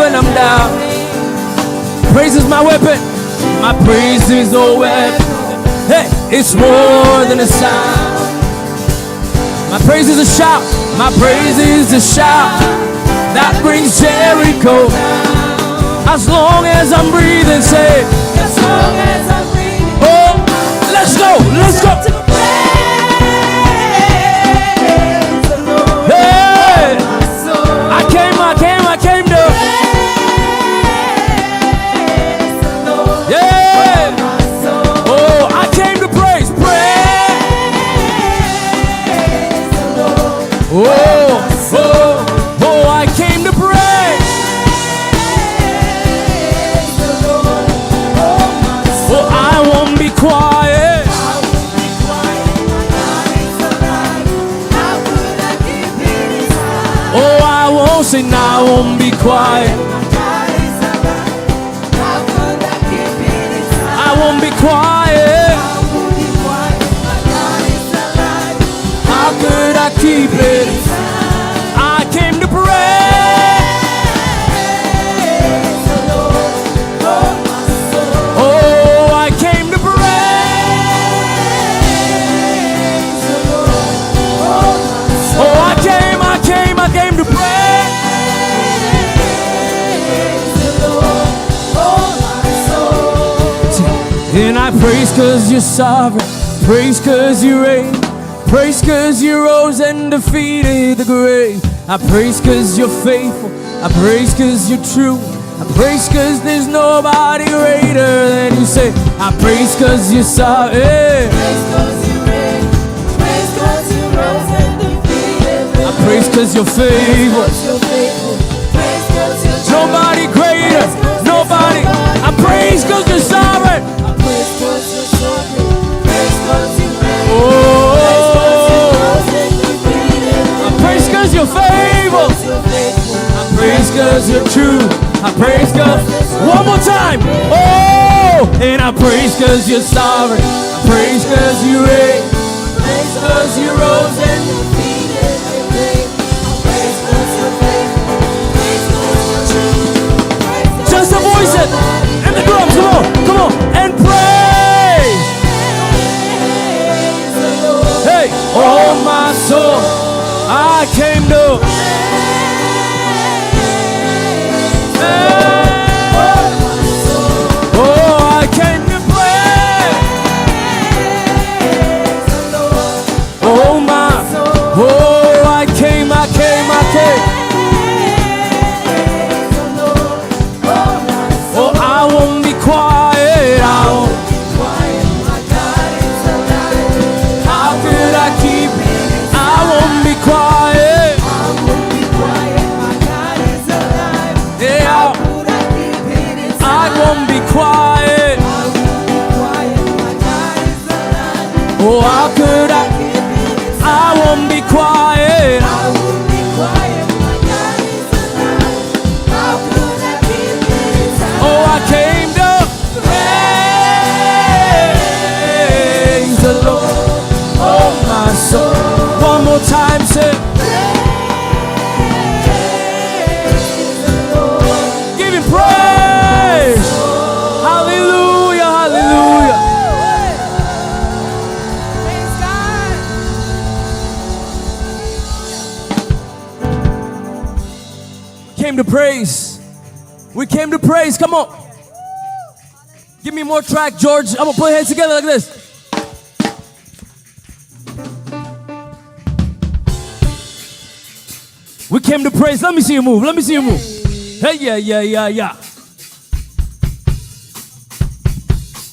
when I'm down. Praise is my weapon. My praise is a weapon. Hey, it's more than a sound. My praise is a shout. My praise is a shout that brings Jericho. As long as I'm breathing, say. As long as I'm breathing. Oh, let's go. Let's go. Hey, I came to. Yeah. Oh, I came to praise. Oh, I came to praise. Oh, I won't be quiet. Oh, I won't say no, I won't be quiet. I won't be quiet. How could I keep it? I came to pray. Oh, I came to pray. Oh, I came to pray. And I praise 'cause you're sovereign. Praise 'cause you reign. Praise 'cause you rose and defeated the grave. I praise 'cause you're faithful. I praise 'cause you're true. I praise 'cause there's nobody greater than you. Say, I praise 'cause you're sovereign. Praise 'cause you reign. Praise 'cause you rose and defeated the grave. I praise 'cause you're faithful. Praise 'cause you're true. Nobody greater. Nobody. I praise 'cause you're sovereign. I praise 'cause you're sovereign. Praise 'cause you reign. Oh. You're faithful. I praise 'cause you're true. I praise 'cause one more time. Oh, and I praise 'cause you're sovereign. I praise 'cause you reign. Praise 'cause you rose and defeated the grave. I praise 'cause you're faithful. Praise 'cause you're true. Just the voices and the drums. Come on, and praise. Hey, oh my soul. I came to oh, I came to pray. Oh my, oh, I came. Oh, I won't be quiet. I won't be quiet. My God is alive. How could I keep it? I won't be quiet. I won't be quiet. My God is alive. Yeah. How could I keep it inside? I won't be quiet. I won't be quiet. My God is alive. Oh, how could I keep it inside? I won't be quiet. I won't be quiet. My God is alive. How could I keep it inside? Oh, I came to praise the Lord. Oh, my soul. One more time, say. Give him praise. Hallelujah, hallelujah. Praise God. Came to praise. We came to praise. Come on. Give me more track, George. I'm gonna put hands together like this. We came to praise. Let me see you move. Let me see you move. Hey, yeah.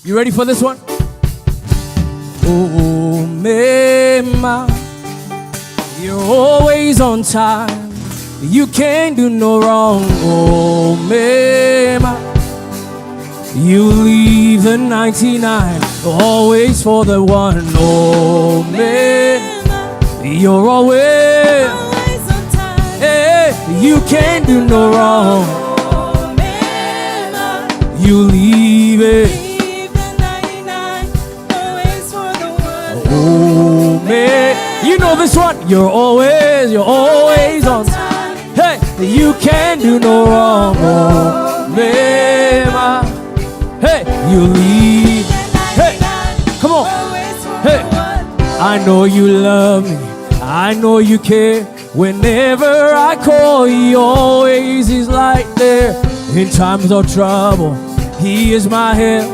You ready for this one? Oh, Mema, you're always on time. You can't do no wrong. Oh, Mema, you leave the 99 always for the one. Oh, Mema, you're always on time. Hey, you can't do no wrong. Oh, Mema, you leave it. Oh man, you know this one. You're always on time. Hey, You can do no wrong, oh, Mema. Hey, you leave. Hey, come on. Hey, I know you love me. I know you care. Whenever I call, he always is right there. In times of trouble, he is my help.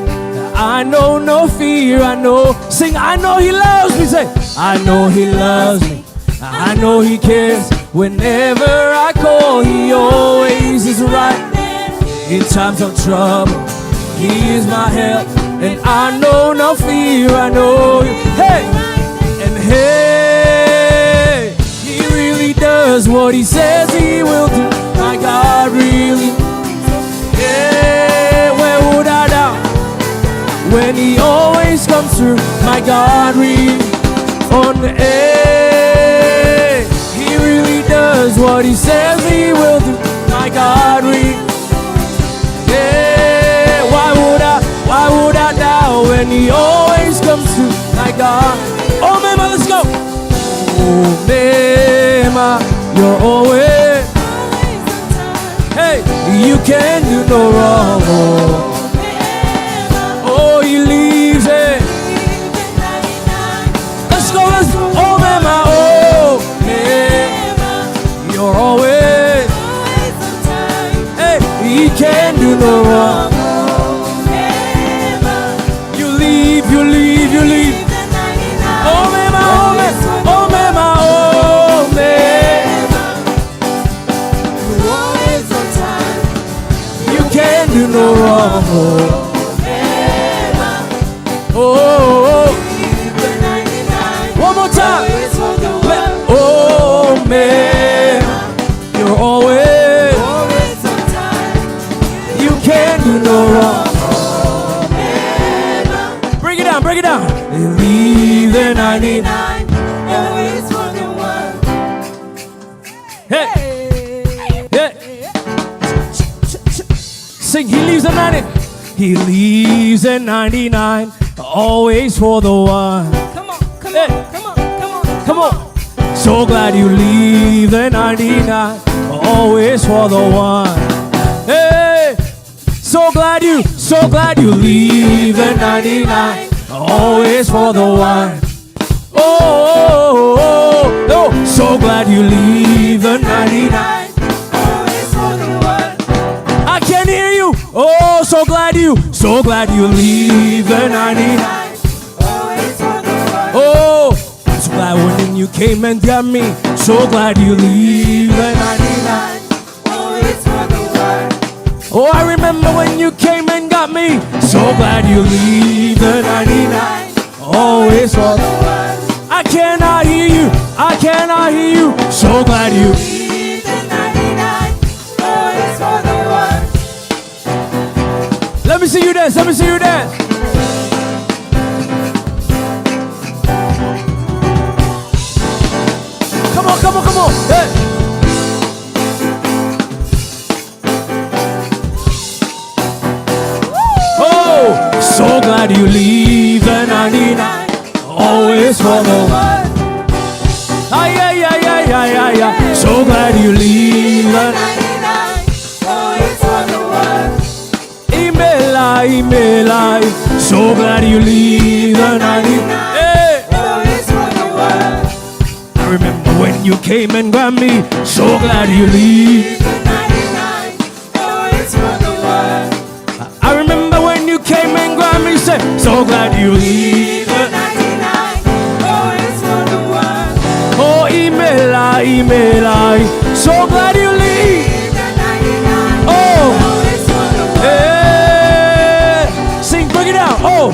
I know no fear. I know, sing, I know he loves me. Say, I know he loves me. I know he cares. Whenever I call, he always is right there. In times of trouble, he is my help. And I know no fear. I know, hey, and hey, he really does what he says he will do. My God really, yeah, where would I doubt when he always comes through? My God really, on the air, he really does what he says he will do. My God really, yeah, why would I doubt when he always comes through? My God, oh Mema, let's go. Oh Mema, you're always, hey, you can do no wrong. Oh, he leaves it. Let's go, let's go. Oh Mema, oh Mema, you're always, hey, he can do no wrong. You leave. Oh Mema, oh Mema, oh Mema, oh Mema. You're always on time. You can't do no wrong. Oh Mema. Oh. One more time. Oh Mema. You're always on time. You can't do no wrong. Break it down. They leave the 99, always for the one. Hey, hey. Sing, he leaves the 90. He leaves the 99, always for the one. Come on, come on. So glad you leave the 99, always for the one. Hey, so glad you leave the 99. Always for the one. Oh, so glad you leave the 99. Always for the one. I can hear you. Oh, so glad you leave the 99. Always for the one. Oh, so glad when you came and got me. So glad you leave the 99. Always for the one. Oh, I remember when you came and got me. So glad you leave the 99, always for the one. I cannot hear you. So glad you leave the 99, always for the one. Let me see you dance. Come on. Hey. So glad you leave the 99, always for the one. Ay. So glad you leave the 99, always for the one. Email. So glad you leave the 99, always for the one. I remember when you came and grabbed me. So glad you leave the 99, always for the one. I remember when you came and grabbed me, say, so glad you leave the 99, always for the one. Oh, email, so glad you leave the 99, always for the one. Hey, sing, break it down. Oh,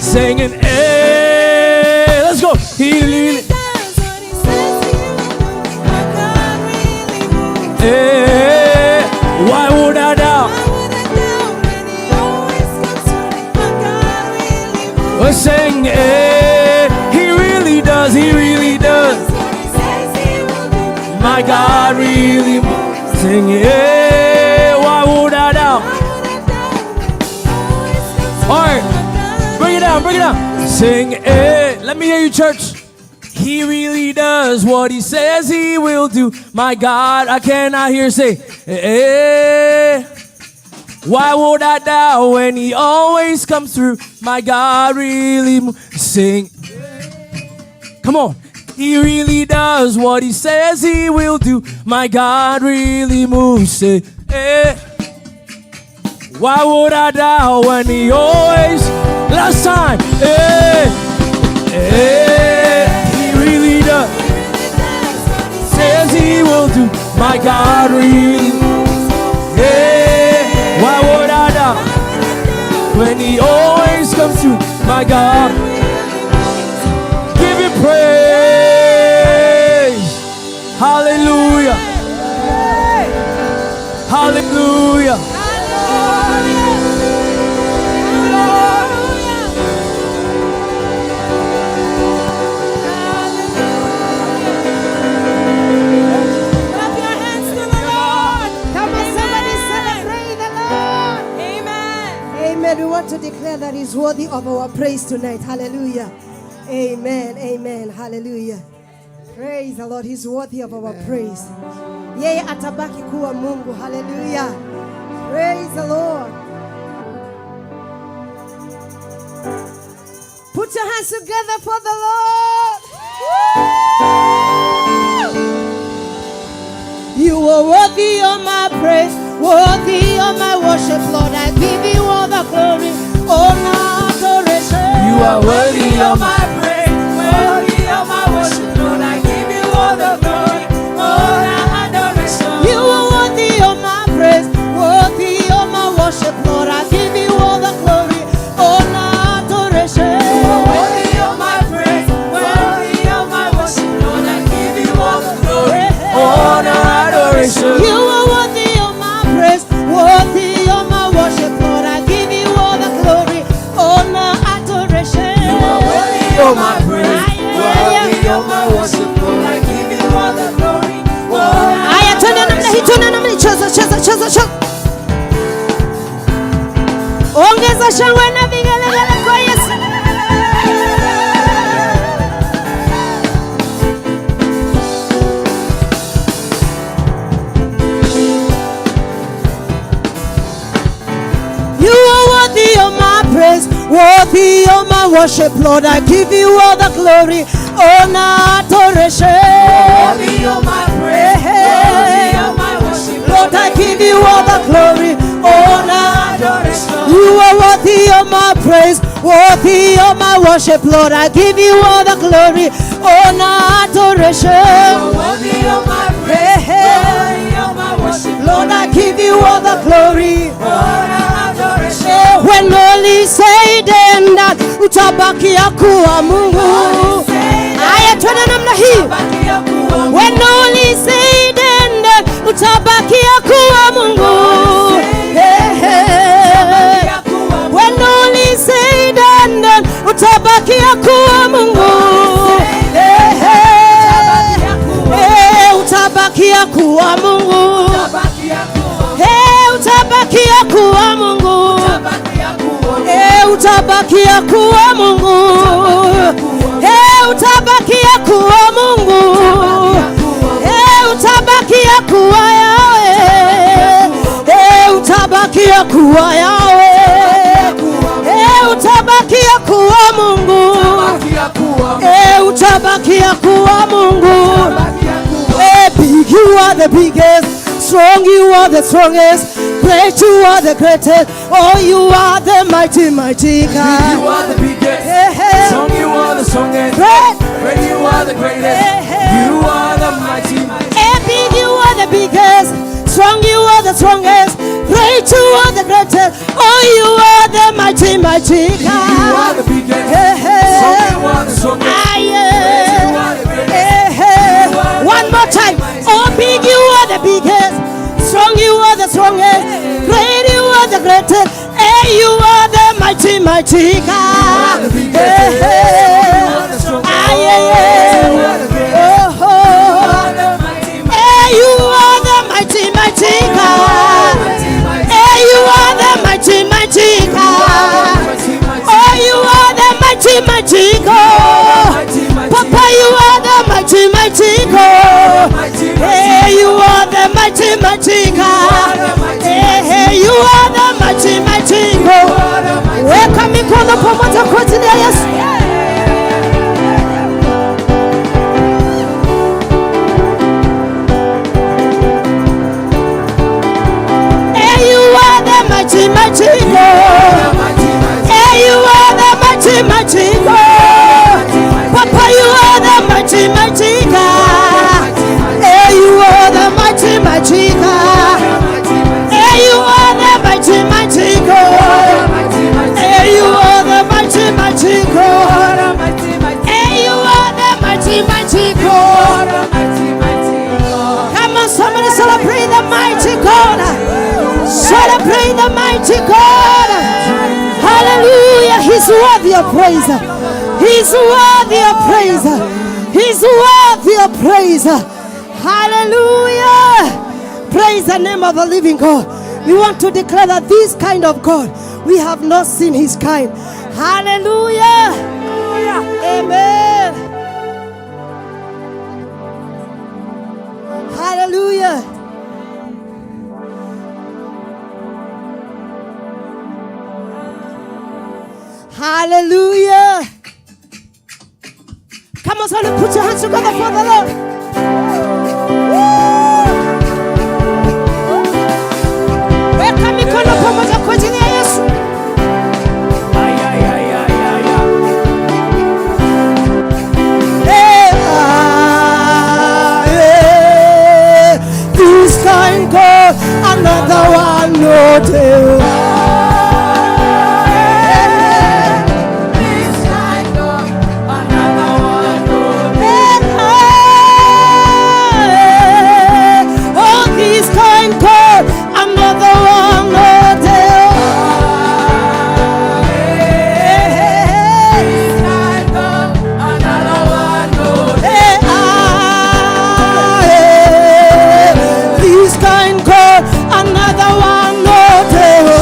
singing, hey, let's go. He leaves. Hey, why would I doubt? We're saying, hey, he really does. My God really moves. Sing, hey, why would I doubt? All right, bring it down. Sing, hey, let me hear you, church. He really does what he says he will do. My God, I cannot hear say, eh. Why would I doubt when he always comes through? My God really sing. Come on. He really does what he says he will do. My God really moves. Say, eh. Why would I doubt when he always? Last time. Eh. Eh. He really does. Says he will do. My God really moves. Eh. Why would I doubt when he always comes through? My God. Give him praise. Hallelujah. Hallelujah. Clap your hands to the Lord. Come on, somebody celebrate the Lord. Amen. Amen. We want to declare that he's worthy of our praise tonight. Hallelujah. Amen. Amen. Hallelujah. Praise the Lord. He's worthy of our praise. Yeye atabaki kuwa Mungu. Hallelujah. Praise the Lord. Put your hands together for the Lord. You are worthy of my praise, worthy of my worship, Lord. I give you all the glory, honor, adoration. You are worthy of my praise, worthy of my worship, Lord. I give you all the glory, honor, adoration. You are worthy of my praise, worthy of my worship, Lord. I give you all the glory, honor, adoration. You are worthy of my praise, worthy of my worship, Lord. I give you all the glory, honor, adoration. You are worthy of my praise, worthy of my worship, Lord. I give you all the glory, honor, adoration. You are worthy of my praise, worthy of my worship, Lord. I give you all the glory, honor, Aya, twende namna hii, twende namna hii. Cheza, cheza, cheza, cheza. Ongeza shangwe na vigelegele kwa Yesu. You are worthy of my praise, worthy of my worship, Lord. I give you all the glory, honor, adoration. worthy of my praise, worthy of my worship, Lord, I give you all the glory, honor, adoration. You are worthy of my praise, worthy of my worship, Lord. I give you all the glory, honor, adoration. Worthy of my praise, worthy of my worship, Lord, I give you all the glory, honor, adoration. when only say then that utabakia kuwa Mungu. Aya, twende namna hii. When only say then that utabakia kuwa Mungu. When only say then that utabakia kuwa Mungu. Utabakia kuwa Mungu. Utabakia kuwa Mungu. Utabakia kuwa Mungu. Utabakia kuwa Mungu. Utabakia kuwa Yahweh. Utabakia kuwa Yahweh. Utabakia kuwa Mungu. Utabakia kuwa Mungu. Big, you are the biggest. Strong, you are the strongest. Great, you are the greatest. Oh, you are the mighty, mighty God. You are the biggest. Strong, you are the strongest. Great, Great, you are the greatest. You are the mighty, mighty. big, you are the biggest. Strong, you are the strongest. Great, you are the greatest. Oh, you are the mighty, mighty God. You are the biggest. Strong, you are the strongest. Great, you are the greatest. One more time. Oh, big, you are the biggest. Strong, you are the strongest. Great, you are the greatest. Hey, you are the mighty, mighty God. You are the mighty, mighty God. Hey, you are the mighty, mighty God. Oh, you are the mighty, mighty God. Papa, you are mighty God. Hey, you are the mighty, mighty God. Weka mikono pamoja kwa jina la Yesu. Hey, you are the mighty, mighty God. Hey, you are the mighty, mighty God. Papa, you are the mighty, mighty God. Hey, you are the mighty, mighty God. Hey, you are the mighty, mighty God. Hey, you are the mighty, mighty God. Hey, you are the mighty, mighty God. Come on, somebody celebrate the mighty God. Celebrate the mighty God. Hallelujah. He's worthy of praise. He's worthy of praise. He's worthy of praise. Hallelujah. Praise the name of the living God. We want to declare that this kind of God, we have not seen his kind. Hallelujah. Amen. Hallelujah. Hallelujah. Come on, somebody, put your hands together for the Lord. Weka mikono pamoja kwa jina la Yesu. This kind God, another one, no tell. Another one, no tell.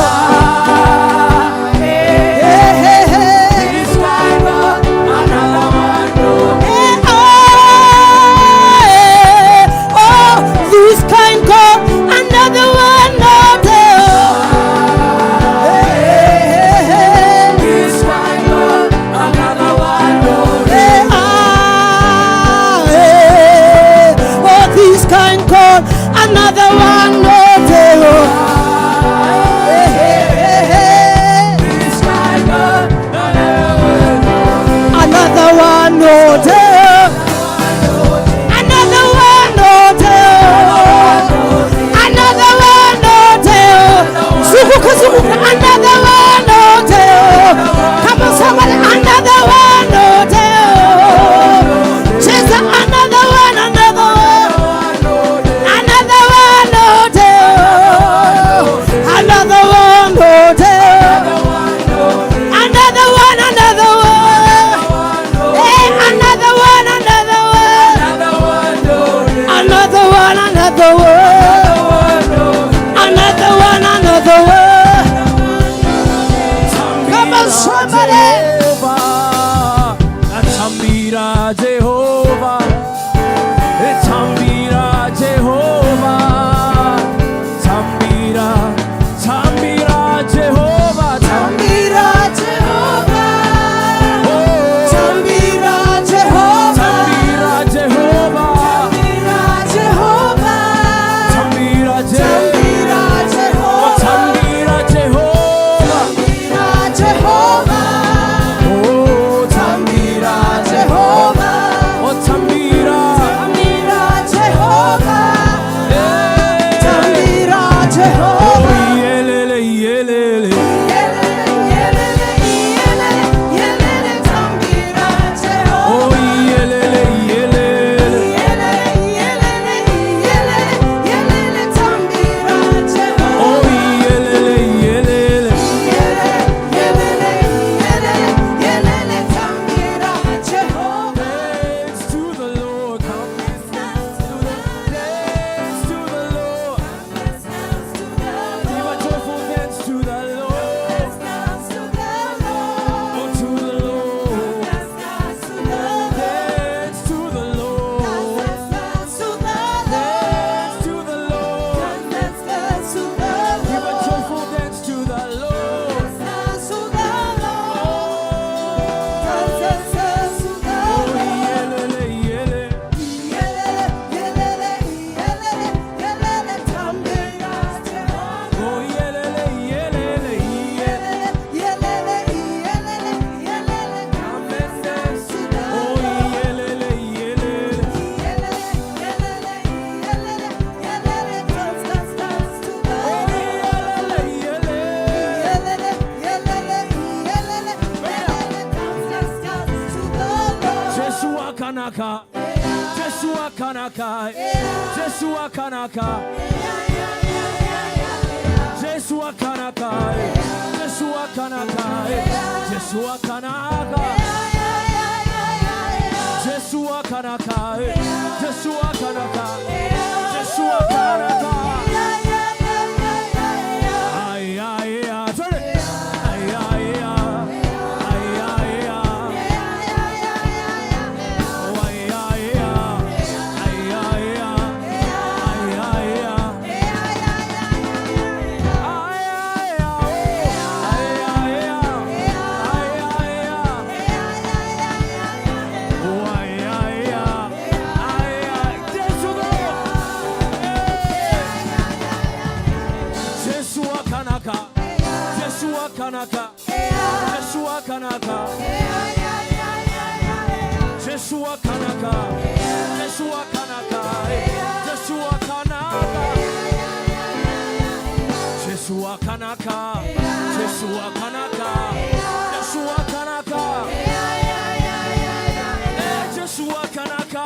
Kanaka. Joshua Kanaka. Joshua Kanaka. Joshua Kanaka. Joshua Kanaka. Joshua Kanaka. Joshua Kanaka. Joshua Kanaka. Joshua Kanaka. Ay, ay, ay. Turn it. Ay, ay, ay. Kanaka, Joshua Kanaka, Joshua Kanaka, Joshua Kanaka, Joshua Kanaka, Joshua Kanaka, Joshua Kanaka, Joshua Kanaka, Joshua Kanaka.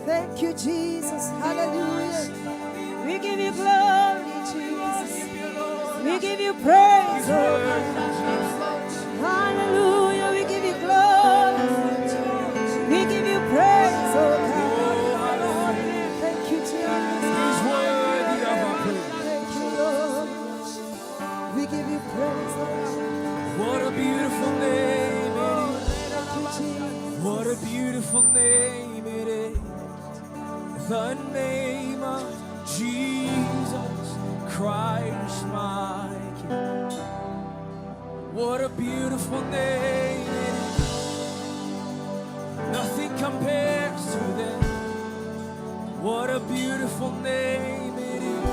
Thank you, Jesus. Hallelujah. We give you glory, Jesus. We give you praise, oh God. Hallelujah. We give you glory. We give you praise, oh God. Thank you, Jesus. He's worthy of our praise. Thank you, Lord. We give you praise, oh God. What a beautiful name it is. Thank you, Jesus. What a beautiful name it is. The name of Jesus Christ, my King. What a beautiful name it is. Nothing compares to them. What a beautiful name it is.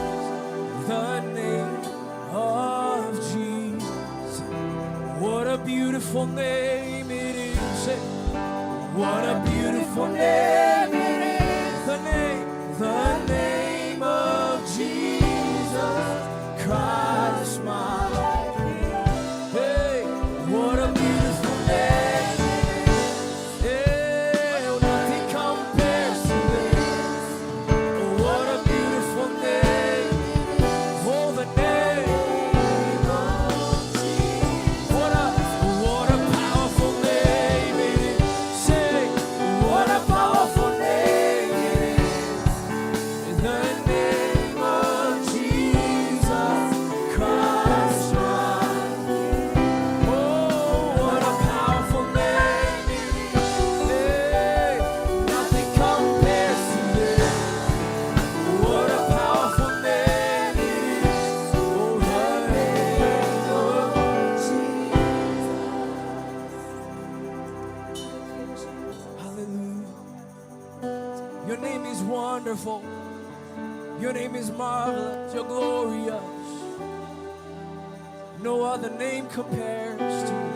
The name of Jesus. What a beautiful name it is. What a beautiful name it is. The name of Jesus Christ, my King. Hey, what a beautiful name. Hey, nothing compares to this. What a beautiful name. Oh, the name of Jesus. What a powerful name it is. Say, what a powerful name. Your name is wonderful. Your name is marvelous. You're glorious. No other name compares to you.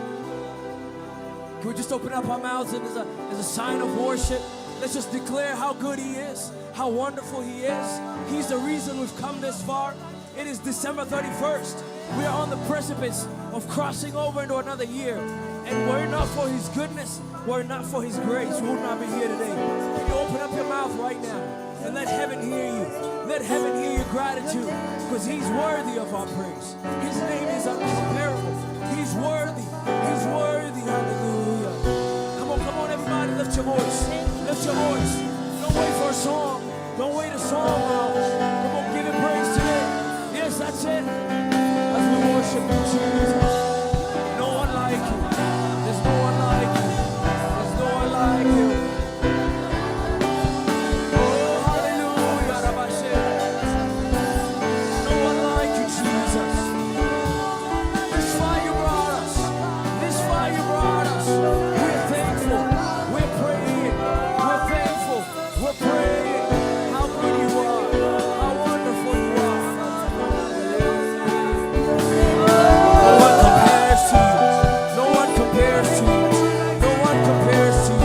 Can we just open up our mouths and as a sign of worship, let's just declare how good He is, how wonderful He is. He's the reason we've come this far. It is December 31st. We are on the precipice of crossing over into another year. And were it not for His goodness, were it not for His grace, we would not be here today. Can you open up your mouth right now and let heaven hear you? Let heaven hear your gratitude, because He's worthy of our praise. His name is uncomparable. He's worthy. He's worthy. Hallelujah. Come on, everybody, lift your voice. Lift your voice. Don't wait for a song. Don't wait a song out. Come on, give Him praise today. Yes, That's it. As we worship you, Jesus. No one like you. There's no one like you. There's no one like you. Oh, hallelujah. Rabashe. No one like you, Jesus. This far you brought us. This far you brought us. We're thankful. We're praying. We're thankful. We're praying. How good you are. How wonderful you are. No one compares to you. No one compares to you. No one compares to you.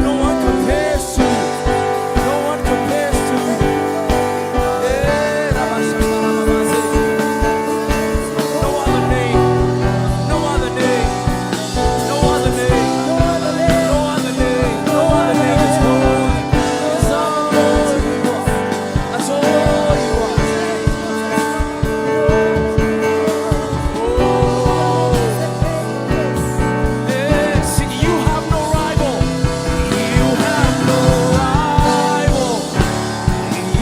No one compares to you. No one compares to you. No other name. No other name. No other name. No other name. No other name. No other name is holy. It's all you are. That's all you are. Sing, you have no rival. You have no rival.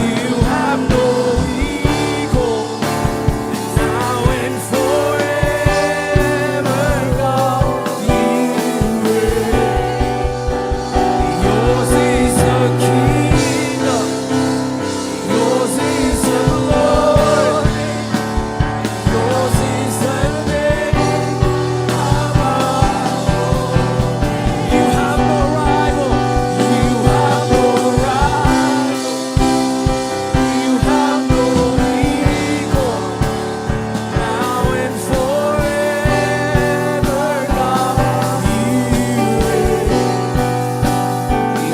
You have no equal. Now and forever, God, you reign. Yours is the kingdom. Yours is the glory. Yours is the name above all. You have no rival. You have no rival. You have no equal. Now and forever, God, you reign.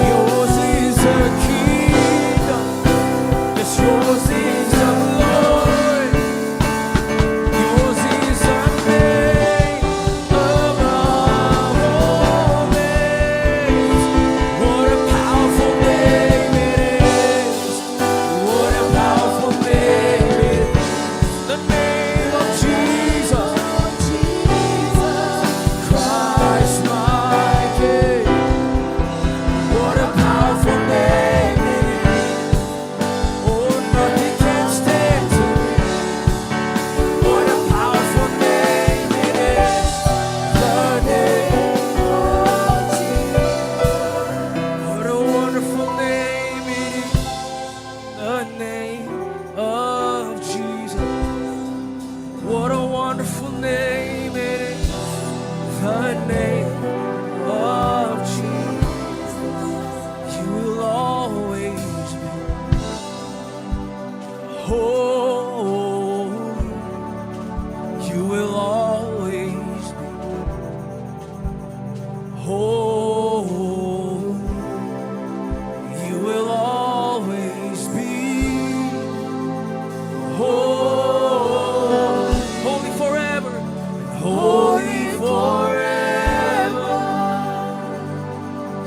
Yours is the kingdom. Yes, yours is the glory. Yours is the name above all names. What a powerful name it is. What a powerful name it is. The name of Jesus. Christ my King. What a powerful name it is. Oh, nothing can stand to it. What a powerful name it is. The name of Jesus. What a wonderful name it is. The name of Jesus. What a wonderful name it is. The name of Jesus. You will always be holy. You will always be holy. You will always be holy. Holy forever. Holy forever.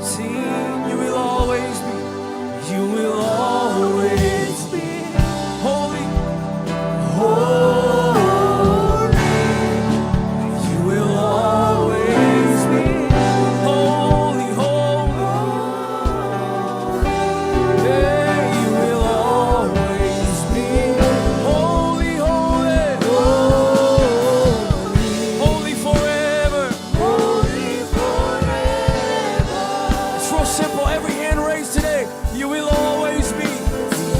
Sing, you will always be. You will always be holy. Holy. You will always be holy, holy. Yeah, you will always be holy, holy, holy forever. Holy forever. It's real simple. Every hand raised today. You will always be.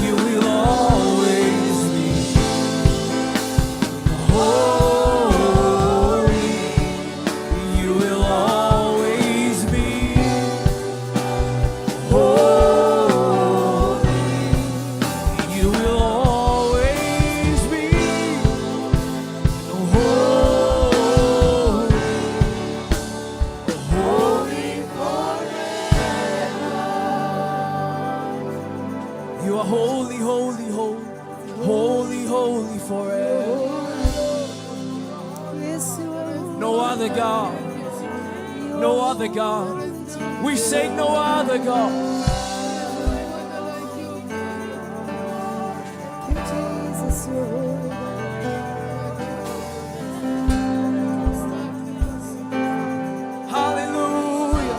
You will always be holy. You will always be holy. You will always be holy. Holy forever. You are holy, holy, holy, holy, holy forever. Yes, you are. No other God, no other God. We say no other God. Thank you, Jesus, you are holy. Hallelujah.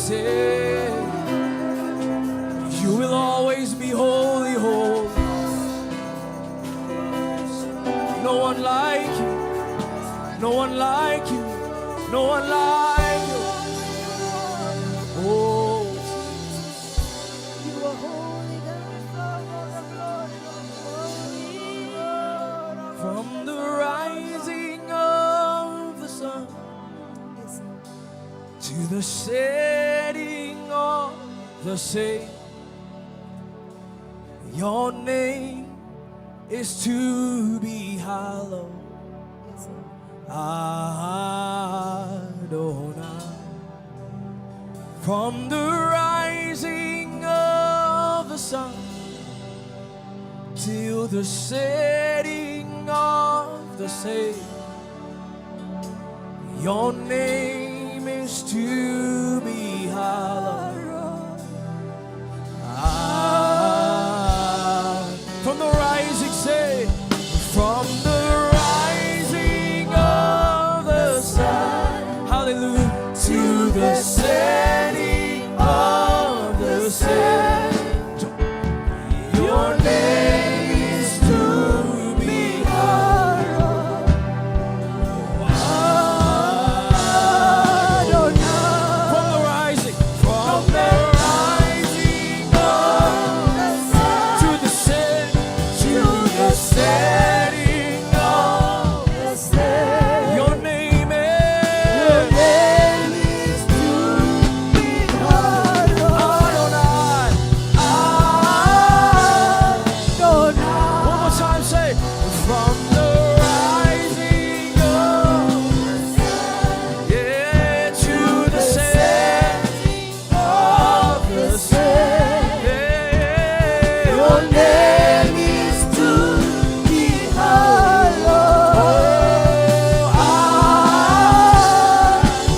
say, you will always be holy, holy. No one like you, no one like you, no one like you. Oh, You are holy, God. from the rising of the sun Yes. to the setting of the same, your name is to be hallowed. Yes. Adonai. From the rising of the sun till the setting of the same, your name is to be hallowed. From the rising, say, from the rising of the sun, hallelujah, to the setting of the same, your name is to be hallowed. From the rising of the sun to the setting of the same, your name is to be hallowed. Adonai, Adonai. One more time, say, from the rising of the sun, yeah, to the setting of the same, yeah, your name is to be hallowed. Oh,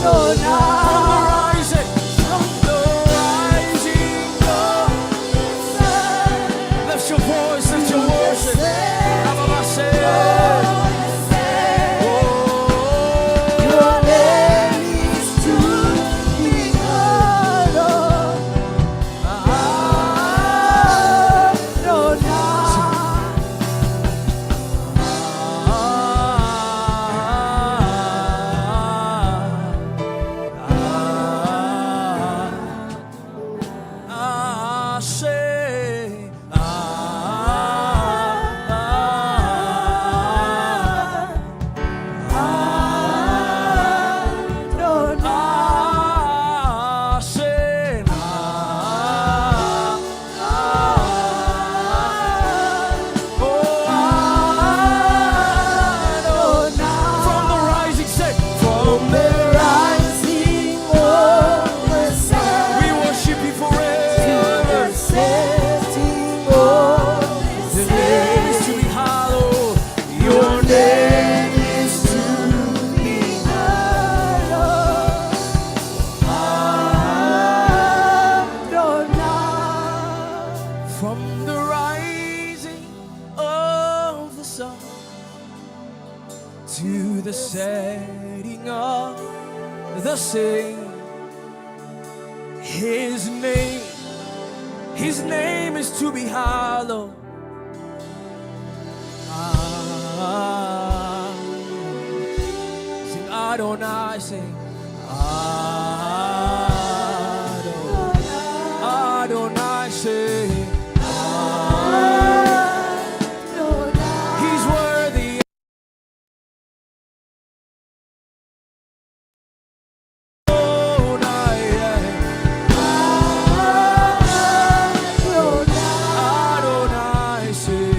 Adonai. From the rising of the sun. Lift your voice, lift your worship. Abba, say, oh, your name is to be hallowed. From the rising, say, from the rising of the sun, we worship you forever. The name is to be hallowed. Your name is to be hallowed. Adonai. From the rising of the sun to the setting of the same, His name is to be hallowed. Sing Adonai, sing Adonai, Adonai, sing He's worthy. Adonai, sing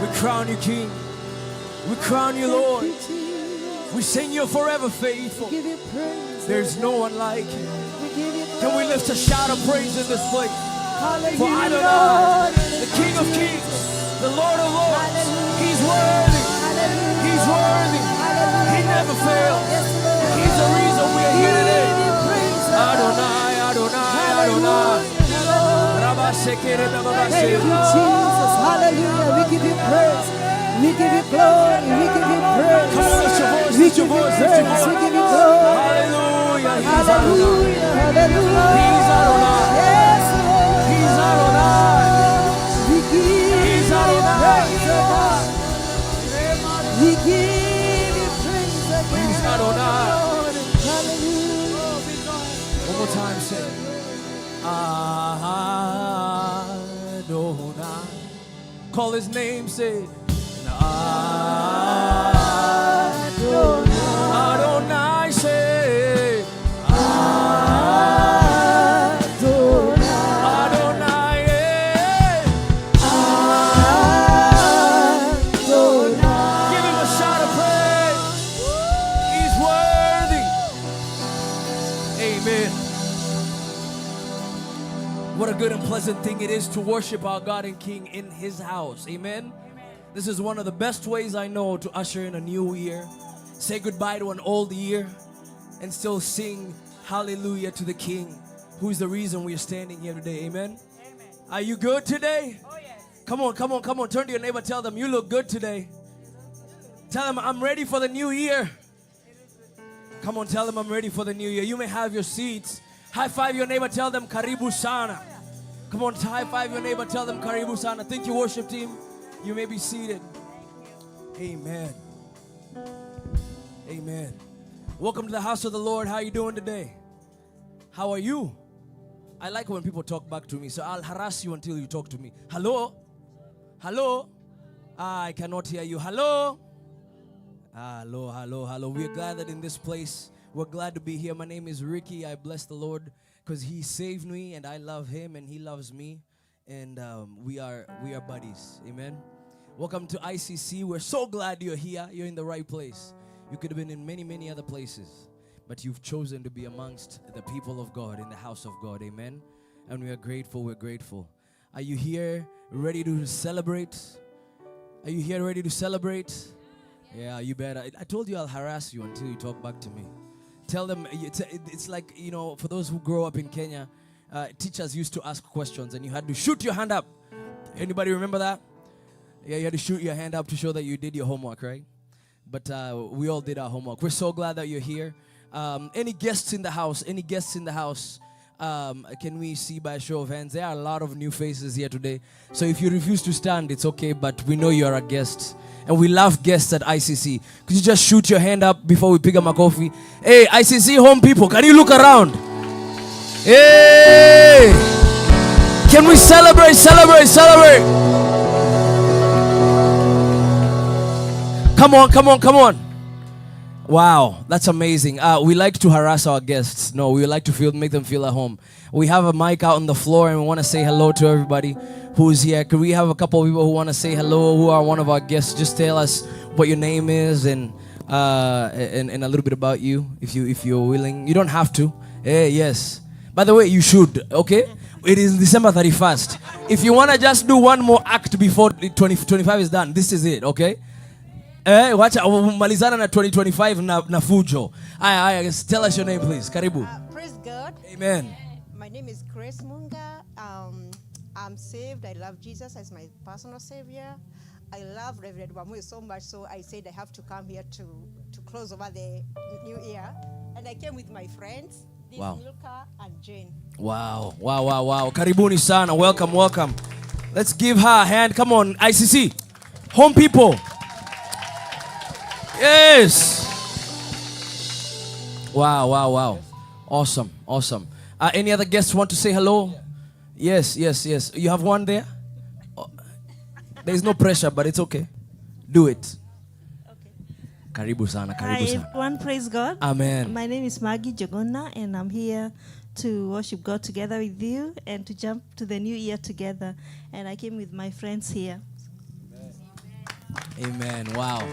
we crown you King, we crown you Lord, we sing you're forever faithful. Give you praise. There's no one like you. We give you praise. Can we lift a shout of praise in this place? Hallelujah. For Adonai, the King of Kings, the Lord of Lords, Hallelujah. He's worthy, Hallelujah. He's worthy, Hallelujah. He never fails. Yes, Lord. He's the reason we are here Give today. you praise, Lord. Adonai, Adonai, Adonai. Rabba Sekere, Rabba Thank you, Sekere. Jesus. Hallelujah. We give you praise. We give you glory. We give you praise. Come on, lift your voice, We lift your give you voice, lift your praise. We voice. give you glory. Hallelujah. He's Adonai. Hallelujah. Hallelujah. He's Adonai. Yes, Lord. He's Adonai. We give He's you Adonai. praise, oh God. We give you praise again. He's Adonai. Lord. Hallelujah. One more time, say Adonai. Call his name, say Adonai. Adonai, say Adonai. Adonai, yeah. Adonai. Give him a shout of praise. He's worthy. Amen. What a good and pleasant thing it is to worship our God and King in his house. Amen. This is one of the best ways I know to usher in a new year. Say goodbye to an old year and still sing hallelujah to the King, who is the reason we are standing here today. Amen. Are you good today? Oh, yes. Come on, come on, come on. Turn to your neighbor. Tell them you look good today. Tell them I'm ready for the new year. Come on, tell them I'm ready for the new year. You may have your seats. High five your neighbor. Tell them Karibu Sana. Come on, high five your neighbor. Tell them Karibu Sana. Thank you, worship team. You may be seated. Amen. Amen. Welcome to the house of the Lord. How are you doing today? How are you? I like when people talk back to me, so I'll harass you until you talk to me. Hello? Hello? I cannot hear you. Hello? Hello, hello, hello. We're gathered in this place. We're glad to be here. My name is Ricky. I bless the Lord because he saved me and I love him and he loves me. And we are buddies. Amen. Welcome to ICC. We're so glad you're here. You're in the right place. You could have been in many, many other places, but you've chosen to be amongst the people of God in the house of God. Amen. And we are grateful. We're grateful. Are you here ready to celebrate? Are you here ready to celebrate? Yeah, you better. I told you I'll harass you until you talk back to me. Tell them, it's like, you know, for those who grow up in Kenya, teachers used to ask questions and you had to shoot your hand up. Anybody remember that? Yeah, you had to shoot your hand up to show that you did your homework, right? But we all did our homework. We're so glad that you're here. Any guests in the house? Any guests in the house? Can we see by a show of hands? There are a lot of new faces here today. So if you refuse to stand, it's okay, but we know you're a guest. And we love guests at ICC. Could you just shoot your hand up before we pick up my coffee? Hey, ICC home people, can you look around? Hey! Can we celebrate, celebrate, celebrate? Come on, come on, come on. Wow, that's amazing. We like to harass our guests. No, we like to make them feel at home. We have a mic out on the floor and we want to say hello to everybody who's here. Could we have a couple of people who want to say hello, who are one of our guests? Just tell us what your name is and a little bit about you, if you're willing. You don't have to. Hey, yes. By the way, you should, okay? It is December 31st. If you want to just do one more act before 2025 is done, this is it, okay? Wacha malizana na 2025 na fujo. Aya, tell us your name, please. Karibu. Praise God. Amen. My name is Grace Munga. I'm saved. I love Jesus as my personal savior. I love Rev Ruth Wamuyu so much, so I said I have to come here to close over the new year. And I came with my friends, Wow. Milka and Jane. Wow. Karibuni sana. Welcome, welcome. Let's give her a hand. Come on, ICC. Home people. Yes. Wow. Awesome. Any other guests want to say hello? Yes. You have one there? Oh, there's no pressure, but it's okay. Do it. Okay. Karibu sana. Hi everyone, praise God. Amen. My name is Maggie Jogona and I'm here to worship God together with you and to jump to the new year together. And I came with my friends here. Amen. Wow.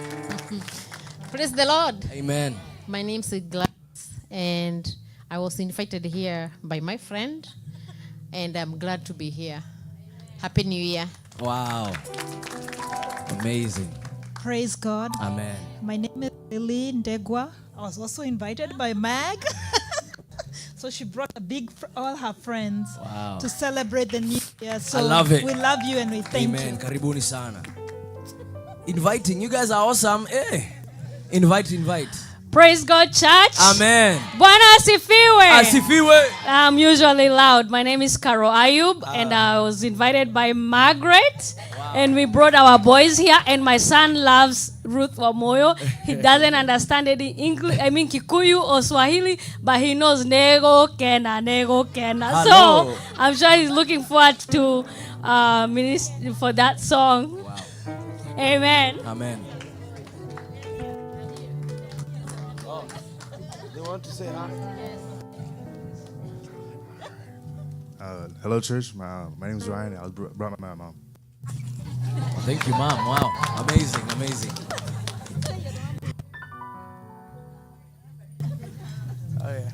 Praise the Lord. Amen. My name's Gladys, and I was invited here by my friend, and I'm glad to be here. Happy New Year. Wow. Amazing. Praise God. Amen. My name is Lily Ndegwa. I was also invited by Mag. So she brought all her friends Wow. to celebrate the new year. So I love it. we love you and we thank Amen. you. Karibuni sana. Inviting. You guys are awesome. Hey. Invite. Praise God, church. Amen. Bwana asifiwe. Asifiwe. I'm usually loud. My name is Carol Ayub, and I was invited by Margaret, and we brought our boys here. And my son loves Ruth Wamuyu. He doesn't understand any English, Kikuyu or Swahili, but he knows nego kena. Hello. So I'm sure he's looking forward to minister for that song. Wow. Amen. Amen. Want to say hi? Hello, church. My name is Ryan. I was brought by my mom. Thank you, Mom. Wow. Amazing. Oh,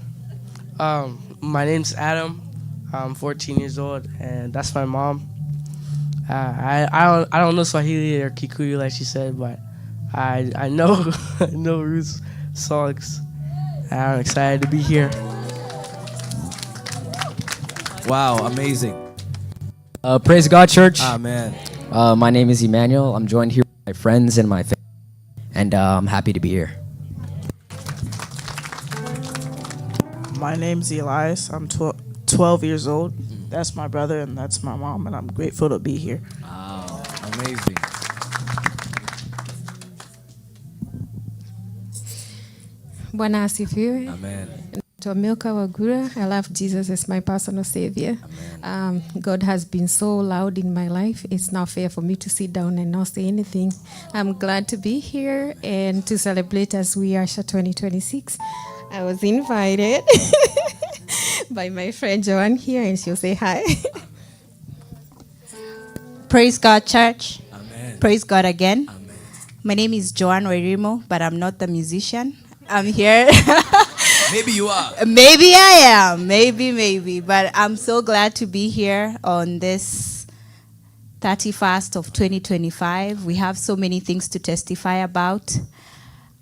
yeah. My name's Adam. I'm 14 years old, and that's my mom. I don't know Swahili or Kikuyu like she said, but I know I know Ruth's songs. I'm excited to be here. Wow, amazing. Praise God, church. Amen. My name is Emmanuel. I'm joined here with my friends and my family, and I'm happy to be here. My name's Elias. I'm 12 years old. That's my brother, and that's my mom, and I'm grateful to be here. Wow, amazing. Bwana asifiwe. Amen. To Milka Wagura, I love Jesus as my personal savior. God has been so loud in my life. It's not fair for me to sit down and not say anything. I'm glad to be here and to celebrate as we are 2026. I was invited by my friend Joanne here, and she'll say hi. Praise God, church. Amen. Praise God again. Amen. My name is Joanne Wairimo, but I'm not the musician. I'm here. Maybe you are. Maybe I am. Maybe. But I'm so glad to be here on this 31st of 2025. We have so many things to testify about.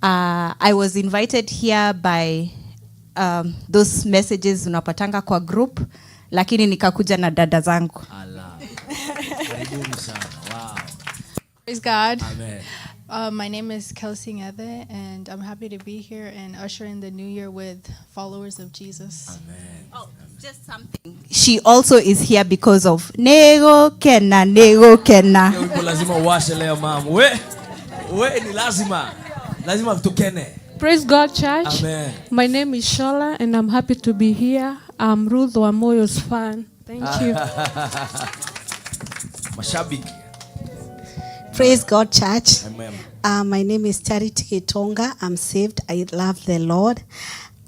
I was invited here by those messages unapatanga kwa group, lakini nikakuja na dada zangu. Wow. Praise God. Amen. My name is Kelsey Ngeve, and I'm happy to be here and usher in the new year with followers of Jesus. Amen. Oh, just something. She also is here because of nego kena. Lazima uwashe leo mama. We ni lazima tukene. Praise God, church. Amen. My name is Shola, and I'm happy to be here. I'm Ruth Wamuyu's fan. Thank you. Mashabiki. Praise God, church. Amen. My name is Charity Kitonga. I'm saved. I love the Lord.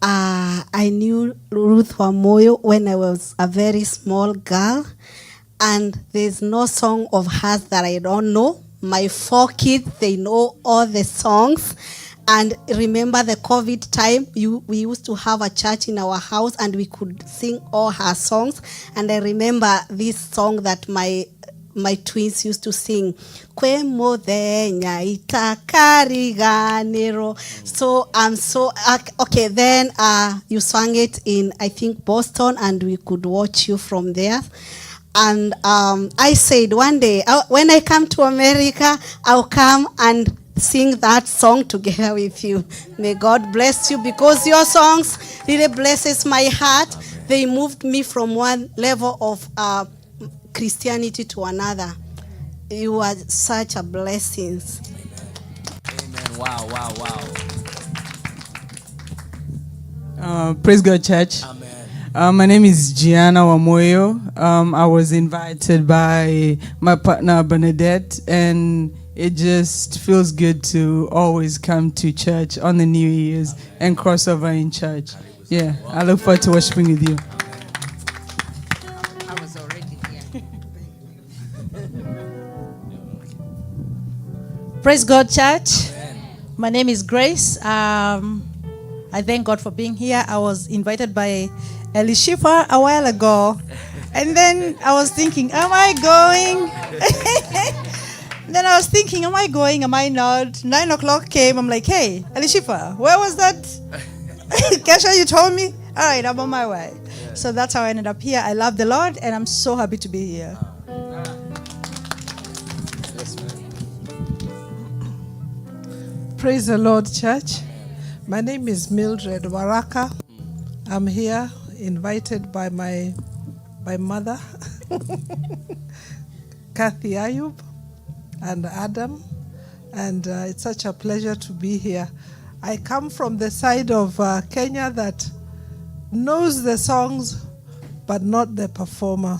I knew Ruth Wamuyu when I was a very small girl, and there's no song of hers that I don't know. My 4 kids, they know all the songs. And remember the COVID time, we used to have a church in our house, and we could sing all her songs. And I remember this song that my twins used to sing. Kwe modenya itakariganero. So I'm so okay. Then you sang it in, I think, Boston, and we could watch you from there. And I said one day when I come to America, I'll come and sing that song together with you. May God bless you, because your songs really blesses my heart. They moved me from one level of Christianity to another. You are such a blessing. Amen. Wow. Praise God, church. Amen. My name is Gianna Wamuyu. I was invited by my partner Bernadette, and it just feels good to always come to church on the New Year's and cross over in church. Yeah, I look forward to worshiping with you. I was already here. Praise God, church. My name is Grace. I thank God for being here. I was invited by Elishifa a while ago. And then I was thinking, am I going? Then I was thinking, am I going? Am I not? 9 o'clock came. I'm like, hey, Elishifa, where was that? Kesha, you told me? All right, I'm on my way. Yeah. So that's how I ended up here. I love the Lord, and I'm so happy to be here. Praise the Lord, church. My name is Mildred Waraka. I'm here invited by my mother, Kathy Ayub and Adam, and it's such a pleasure to be here. I come from the side of Kenya that knows the songs but not the performer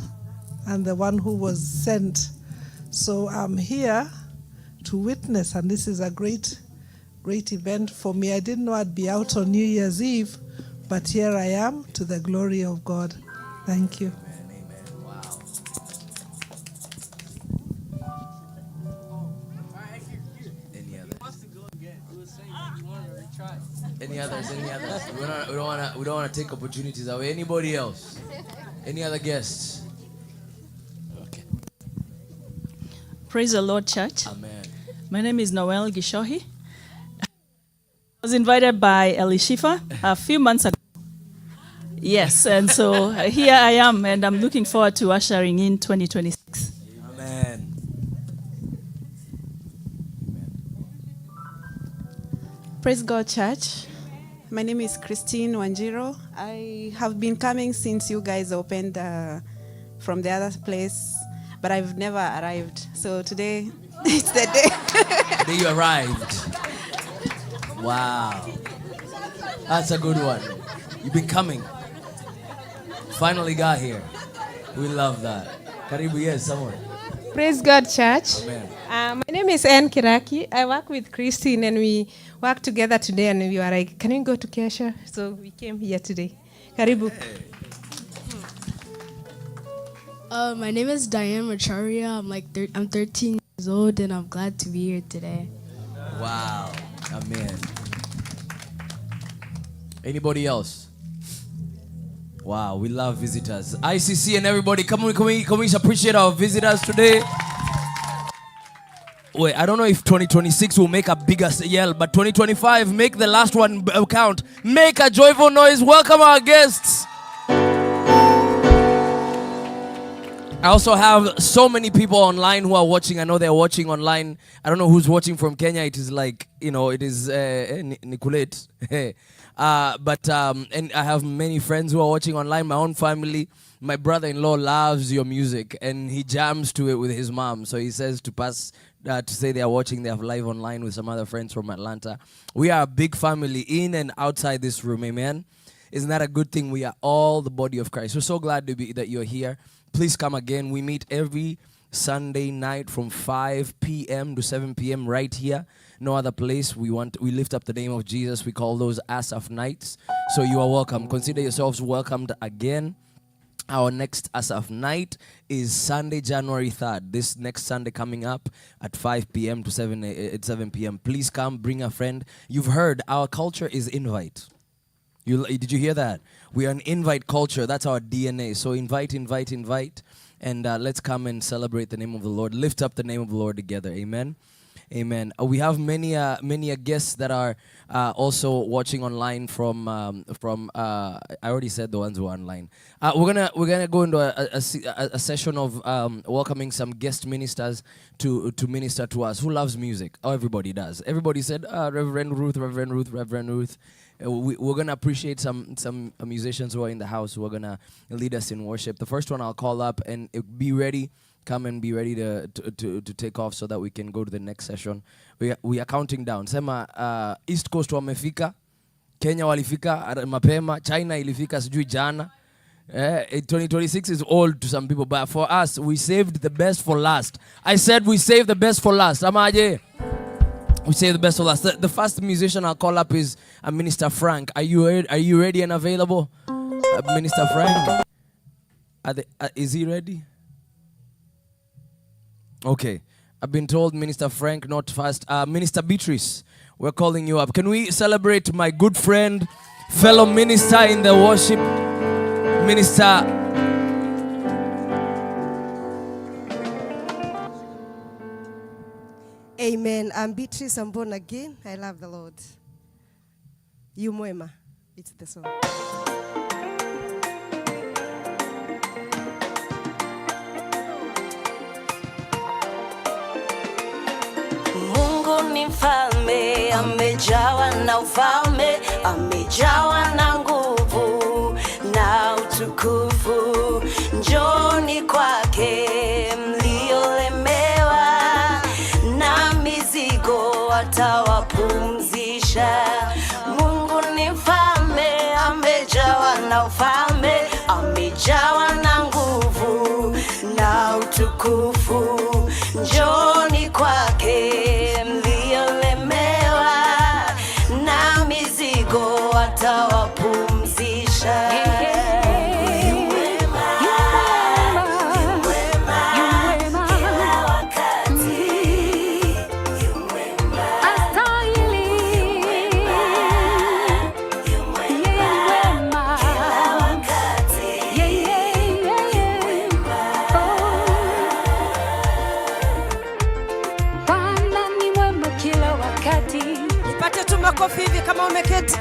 and the one who was sent. So I'm here to witness, and this is a great event for me. I didn't know I'd be out on New Year's Eve, but here I am to the glory of God. Thank you. Any others? We don't wanna take opportunities away. Anybody else? Any other guests? Okay. Praise the Lord, church. Amen. My name is Noel Gishohi. I was invited by Elishifa a few months ago. Yes, and so here I am, and I'm looking forward to ushering in 2026. Amen. Praise God, church. My name is Christine Wanjiro. I have been coming since you guys opened from the other place, but I've never arrived. So today, it's the day. Today you arrived. Wow. That's a good one. You've been coming. Finally got here. We love that. Karibu, yes, someone. Praise God, church. Amen. My name is Ann Kiraki. I work with Christine, and we work together today, and we were like, can we go to Kesha? So we came here today. Karibu. My name is Diane Macharia. I'm 13 years old, and I'm glad to be here today. Wow. Amen. Anybody else? Wow, we love visitors. ICC and everybody, can we appreciate our visitors today? Wait, I don't know if 2026 will make a bigger yell, but 2025, make the last one count. Make a joyful noise. Welcome our guests. I also have so many people online who are watching. I know they're watching online. I don't know who's watching from Kenya. It is like, it is Nicolette. And I have many friends who are watching online, my own family. My brother-in-law loves your music, and he jams to it with his mom. So he says to pass, to say they are watching, they have live online with some other friends from Atlanta. We are a big family in and outside this room, amen? Isn't that a good thing? We are all the body of Christ. We're so glad that you're here. Please come again. We meet every Sunday night from 5 p.m. to 7 p.m. right here. No other place. We lift up the name of Jesus. We call those Asaph nights. So you are welcome. Consider yourselves welcomed again. Our next Asaph night is Sunday, January 3rd. This next Sunday coming up at 5 p.m. to 7 p.m. Please come, bring a friend. You've heard our culture is invite. Did you hear that? We are an invite culture. That's our DNA. So invite. And let's come and celebrate the name of the Lord. Lift up the name of the Lord together. Amen. Amen. We have many guests that are also watching online from I already said the ones who are online. We're gonna go into a session of welcoming some guest ministers to minister to us. Who loves music? Oh, everybody does. Everybody said Reverend Ruth. We're gonna appreciate some musicians who are in the house who are gonna lead us in worship. The first one I'll call up, and be ready. Come and be ready to take off so that we can go to the next session. We are counting down. Sema East Coast wamefika, Kenya walifika mapema, China ilifika sijui jana. 2026 is old to some people, but for us, we saved the best for last. I said we saved the best for last. Amaje? We save the best for last. The first musician I'll call up is Minister Frank. Are you ready and available? Minister Frank? Is he ready? Okay. I've been told Minister Frank not fast. Minister Beatrice, we're calling you up. Can we celebrate my good friend, fellow minister in the worship? Minister. Amen. I'm Beatrice. I'm born again. I love the Lord. You mwema. It's the song. Mungu ni mfalme. mfalme, amejawa na ufalme, amejawa na nguvu na utukufu. Njoni kwake mliolemewa na mizigo, atawapumzisha. Mungu ni mfalme, amejawa na ufalme, amejawa na nguvu na utukufu. Njoni kwake mliolemewa na mizigo, atawapumzisha. Nipate tu makofi hivi kama umeketi.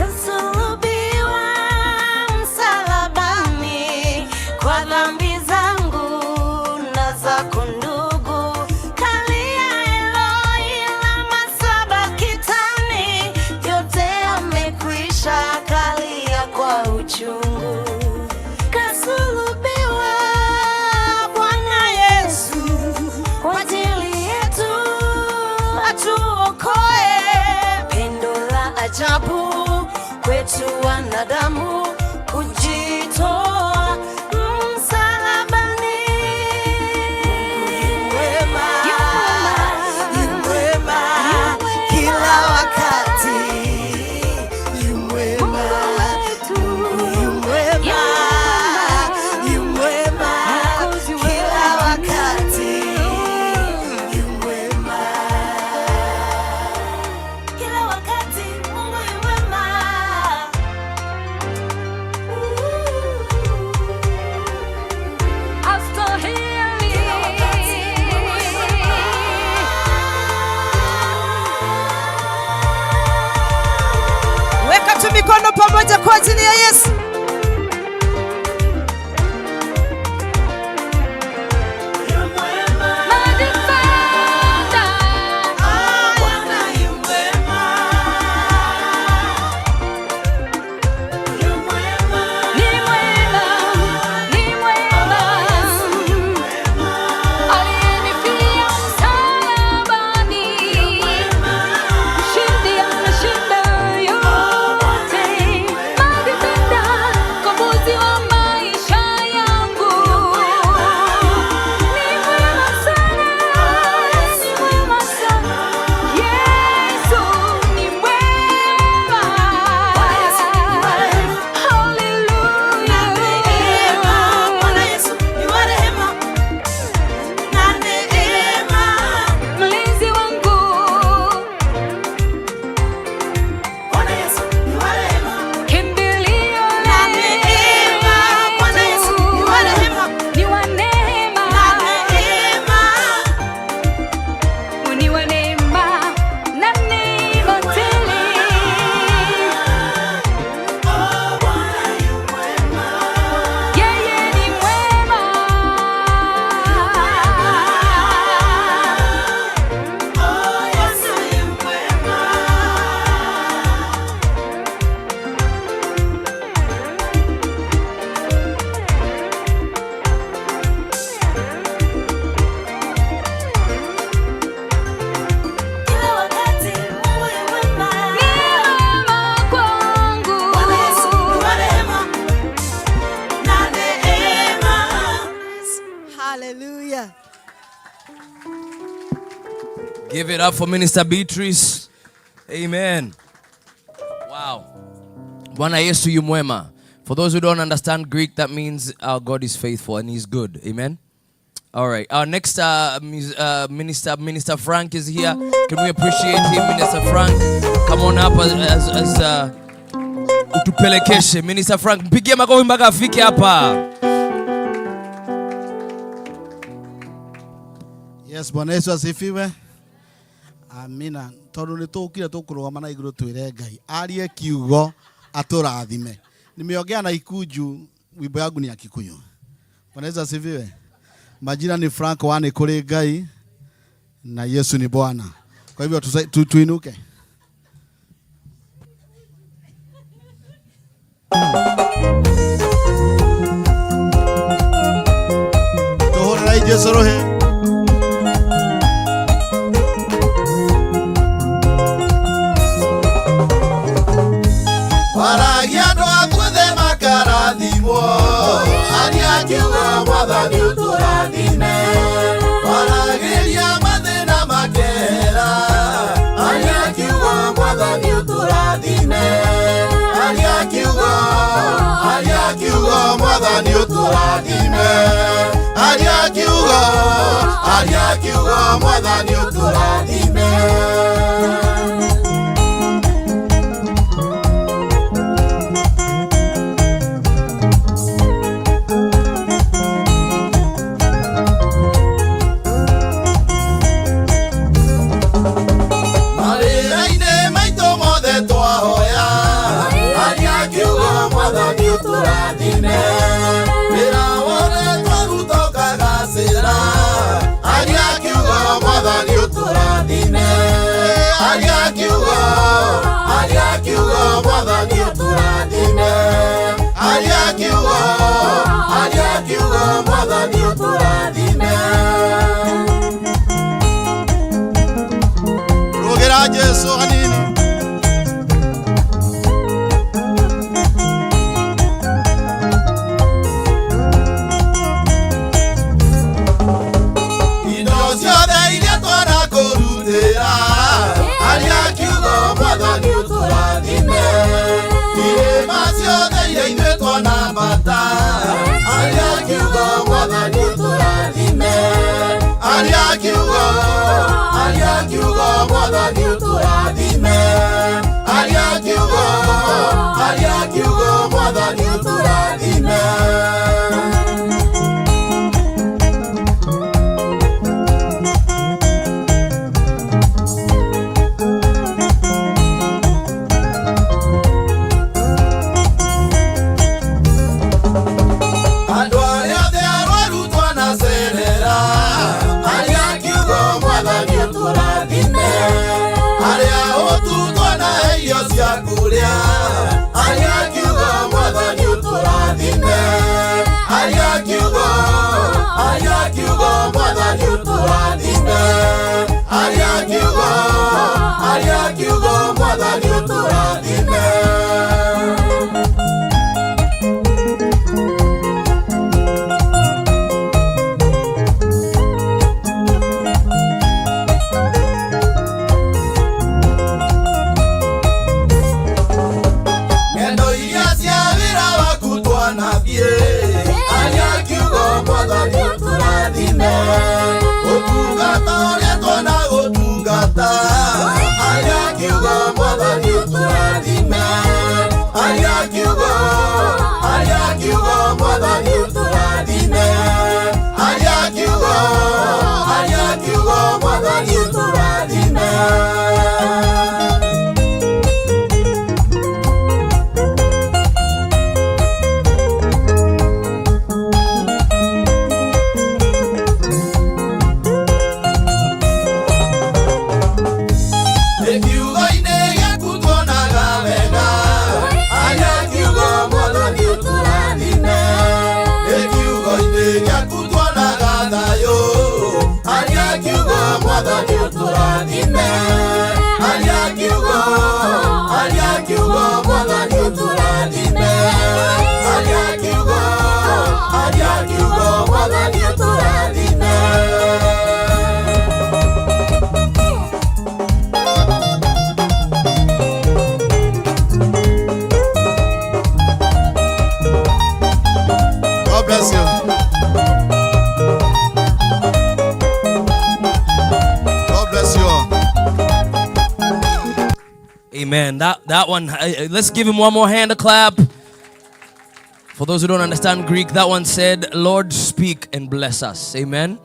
Kasulubiwa msalabani kwa dhambi zangu na zako ndugu, kalia Eloi lama sabakitani, yote yamekwisha, kalia kwa uchungu. Kasulubiwa Bwana Yesu kwa ajili yetu, atuokoe. Pendo la ajabu kwetu wanadamu, kujitoa msalabani. Wema, wema kila wakati, wema, wema kila wakati, wema kila wakati. Mungu yu mwema. Weka tu mikono pamoja kwa ajili ya Yesu. Hallelujah. Give it up for Minister Beatrice. Amen. Wow. Bwana Yesu yu mwema. For those who don't understand Greek, that means our God is faithful and he's good. Amen. All right. Our next Minister Frank is here. Can we appreciate him, Minister Frank? Come on up as utupelekeshe. Minister Frank, mpigie makofi mpaka afike hapa. Yes, Bwana Yesu asifiwe. Amina. Tondu ni tukire tukurugama na iguru twire Ngai arie kiugo aturathime. Nimeongea na Ikuju, wimbo yangu ni ya Kikuyu. Bwana Yesu asifiwe. Majina ni Frank Wane kule Ngai na Yesu ni Bwana. Kwa hivyo tuinuke. Tuhora Yesu rohe. Waragia ndo akwethe makarathimwo aria kiugo mwathani uturathime waragiria mathina makera aria kiugo mwathani uturathime aria kiugo mwathani uturathime aria kiugo mwathani uturathime. Rogera Yesu hanini Amen. That one, let's give him one more hand, a clap. For those who don't understand Greek, that one said, Lord, speak and bless us. Amen.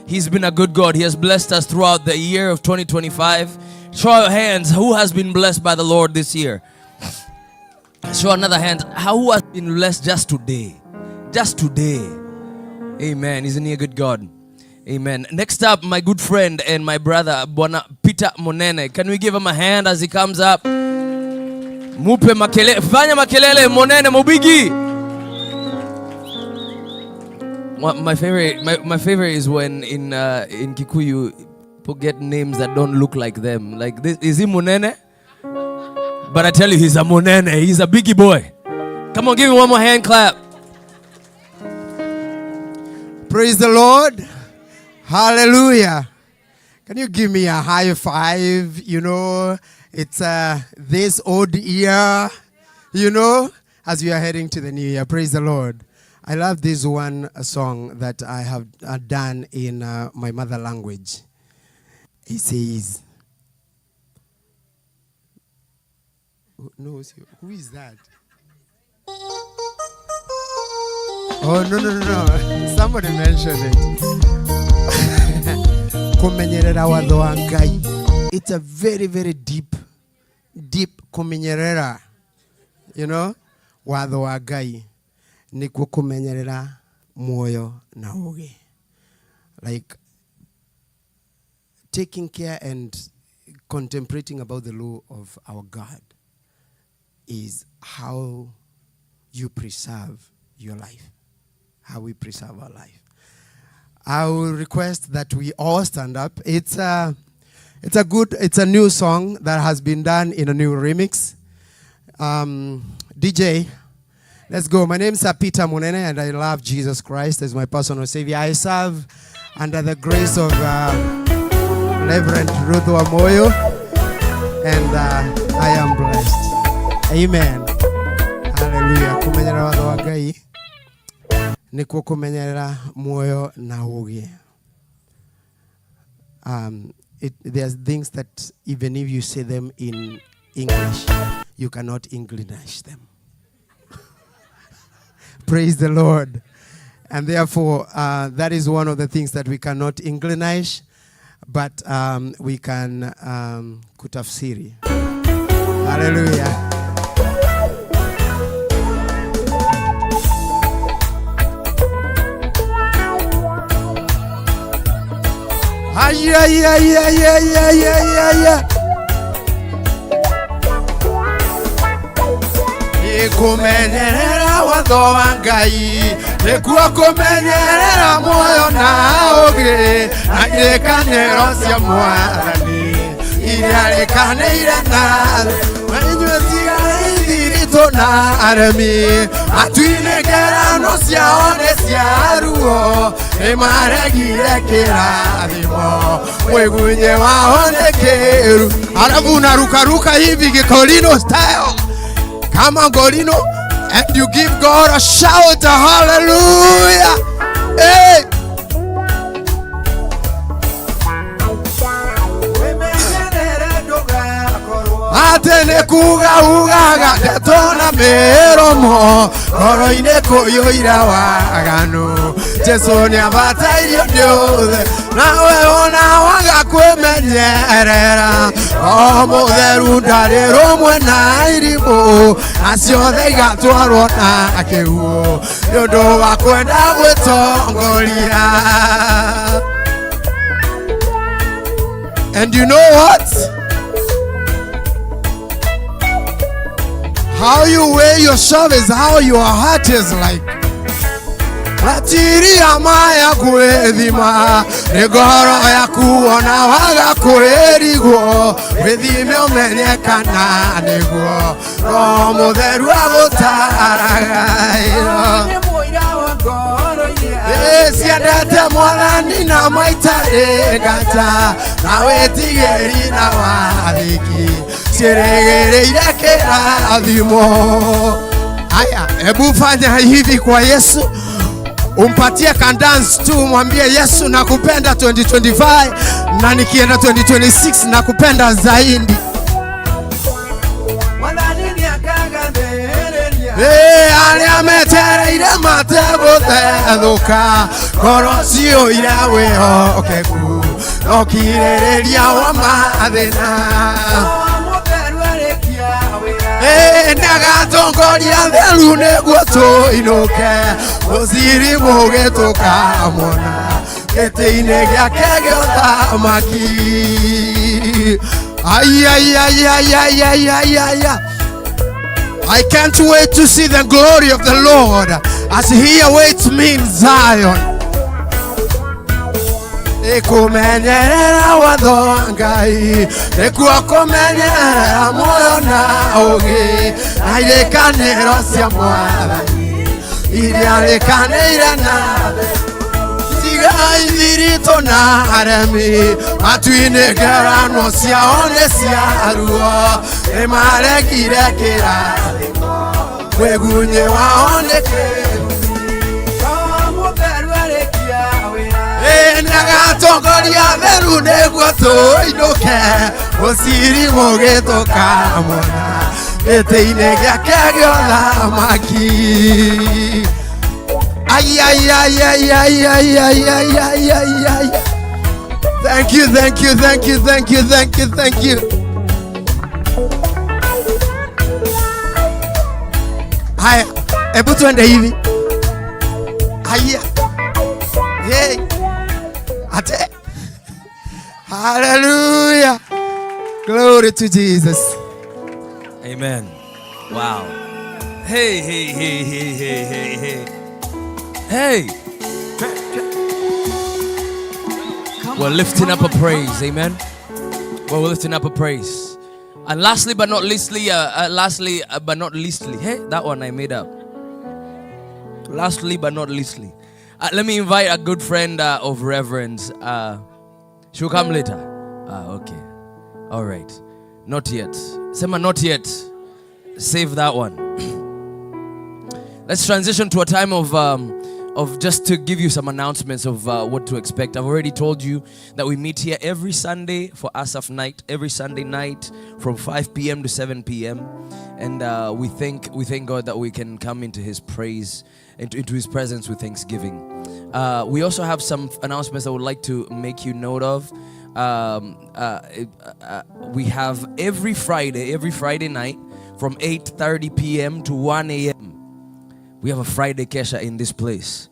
He's been a good God. He has blessed us throughout the year of 2025. Show your hands. Who has been blessed by the Lord this year? Show another hand. Who has been blessed just today? Just today. Amen. Isn't he a good God? Amen. Next up, my good friend and my brother, Bwana Peter Monene. Can we give him a hand as he comes up? Mupe makelele. Fanya makelele, Monene Mubigi. My favorite is when in Kikuyu people get names that don't look like them. Like this, is he Monene? But I tell you, he's a Monene. He's a biggie boy. Come on, give him one more hand clap. Praise the Lord. Hallelujah. Can you give me a high five? You know, it's this old year, you know, as we are heading to the new year. Praise the Lord. I love this one song that I have done in my mother language. It says, no, who is that? Oh, no. Somebody mentioned it. Kumenyerera watho wa Ngai. It's a very, very deep kumenyerera. You know? Watho wa Ngai. Nikuo kumenyerera moyo na uge. Like taking care and contemplating about the law of our God is how you preserve your life. How we preserve our life. I will request that we all stand up. It's a new song that has been done in a new remix. DJ, let's go. My name is Peter Monene and I love Jesus Christ as my personal Savior. I serve under the grace of Rev Ruth Wamuyu and I am blessed. Amen. Hallelujah. Kumenyera watho wa Ngai. Nikuo kumenyerera moyo na uge. There's things that even if you say them in English, you cannot English them. Praise the Lord. And therefore, that is one of the things that we cannot English, but we can kutafsiri. Hallelujah. Kumenyerera watho wa Ngai nikuo kumenyerera moyo na uge na irekanĩro cia Mwathani iria rĩkanĩire nawe inyuĩ tigai thiritũ na aremi matu-inĩ ngerano ciao nĩ cia ruo nĩmaregire kĩrathimo mwĩgunye wao nĩ kĩru arabu narukaruka hivi Gikolino style. Come on, Golino, and you give God a shout, hallelujah. Hey. Atene kuga ugaga detona meromo koroine koyoira wagano Jesu ni abataire ndiothe nawe ona waga kwemenyerera o mutheru ndari rumwe na irimu aciothe igatwarwo na kĩguũ nĩũndũ wa kwenda gwĩtongoria. And you know what? How you weigh yourself is how your heart is like. Latiria maya kwethima negoro ya kuona waga kwerigo wethime umenyekana niguo no mutheru agutaraga siendete mwathani na maitarĩ ngata na wĩtigĩri na wathĩki ciĩrĩgĩrĩire kĩrathimo. Aya, hebu fanya hivi kwa Yesu, umpatie kan dance tu, mwambie Yesu nakupenda 2025 na nikienda 2026 nakupenda zaidi. Aria metereire matego thethũka ngoro ciũire wĩhokeku okirĩrĩria wa mathĩna nagatongoria theru nĩguo tũinũke mũciri mũgĩtũkamona gĩtĩ-inĩ gĩake gĩa ũthamaki. I can't wait to see the glory of the Lord as He awaits me in Zion. Nĩkũmenyerera watho Ngai, nĩkuo kũmenyerera muoyo na ũgĩ, na irĩkanĩro cia Mwathani iria rĩkanĩire nawe. Tiga ithirito na aremi, matu-inĩ ngeranwo ciao nĩ cia ruo, nĩmaregire kĩrathimo, mwĩgunyi wao nĩ kĩrumi. Nagatongoria theru nĩguo tũinũke mũciri mũgĩtũkamona gĩtĩ-inĩ gĩake gĩa ũthamaki. Thank you. Haya, hebu tuende hivi. Haya. Hey. Ate. Hallelujah. Glory to Jesus. Amen. Wow. Hey. We're lifting up a praise. Amen. We're lifting up a praise. And lastly but not leastly, hey, that one I made up. Lastly but not leastly. Let me invite a good friend of Reverend's. She'll come later. Okay. All right. Not yet. Sema not yet. Save that one. Let's transition to a time of just to give you some announcements of what to expect. I've already told you that we meet here every Sunday for Asaph night, every Sunday night from 5 p.m. to 7 p.m. And we thank God that we can come into His praise, into His presence with thanksgiving. We also have some announcements I would like to make you note of. We have every Friday night from 8:30 p.m. to 1 a.m. We have a Friday Kesha in this place.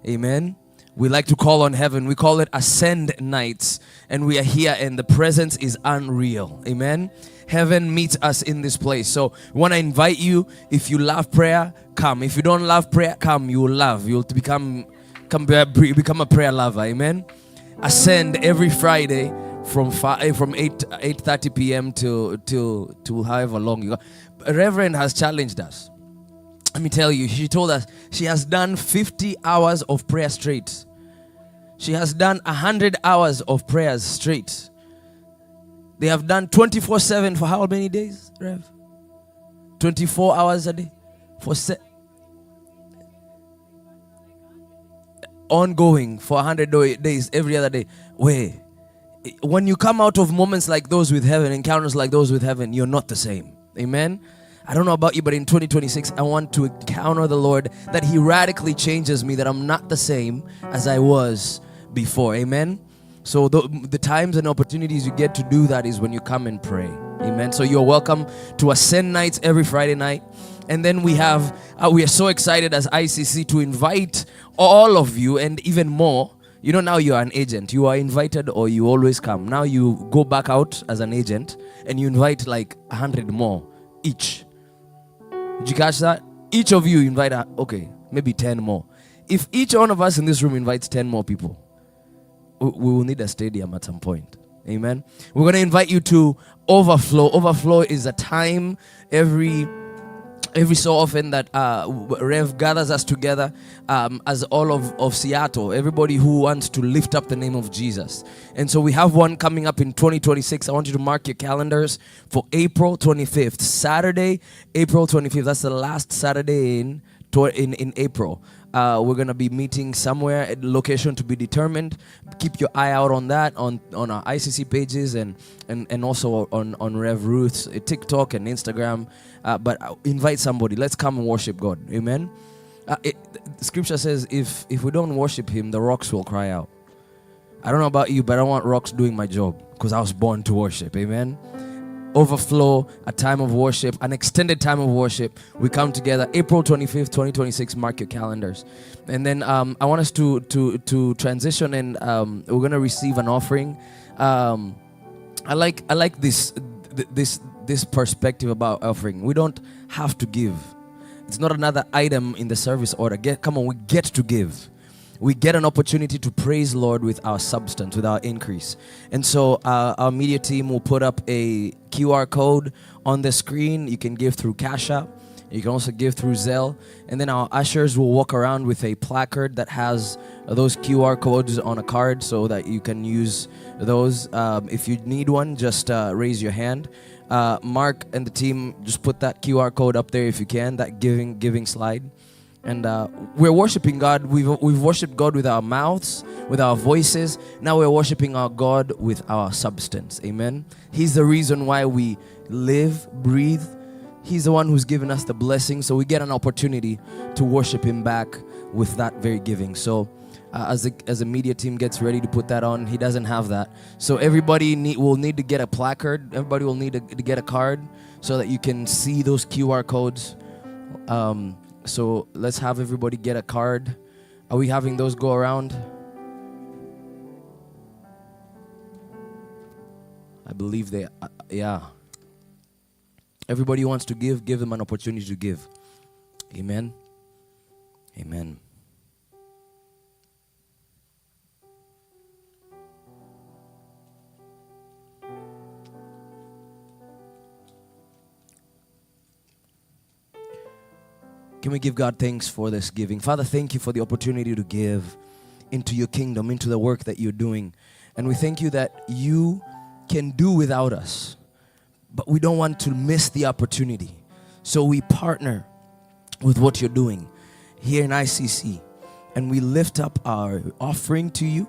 Amen. We like to call on heaven. We call it Ascend Nights. And we are here and the presence is unreal. Amen. Heaven meets us in this place. So we want to invite you. If you love prayer, come. If you don't love prayer, come. You will love. You'll become a prayer lover. Amen. Ascend every Friday from 8:30 p.m. till however long you go. Reverend has challenged us. Let me tell you, she told us she has done 50 hours of prayer straight. She has done 100 hours of prayers straight. They have done 24/7 for how many days, Rev? 24 hours a day. Ongoing for 100 days every other day. When you come out of moments like those with heaven, encounters like those with heaven, you're not the same. Amen. I don't know about you, but in 2026, I want to encounter the Lord, that He radically changes me, that I'm not the same as I was before. Amen. So the times and opportunities you get to do that is when you come and pray. Amen. So you're welcome to Ascend Nights every Friday night. And then we are so excited as ICC to invite all of you, and even more. You know, now you are an agent. You are invited or you always come. Now you go back out as an agent and you invite like 100 more each. Did you catch that? Each of you invite, maybe 10 more. If each one of us in this room invites 10 more people, we will need a stadium at some point. Amen. We're going to invite you to Overflow. Overflow is a time every so often that Rev gathers us together as all of Seattle, everybody who wants to lift up the name of Jesus. And so we have one coming up in 2026. I want you to mark your calendars for April 25th. Saturday, April 25th. That's the last Saturday in April. We're going to be meeting somewhere at location to be determined. Keep your eye out on that, on our ICC pages and also on Rev Ruth's TikTok and Instagram. But invite somebody. Let's come and worship God. Amen. Scripture says if we don't worship Him, the rocks will cry out. I don't know about you, but I want rocks doing my job because I was born to worship. Amen. Overflow, a time of worship, an extended time of worship. We come together April 25th, 2026. Mark your calendars. And then I want us to transition, and we're going to receive an offering. I like this perspective about offering. We don't have to give. It's not another item in the service order. We get to give. We get an opportunity to praise Lord with our substance, with our increase. And so our media team will put up a QR code on the screen. You can give through Cash App. You can also give through Zelle. And then our ushers will walk around with a placard that has those QR codes on a card so that you can use those. If you need one, just raise your hand. Mark and the team, just put that QR code up there if you can, that giving slide. And we're worshiping God. We've worshiped God with our mouths, with our voices. Now we're worshiping our God with our substance. Amen. He's the reason why we live, breathe. He's the one who's given us the blessing. So we get an opportunity to worship Him back with that very giving. So as the media team gets ready to put that on, he doesn't have that. So everybody will need to get a placard. Everybody will need to get a card so that you can see those QR codes. So let's have everybody get a card. Are we having those go around? I believe they, yeah. Everybody who wants to give them an opportunity to give. Amen. Amen. Can we give God thanks for this giving? Father, thank you for the opportunity to give into your kingdom, into the work that you're doing. And we thank you that you can do without us, but we don't want to miss the opportunity. So we partner with what you're doing here in ICC, and we lift up our offering to you,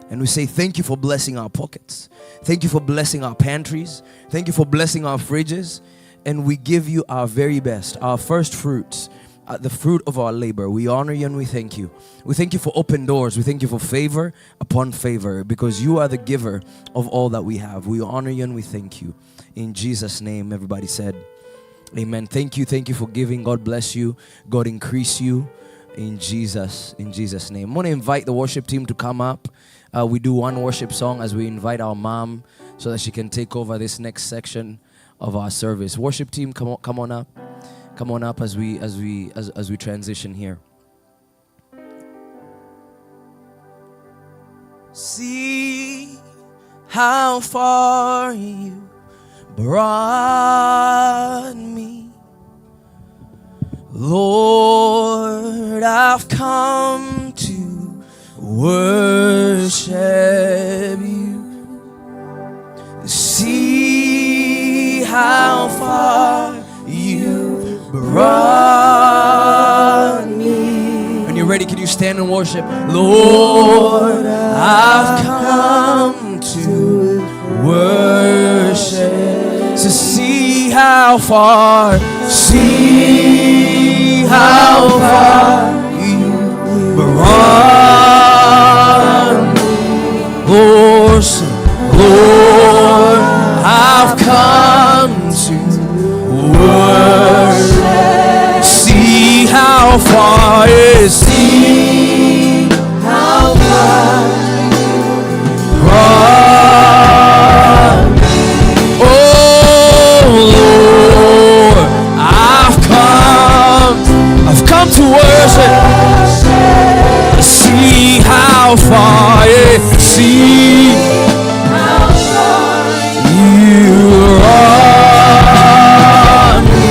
and we say thank you for blessing our pockets. Thank you for blessing our pantries. Thank you for blessing our fridges. And we give you our very best, our first fruits, the fruit of our labor. We honor you and we thank you. We thank you for open doors. We thank you for favor upon favor, because you are the giver of all that we have. We honor you and we thank you. In Jesus' name, everybody said, amen. Thank you for giving. God bless you. God increase you. In Jesus' name. I'm going to invite the worship team to come up. We do one worship song as we invite our mom so that she can take over this next section of our service. Worship team, come on up. Come on up as we transition here. See how far you brought me, Lord. I've come to worship you. See how far you brought me. When you're ready, can you stand and worship? Lord, I've come to worship. So see how far you brought me. Lord, I've come to worship. See how far brought me. Oh Lord, I've come to worship. See how far you brought me.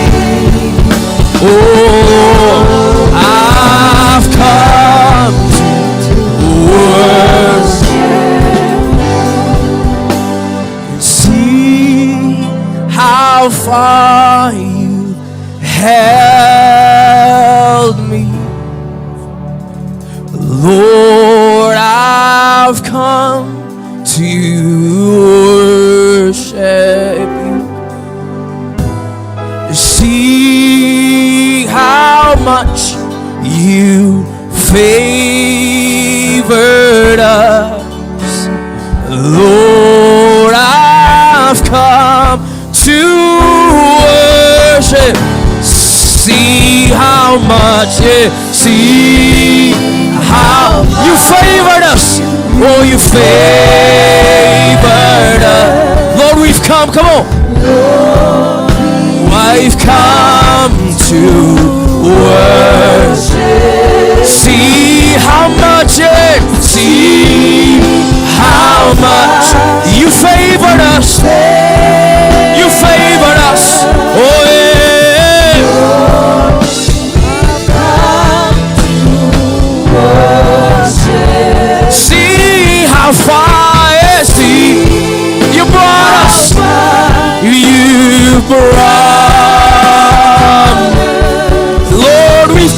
Oh, I've come to worship. See how far you held me. Lord, I've come to worship you. See how much you favored us. Lord, I've come to worship. See how much, see how you favored us. Oh, you favored us. Lord, we've come on. I've come to worship. See how much, see how much you favored us. You favored us. Oh yeah. See how far, see you brought us. You brought. Lord, we've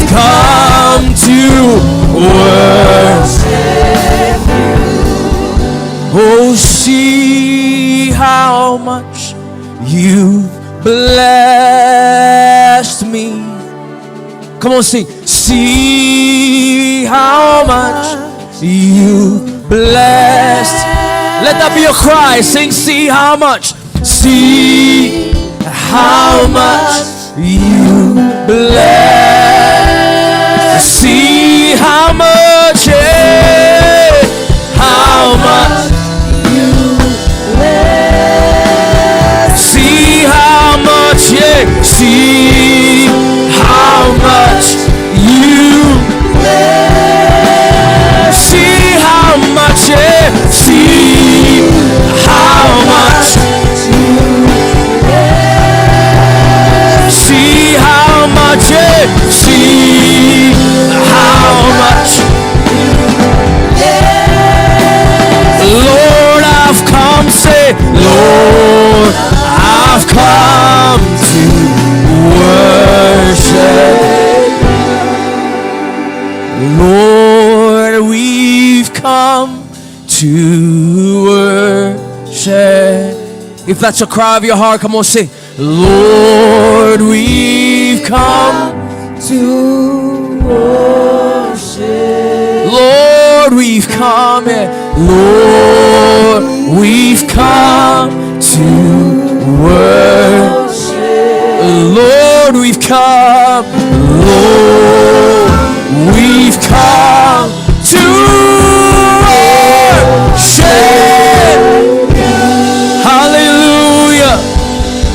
come to worship you. Oh, see how much you've blessed me. Come on, sing. See how much you blessed. Let that be a cry. Sing, see how much. See how much you bless. See how much, how much you bless. See how much, see how much you bless. See how much, see how much you bless. See how much, see how much you bless. Lord, I've come, say, Lord, I've come to worship. Lord, we've come to worship. If that's a cry of your heart, come on, sing. Lord, we've come to worship. Lord, we've come, Lord, we've come to worship. Lord, we've come, Lord, we've come to worship. Hallelujah.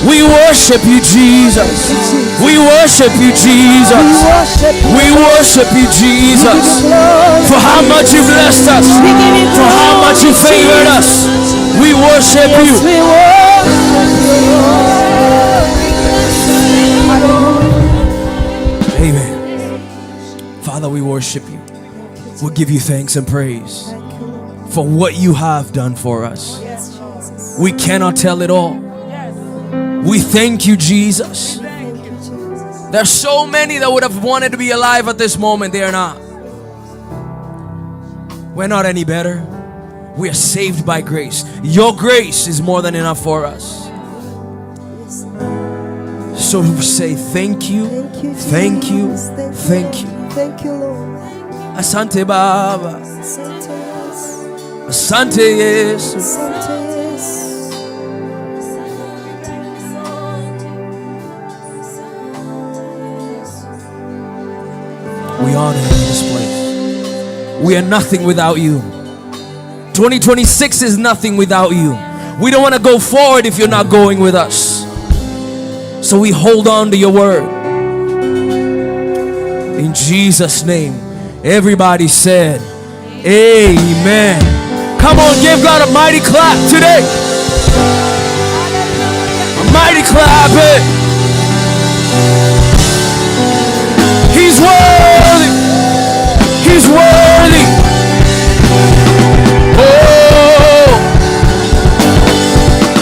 We worship you, Jesus. We worship you, Jesus. We worship you, Jesus. For how much you blessed us. For how much you favored us. We worship you. Amen. Father, we worship you. We'll give you thanks and praise for what you have done for us. We cannot tell it all. We thank you, Jesus. There's so many that would have wanted to be alive at this moment. They are not. We're not any better. We are saved by grace. Your grace is more than enough for us. So say thank you, thank you, thank you. Thank you, Lord. Asante Baba. Asante Yesu. Asante Yesu. We honor you in this place. We are nothing without you. 2026 is nothing without you. We don't want to go forward if you're not going with us. So we hold on to your word. In Jesus' name, everybody said, amen. Come on, give God a mighty clap today. A mighty clap. He's worthy. He's worthy. Oh,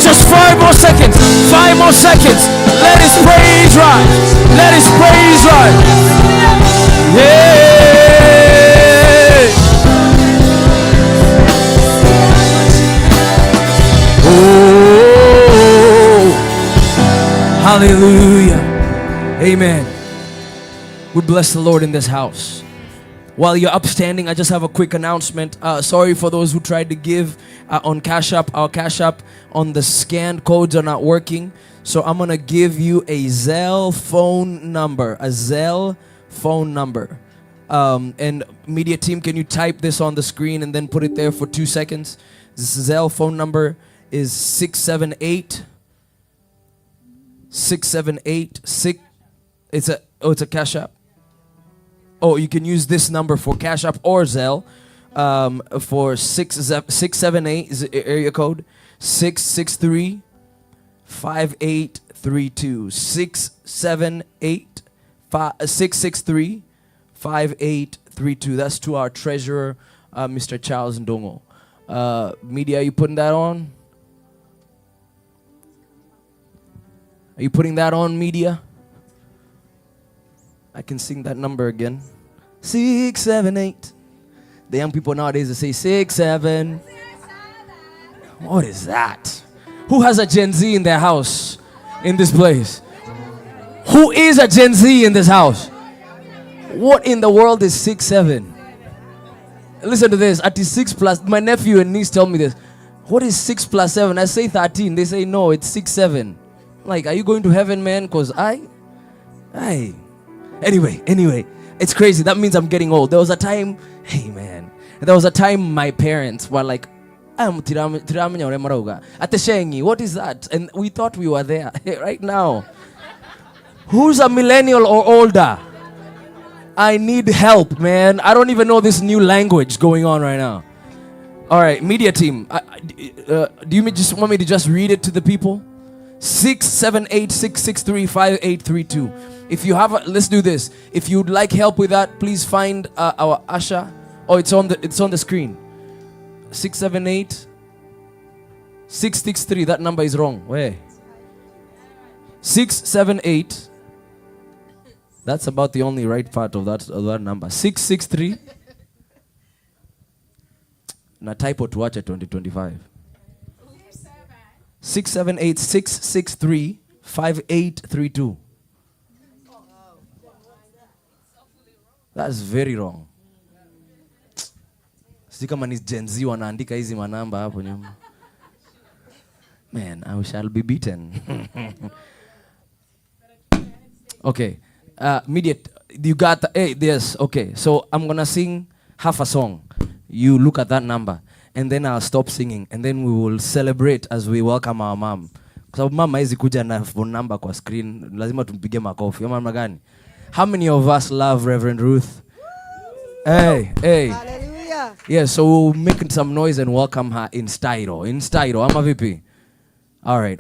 just 5 more seconds. 5 more seconds. Let his praise rise. Let his praise rise. Yeah. Oh, hallelujah. Amen. We bless the Lord in this house. While you're upstanding, I just have a quick announcement. Sorry for those who tried to give on Cash App. Our Cash App on the scanned codes are not working. So I'm going to give you a Zelle phone number. A Zelle phone number. And media team, can you type this on the screen and then put it there for 2 seconds? This Zelle phone number is 678 678 it's a Cash App. Oh, you can use this number for Cash App or Zelle. For 678 is the area code 663 5832 678 663 5832. That's to our treasurer, Mr. Charles Ndongo. Media, are you putting that on? Are you putting that on, media? I can sing that number again. 678. The young people nowadays, they say 67. What is that? Who has a Gen Z in their house in this place? Who is a Gen Z in this house? What in the world is 67? Listen to this. At 6 plus, my nephew and niece tell me this. What is 6 plus 7? I say 13. They say no, it's 6, 7. Like, are you going to heaven, man? Because Anyway, it's crazy. That means I'm getting old. There was a time, my parents were like, what is that? And we thought we were there right now. Who's a millennial or older? I need help, man. I don't even know this new language going on right now. All right, media team. Do you just want me to just read it to the people? 678-663-5832. If you have, let's do this. If you'd like help with that, please find our usher. Oh, it's on the screen. 678-663. That number is wrong. Where? 678. That's about the only right part of that number. 663. Na typo tuache 2025. 678-663-5832. That's very wrong. Si kama ni Gen Z wanaandika hizi manamba hapo nyuma. Man, I shall be beaten. Okay. Media, you got the, hey, yes, okay. So I'm gonna sing half a song. You look at that number. And then I'll stop singing. And then we will celebrate as we welcome our mom. Kwa sababu mama hizi kuja na phone number kwa screen. Lazima tumpige makofi. Ama gani? How many of us love Reverend Ruth? Hey. Hallelujah. Yeah, so we'll make some noise and welcome her in style. Ama vipi? All right.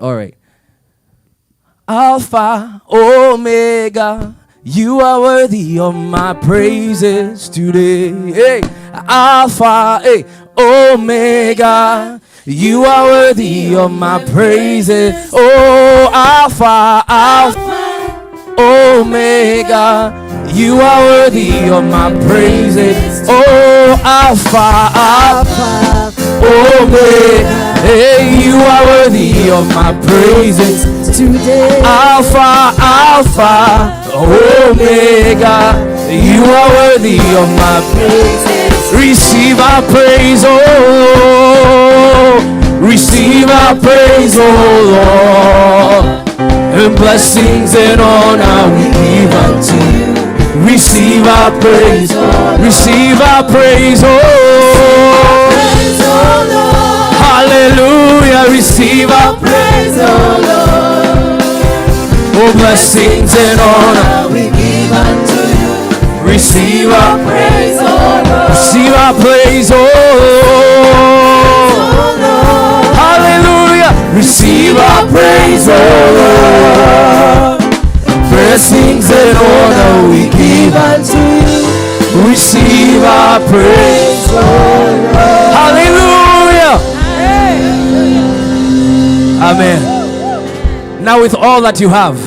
Alpha, Omega, you are worthy of my praises today. Hey, Alpha, hey, Omega, you are worthy of my praises. Oh, Alpha, Omega, you are worthy of my praises. Oh, Alpha, Omega, hey, you are worthy of my praises today. Alpha, Omega, you are worthy of my praises. Receive our praise, oh Lord. Receive our praise, oh Lord. And blessings and honor we give unto you. Receive our praise, receive our praise, oh Lord. Hallelujah, receive our praise, oh Lord. Oh, blessings and honor we give unto you. Receive our praise, oh Lord. Receive our praise, oh Lord. Hallelujah, receive our praise, oh Lord. Blessings and honor we give unto you. Receive our praise, oh Lord. Hallelujah. Amen. Now with all that you have,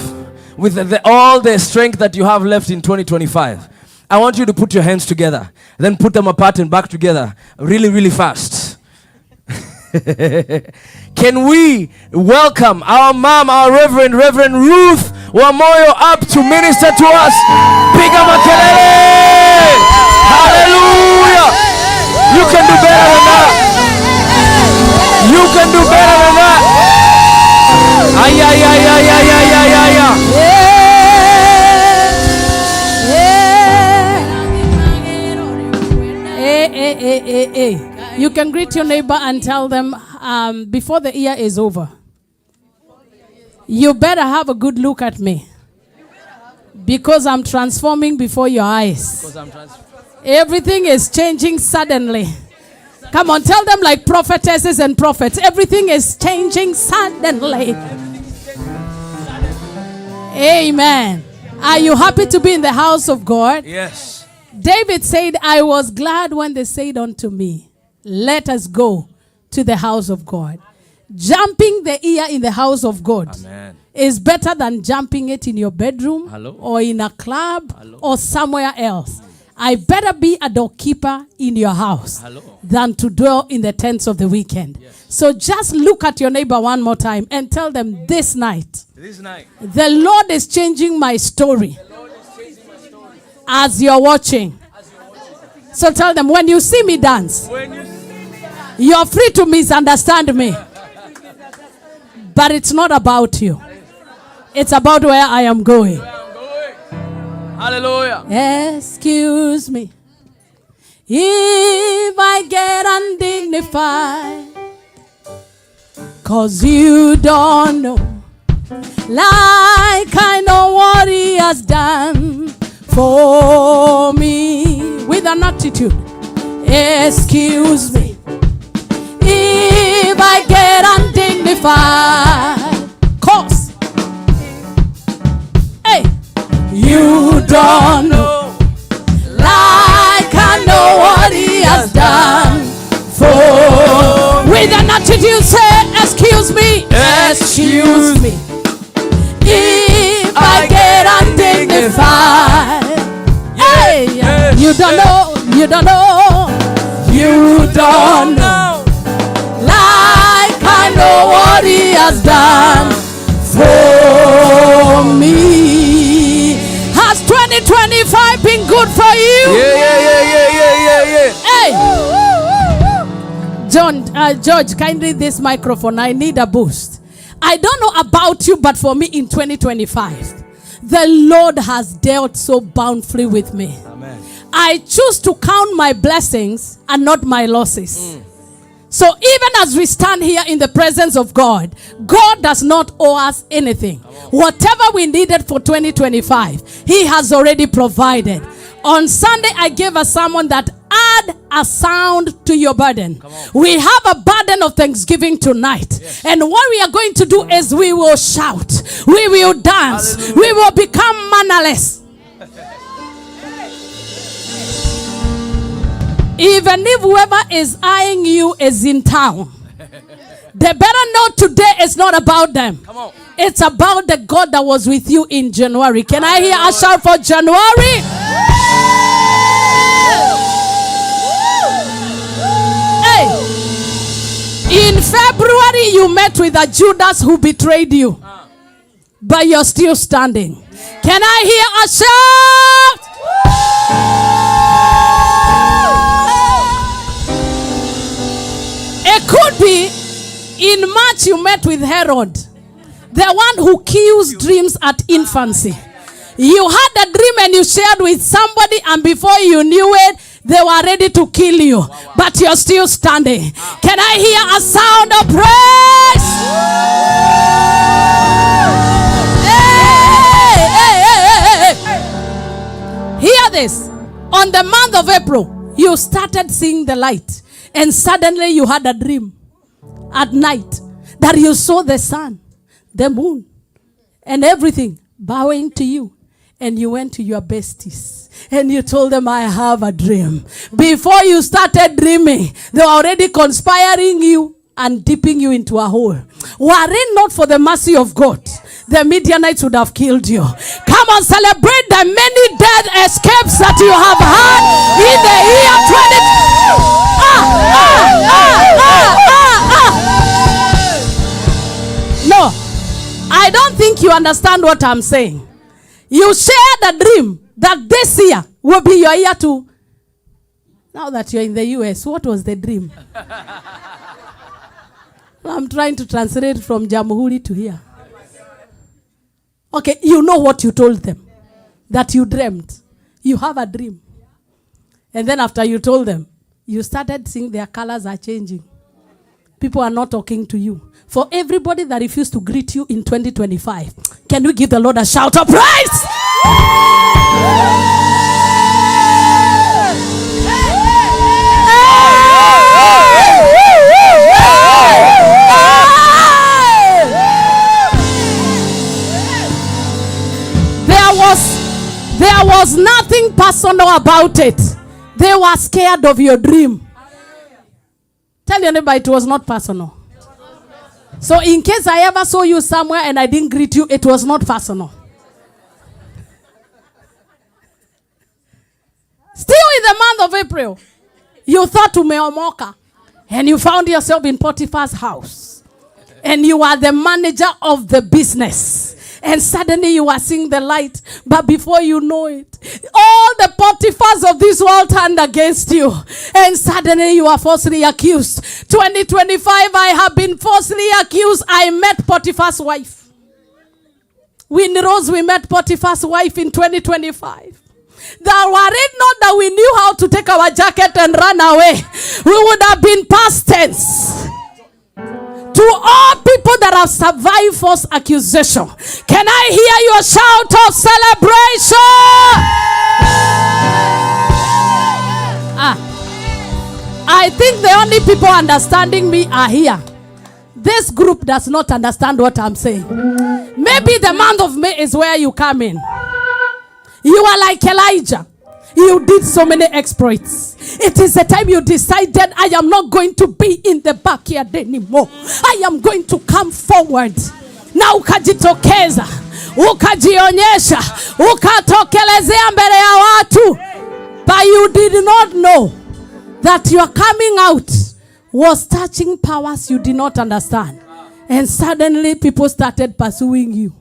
with all the strength that you have left in 2025, I want you to put your hands together, then put them apart and back together really, really fast. Can we welcome our mom, our Reverend Ruth Wamuyu up to minister to us? Piga makelele! Hallelujah. You can do better than that. You can do better than that. Ay, ay, ay, ay, ay, ay, ay, ay, ay. You can greet your neighbor and tell them before the year is over, you better have a good look at me, because I'm transforming before your eyes. Everything is changing suddenly. Come on, tell them like prophetesses and prophets. Everything is changing suddenly. Amen. Are you happy to be in the house of God? Yes. David said, I was glad when they said unto me, let us go to the house of God. Jumping the ear in the house of God is better than jumping it in your bedroom or in a club or somewhere else. I better be a doorkeeper in your house than to dwell in the tents of the weekend. So just look at your neighbor one more time and tell them this night, the Lord is changing my story as you're watching. So tell them, when you see me dance, you're free to misunderstand me. But it's not about you. It's about where I am going. Hallelujah. Excuse me if I get undignified, 'cause you don't know, like I know what he has done for me. With an attitude. Excuse me if I get undignified, 'cause hey, you don't know, like I know what he has done for. With an attitude, say, excuse me, excuse me if I get undignified. Hey, you don't know, you don't know, you don't know, like I know what he has done for me. Has 2025 been good for you? Yeah. Hey, George, kindly this microphone. I need a boost. I don't know about you, but for me in 2025, the Lord has dealt so bountifully with me. Amen. I choose to count my blessings and not my losses. So even as we stand here in the presence of God, God does not owe us anything. Whatever we needed for 2025, He has already provided. On Sunday, I gave a sermon that add a sound to your burden. We have a burden of thanksgiving tonight. Yes. And what we are going to do is we will shout. We will dance. Hallelujah. We will become mannerless. Even if whoever is eyeing you is in town, they better know today is not about them. It's about the God that was with you in January. Can I hear a shout for January? Hey, in February you met with a Judas who betrayed you, but you're still standing. Can I hear a shout? It could be in March you met with Herod, the one who kills dreams at infancy. You had a dream and you shared with somebody, and before you knew it, they were ready to kill you. But you're still standing. Can I hear a sound of praise? Hey. Hear this. On the month of April, you started seeing the light. And suddenly you had a dream at night that you saw the sun, the moon, and everything bowing to you. And you went to your besties and you told them, I have a dream. Before you started dreaming, they were already conspiring you and dipping you into a hole. Were it not for the mercy of God, the Midianites would have killed you. Come on, celebrate the many death escapes that you have had in the year 20. No, I don't think you understand what I'm saying. You shared a dream that this year will be your year to Now that you're in the US, what was the dream? I'm trying to translate from Jamhuri to here. Okay, you know what you told them. That you dreamt. You have a dream. And then after you told them, you started seeing their colors are changing. People are not talking to you. For everybody that refused to greet you in 2025, can we give the Lord a shout of praise? There was nothing personal about it. They were scared of your dream. Tell your neighbor it was not personal. So in case I ever saw you somewhere and I didn't greet you, it was not personal. Still in the month of April, you thought umeomoka and you found yourself in Potiphar's house. And you are the manager of the business. And suddenly you are seeing the light. But before you know it, all the Potiphars of this world turned against you. And suddenly you are falsely accused. 2025, I have been falsely accused. I met Potiphar's wife. We met Potiphar's wife in 2025. That were it not that we knew how to take our jacket and run away, we would have been past tense. To all people that have survived false accusation, can I hear your shout of celebration? I think the only people understanding me are here. This group does not understand what I'm saying. Maybe the month of May is where you come in. You are like Elijah. You did so many exploits. It is the time you decided, I am not going to be in the backyard anymore. I am going to come forward. Na ukajitokeza, ukajionyesha, ukatokelezea mbele ya watu. But you did not know that your coming out was touching powers you did not understand. And suddenly people started pursuing you.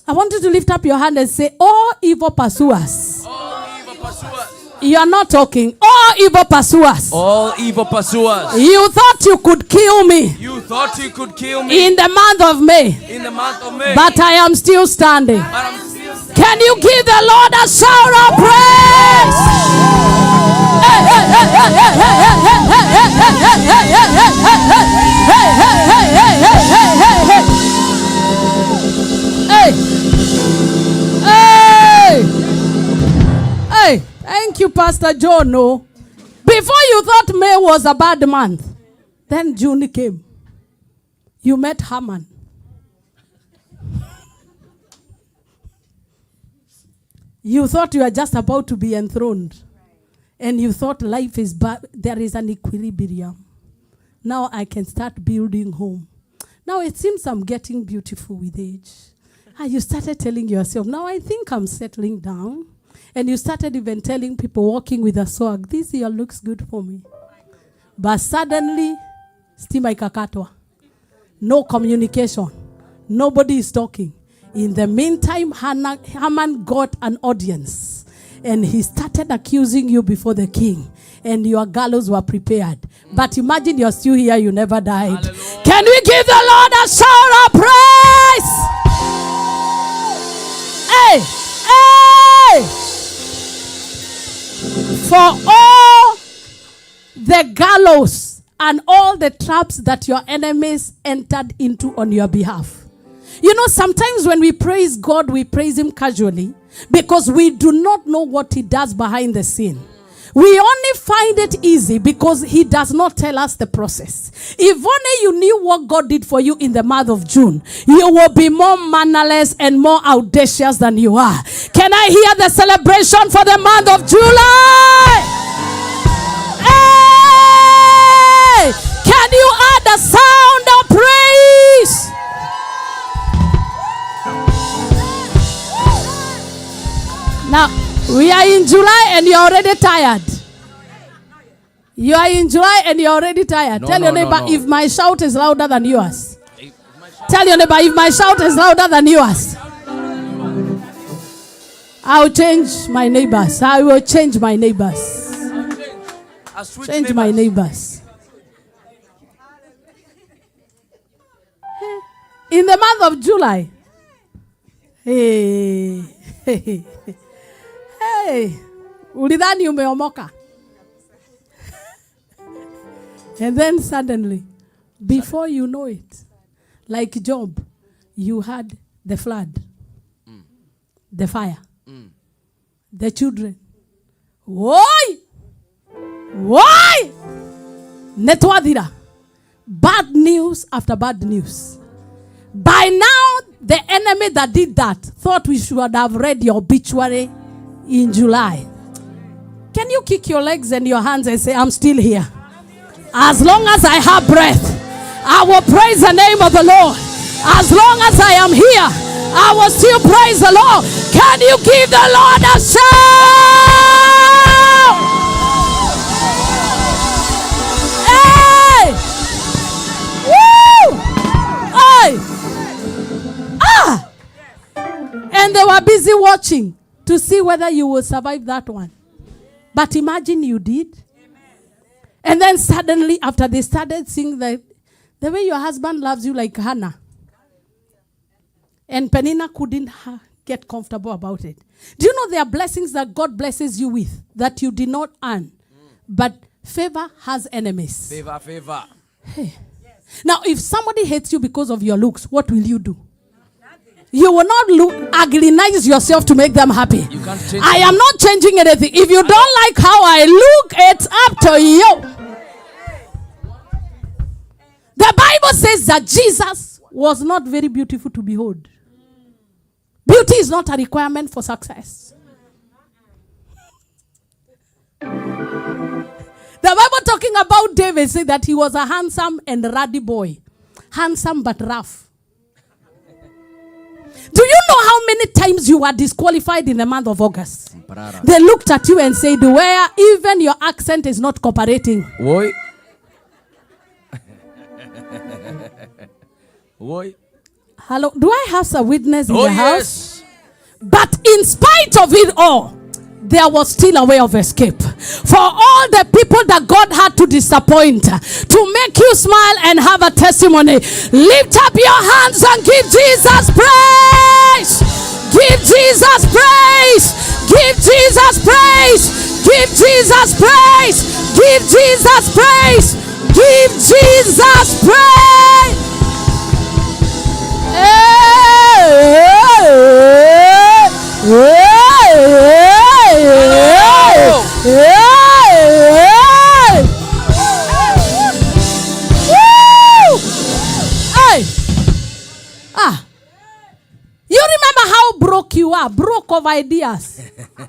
I want you to lift up your hand and say, all evil pursuers. You are not talking. All evil pursuers. All evil pursuers. You thought you could kill me. You thought you could kill me. In the month of May. In the month of May. But I am still standing. Can you give the Lord a shout of praise? Hey, thank you, Pastor John. No. Before you thought May was a bad month, then June came. You met Haman. You thought you were just about to be enthroned. And you thought life is bad. There is an equilibrium. Now I can start building home. Now it seems I'm getting beautiful with age. And you started telling yourself, now I think I'm settling down. And you started even telling people walking with a swag, this year looks good for me. But suddenly, stima ikakatwa. No communication. Nobody is talking. In the meantime, Haman got an audience. And he started accusing you before the king. And your gallows were prepared. But imagine you're still here, you never died. Hallelujah. Can we give the Lord a shout of praise? Hey! Hey! For all the gallows and all the traps that your enemies entered into on your behalf. You know, sometimes when we praise God, we praise him casually because we do not know what he does behind the scene. We only find it easy because he does not tell us the process. If only you knew what God did for you in the month of June, you will be more mannerless and more audacious than you are. Can I hear the celebration for the month of July? Hey! Can you add the sound of praise? Now, we are in July and you're already tired. You are in July and you're already tired. Tell your neighbor, if my shout is louder than yours. Tell your neighbor, if my shout is louder than yours. I'll change my neighbors. I will change my neighbors. Change my neighbors. In the month of July. Hey. Hey. Ulidhani umeomoka. And then suddenly, before you know it, like Job, you had the flood, the fire, the children. Why? Why? Netwadira. Bad news after bad news. By now, the enemy that did that thought we should have read your obituary in July. Can you kick your legs and your hands and say, I'm still here? As long as I have breath, I will praise the name of the Lord. As long as I am here, I will still praise the Lord. Can you give the Lord a shout? Hey! Woo! Hey! Ah! And they were busy watching to see whether you will survive that one. But imagine you did. And then suddenly, after they started seeing the way your husband loves you like Hannah, and Penina couldn't get comfortable about it. Do you know there are blessings that God blesses you with that you did not earn? But favor has enemies. Favor. Hey. Now, if somebody hates you because of your looks, what will you do? You will not uglize yourself to make them happy. You can't change I am not changing anything. If you don't like how I look, it's up to you. The Bible says that Jesus was not very beautiful to behold. Beauty is not a requirement for success. The Bible talking about David said that he was a handsome and ruddy boy. Handsome but rough. Do you know how many times you were disqualified in the month of August? They looked at you and said, where even your accent is not cooperating. Woi. Woi. Hello, do I have a witness in the house? Yes. But in spite of it all, there was still a way of escape. For all the people that God had to disappoint, to make you smile and have a testimony, lift up your hands and give Jesus praise. Give Jesus praise. Give Jesus praise. Give Jesus praise. Give Jesus praise. Give Jesus praise. You remember how broke you are, broke of ideas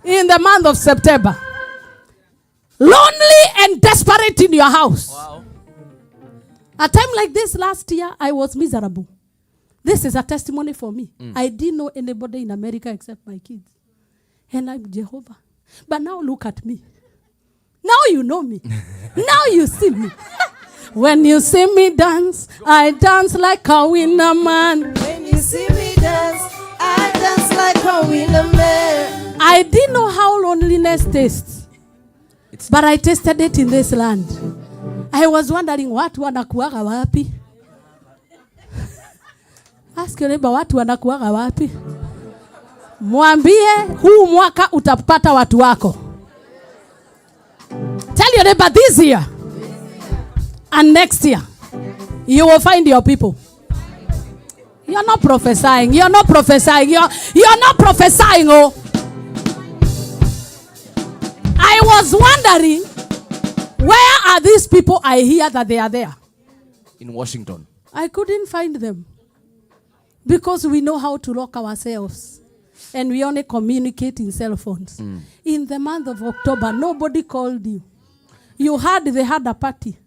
in the month of September. Lonely and desperate in your house. Wow. A time like this last year, I was miserable. This is a testimony for me. I didn't know anybody in America except my kids. And I'm Jehovah. But now look at me. Now you know me. Now you see me. When you see me dance, I dance like a winner man. When you see me dance, I dance like a winner man. I didn't know how loneliness tastes. But I tasted it in this land. I was wondering, watu wanakuwaga wapi? Ask your neighbor, watu wanakuwaga wapi? Mwambie huu mwaka utapata watu wako. Tell your neighbor this year and next year you will find your people. You're not prophesying. You're not prophesying. You're not prophesying. Oh, I was wondering, where are these people I hear that they are there? In Washington. I couldn't find them. Because we know how to lock ourselves. And we only communicate in cell phones. In the month of October, nobody called you. They had a party.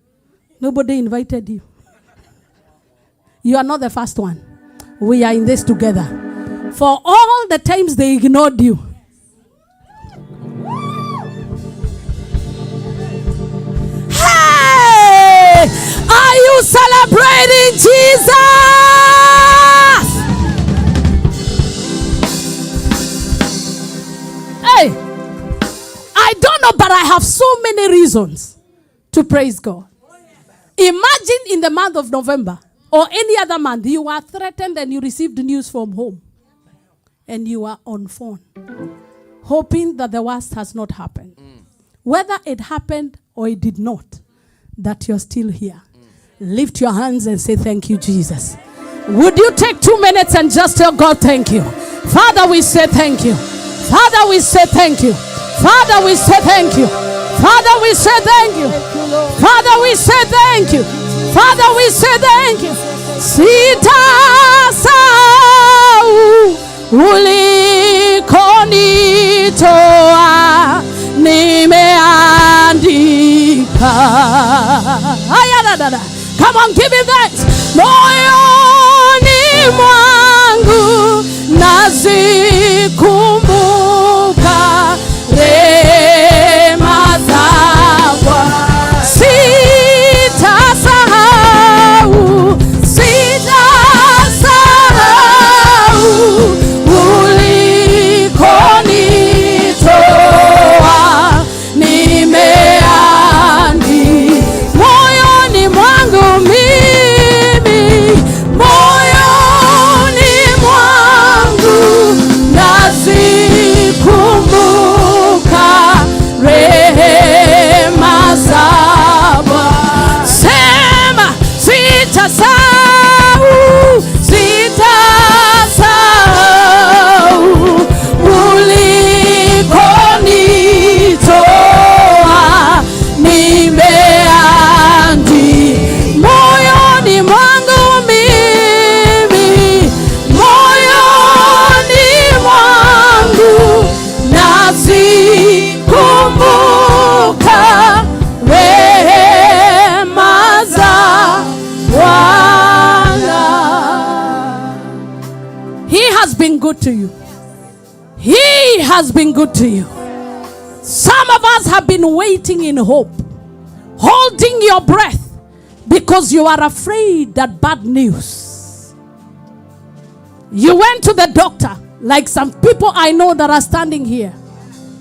Nobody invited you. You are not the first one. We are in this together. For all the times they ignored you. Hey! Are you celebrating Jesus? Hey! I don't know, but I have so many reasons to praise God. Imagine in the month of November or any other month, you are threatened and you received news from home. And you are on phone, hoping that the worst has not happened. Whether it happened or it did not, that you're still here. Lift your hands and say, thank you, Jesus. Would you take 2 minutes and just tell God, thank you. Father, we say thank you. Father, we say thank you. Father, we say thank you. Father, we say thank you. Father, we say thank you. Father, we say thank you. Sita sau ulikonitoa nimeandika. Ayadadada. Come on, give me that. Moyoni mwangu nazikumbuka rehema zako. Sitasahau, sitasahau ulikonitoa nimeandika. Moyoni mwangu mimi, moyoni mwangu nazikumbuka rehema zako. Sema sitasahau, sitasahau ulikonitoa nimeandika. Moyoni mwangu mimi, moyoni mwangu nazikumbuka rehema za Bwana. He has been good to you. He has been good to you. Some of us have been waiting in hope, holding your breath because you are afraid that bad news. You went to the doctor, like some people I know that are standing here,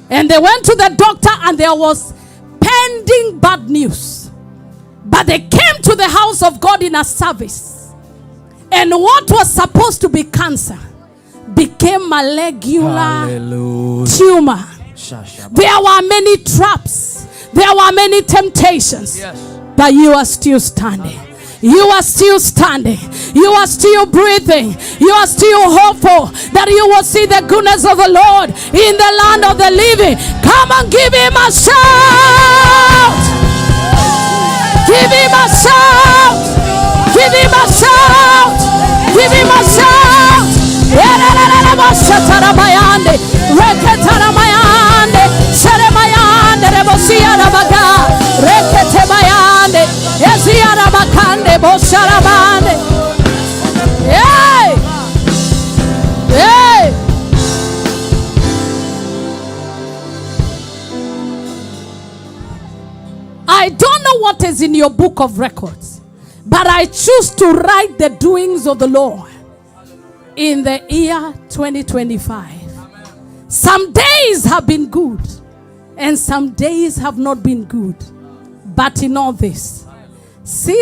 and they went to the doctor and there was pending bad news. But they came to the house of God in a service, and what was supposed to be cancer became molecular tumor. There were many traps, there were many temptations, but you are still standing. You are still standing. You are still breathing. You are still hopeful that you will see the goodness of the Lord in the land of the living. Come on, give him a shout. Give him a shout. Give him a shout. Give him a shout. Hey! Hey! I don't know what is in your book of records, but I choose to write the doings of the Lord in the year 2025. Some days have been good and some days have not been good. But in all this, sitasahau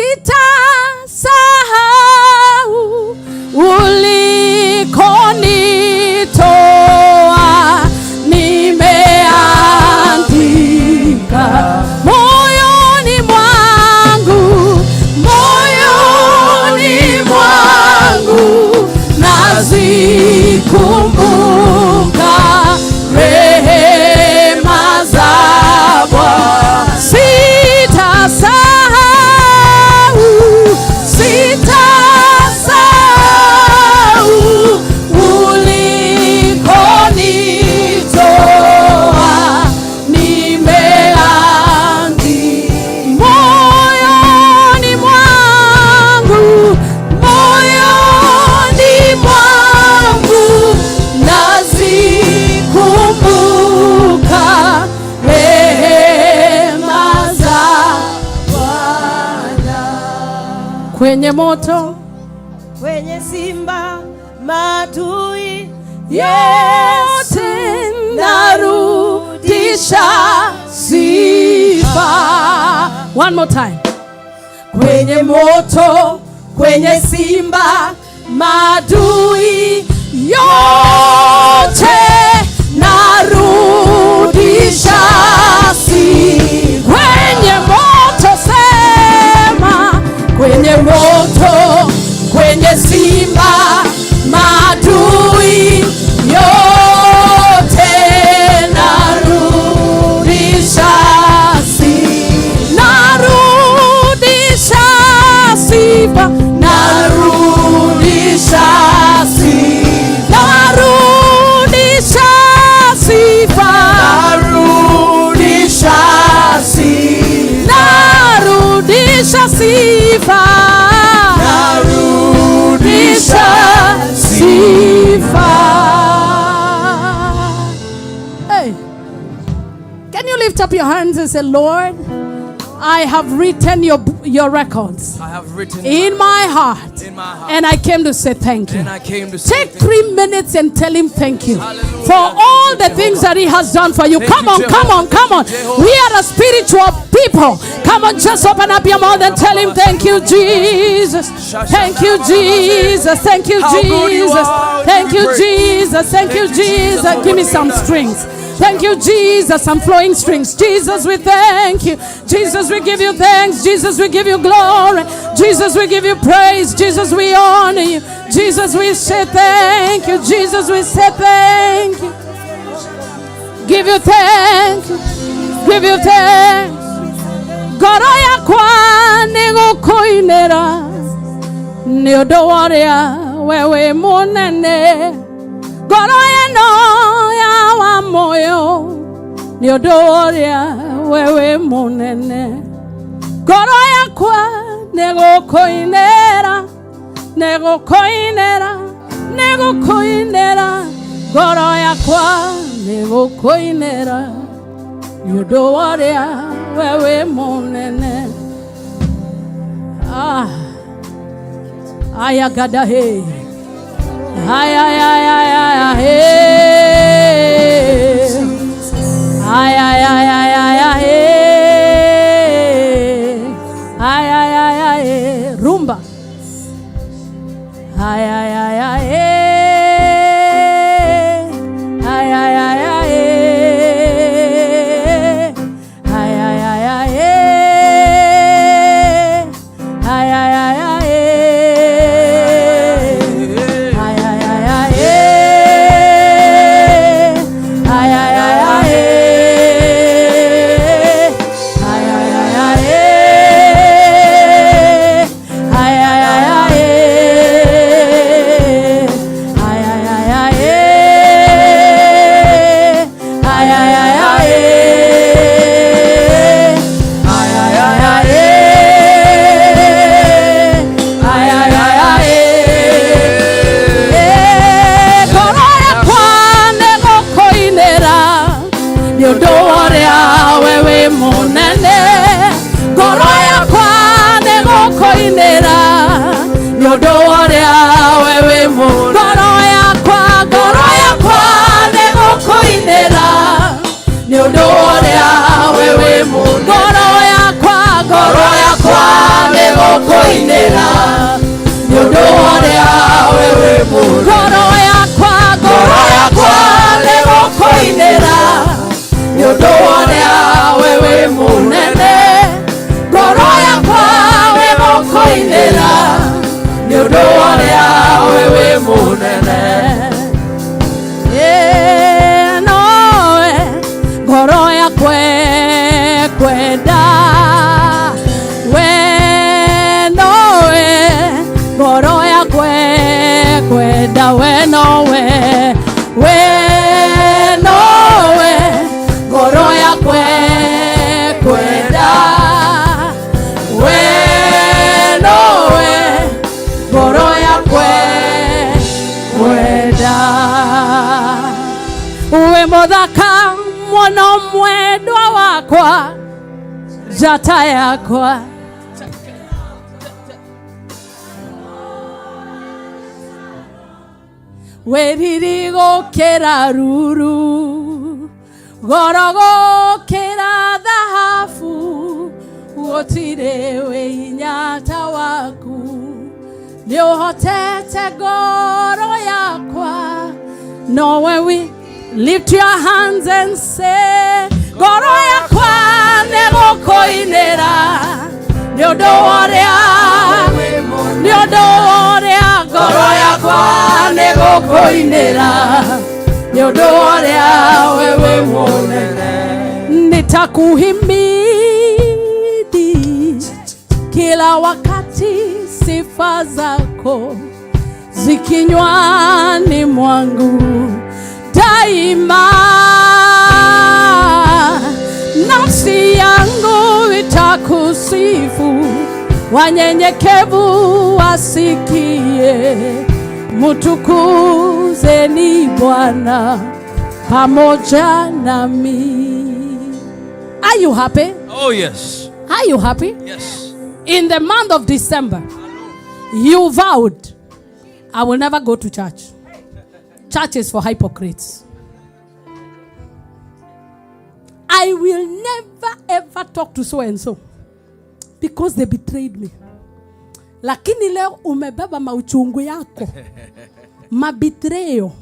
ulikonitoa nimeandika. Moyoni mwangu, moyoni mwangu nazikumbuka rehema za Bwana. Sitasahau, sitasahau ulikonitoa nimeandika. Moyoni mwangu, moyoni mwangu nazikumbuka rehema za Bwana. Kwenye moto, kwenye simba matui yote narudisha sifa. One more time. Kwenye moto, kwenye simba, madui yote narudisha si. Kwenye moto sema, kwenye moto, kwenye simba, madui yote narudisha si. Narudisha sifa, narudisha sifa, narudisha sifa, narudisha sifa, narudisha sifa, narudisha sifa. Hey, can you lift up your hands and say, Lord, I have written your records I have written in my heart, and I came to say thank you. And I came to say Take 3 minutes and tell him thank you for all the things that he has done for you. Come on, come on, come on. We are a spiritual people. Come on, just open up your mouth and tell him thank you, Jesus. Thank you, Jesus. Thank you, Jesus. Thank you, Jesus. Thank you, Jesus. Give me some strings. Thank you, Jesus. I'm flowing strings. Jesus, we thank you. Jesus, we give you thanks. Jesus, we give you glory. Jesus, we give you praise. Jesus, we honor you. Jesus, we say thank you. Jesus, we say thank you. Give you thanks. Give you thanks. Goroya kwa nego koinera. Neodowaria wewe monene. Goroya no ya wa moyo. Neodowaria wewe monene. Goroya kwa nego koinera. Nego koinera. Nego koinera. Goroya kwa nego koinera. Neodowaria wewe monene. Aya gada he. Aya aya aya aya he. Aya aya aya aya he. Aya aya aya he. Rumba. Aya aya aya he. Aya aya aya he. Aya aya aya he. Aya aya aya he. Modaka mwana mwendwa wakwa jata yakwa weririgo kera ruru gorogo kera dhahafu gotire we nyata waku ni uhotete goro yakwa. No, when we lift your hands and say goro yakwa nego koinera ni odoria goro yakwa nego koinera ni odoria wewe monene. Nitakuhimidi kila wakati, sifa zako zikinywani mwangu daima. Nafsi yangu itakusifu, wanyenyekevu wasikie. Mutukuzeni Bwana pamoja nami. Are you happy? Oh yes. Are you happy? Yes. In the month of December, you vowed, I will never go to church. Church is for hypocrites. I will never ever talk to so and so because they betrayed me. Lakini leo umebeba mauchungu yako. Mabitreo.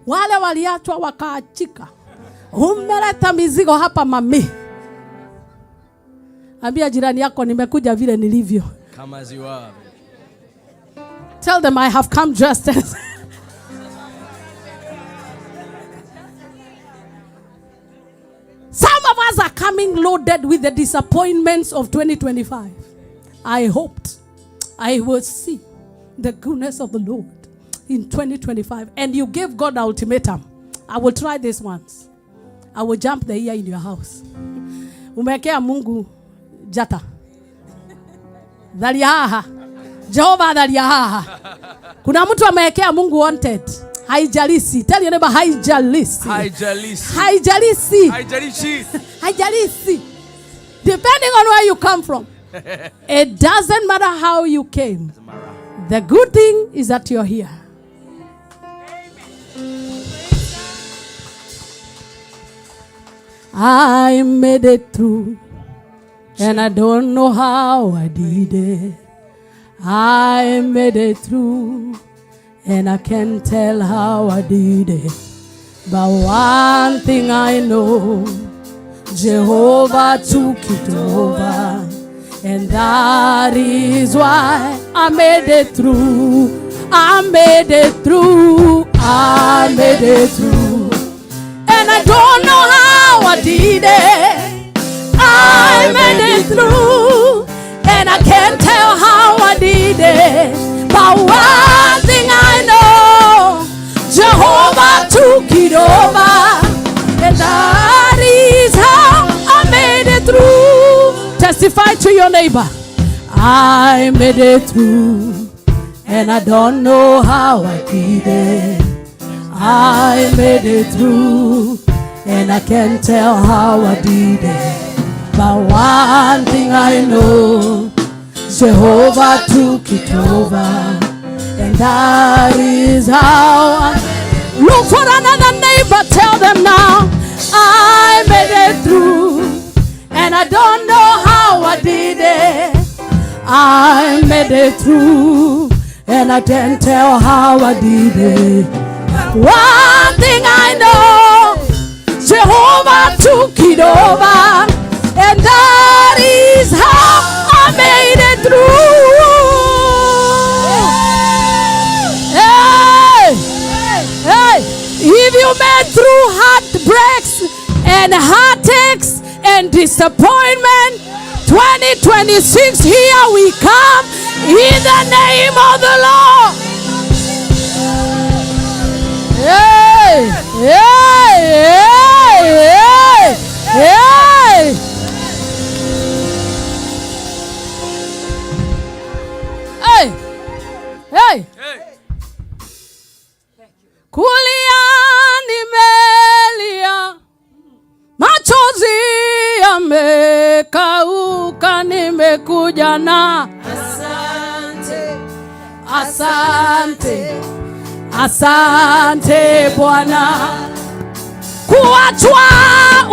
Wale waliachwa wakaachika. Umeleta mizigo hapa mami. Ambia jirani yako nimekuja vile nilivyo. Come as you are. Tell them I have come dressed as Some of us are coming loaded with the disappointments of 2025. I hoped I would see the goodness of the Lord in 2025. And you gave God an ultimatum. I will try this once. I will jump the year in your house. Umekea Mungu jata. Dhaliaha. Jehova dhaliaha. Kuna mtu amekea Mungu wanted. Haijalisi. Tell your neighbor haijalisi. Haijalisi. Haijalisi. Haijalisi. Haijalisi. Depending on where you come from. It doesn't matter how you came. The good thing is that you're here. I made it through, and I don't know how I did it. I made it through, and I can't tell how I did it. But one thing I know, Jehovah took it over, and that is why I made it through. I made it through. I made it through, and I don't know how I did it. I made it through, and I can't tell how I did it. But one thing I know, Jehovah took it over, and that is how I made it through. Testify to your neighbor. I made it through, and I don't know how I did it. I made it through, and I can't tell how I did it. But one thing I know, Jehovah took it over, and that is how I look for another neighbor. Tell them now, I made it through, and I don't know how I did it. I made it through, and I can't tell how I did it. One thing I know, Jehovah took it over, and that is how I made it through. Hey, hey, if you made through heartbreaks and heartaches and disappointment, 2026, here we come in the name of the Lord. Hey, hey, hey, hey, hey. Hey, hey. Kulia nimelia, machozi yamekauka, nimekuja na asante, asante, asante Bwana. Kuachwa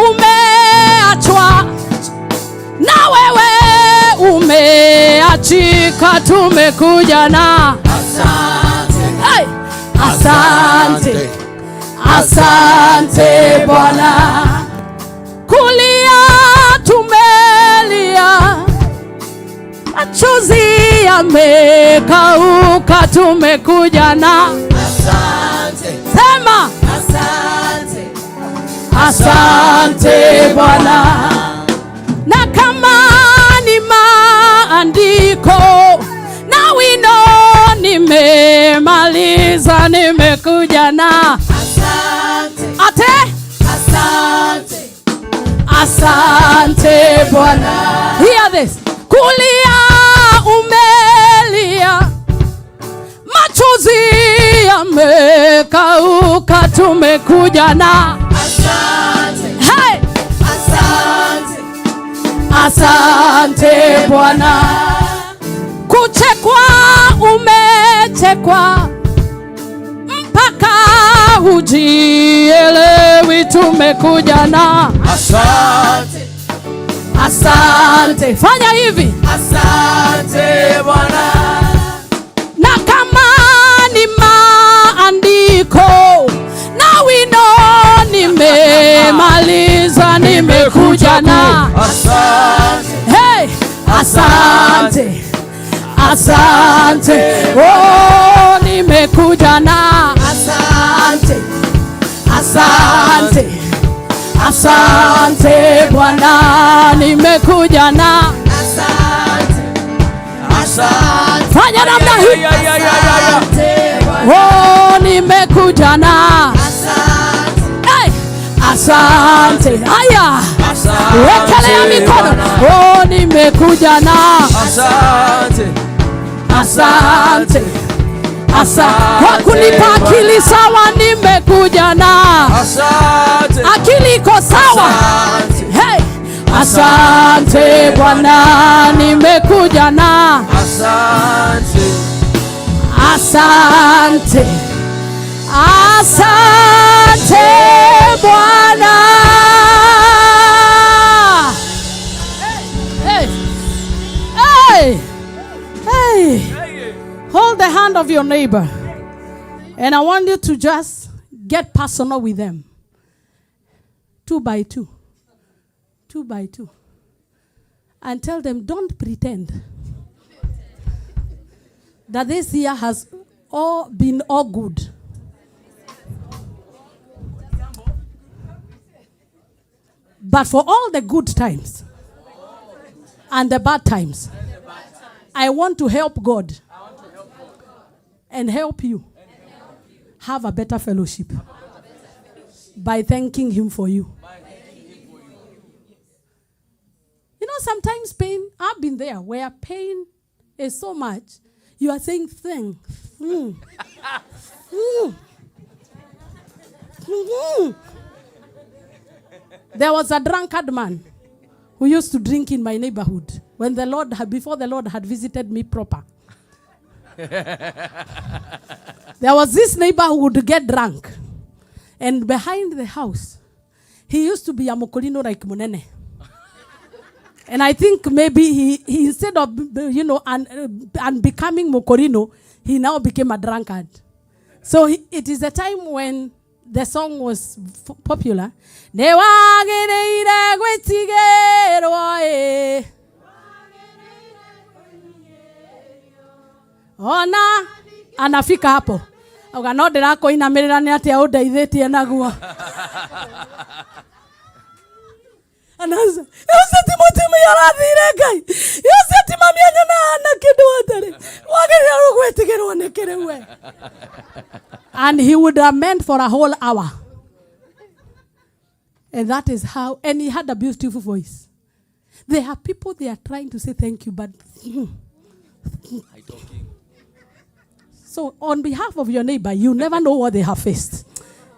umeachwa, na wewe tumekuja na hey! Asante, asante Bwana. Kulia tumelia, machozi yamekauka, tumekuja na asante. Sema asante, asante Bwana. Na kama ni maandiko na wino nimemaliza, nimekuja na asante. Ate asante, asante Bwana. Hear this. Kulia umelia, machozi yamekauka, tumekuja na asante. Hey! Asante, asante Bwana. Kuchekwa umechekwa mpaka hujielewi, tumekuja na asante. Asante. Fanya hivi. Asante Bwana. Na kama ni maandiko na wino nimemaliza, nimekuja na asante. Hey! Asante, asante. Oh, nimekuja na asante, asante, asante Bwana. Nimekuja na asante, asante. Fanya namna hii. Oh, nimekuja na asante. Hey! Asante. Aya, wekelea mikono. Oh, nimekuja na asante, asante, asante. Kwa kunipa akili sawa, nimekuja na asante. Akili iko sawa. Hey! Asante Bwana, nimekuja na asante, asante, asante Bwana. Hey! Hey! Hey! Hold the hand of your neighbor, and I want you to just get personal with them. 2 by 2. 2 by 2. And tell them, don't pretend that this year has all been all good. But for all the good times and the bad times, I want to help God and help you have a better fellowship by thanking Him for you. You know, sometimes pain, I've been there, where pain is so much, you are saying thanks. There was a drunkard man who used to drink in my neighborhood when the Lord had, before the Lord had visited me proper. There was this neighbor who would get drunk, and behind the house, he used to be a mokolino like Munene. And I think maybe he instead of, you know, and becoming mokorino, he now became a drunkard. So it is a time when the song was popular. Ona anafika hapo. Oga no ndirako inamirira ni atia undeithitie naguo. Anaanza, "Yoseti mutimi yarathire Ngai. Yoseti mami anyona na kindu atari. Wagirira rugwetigirwo ni kiriwe." And he would lament for a whole hour. And that is how, and he had a beautiful voice. There are people, they are trying to say thank you, but so on behalf of your neighbor, you never know what they have faced.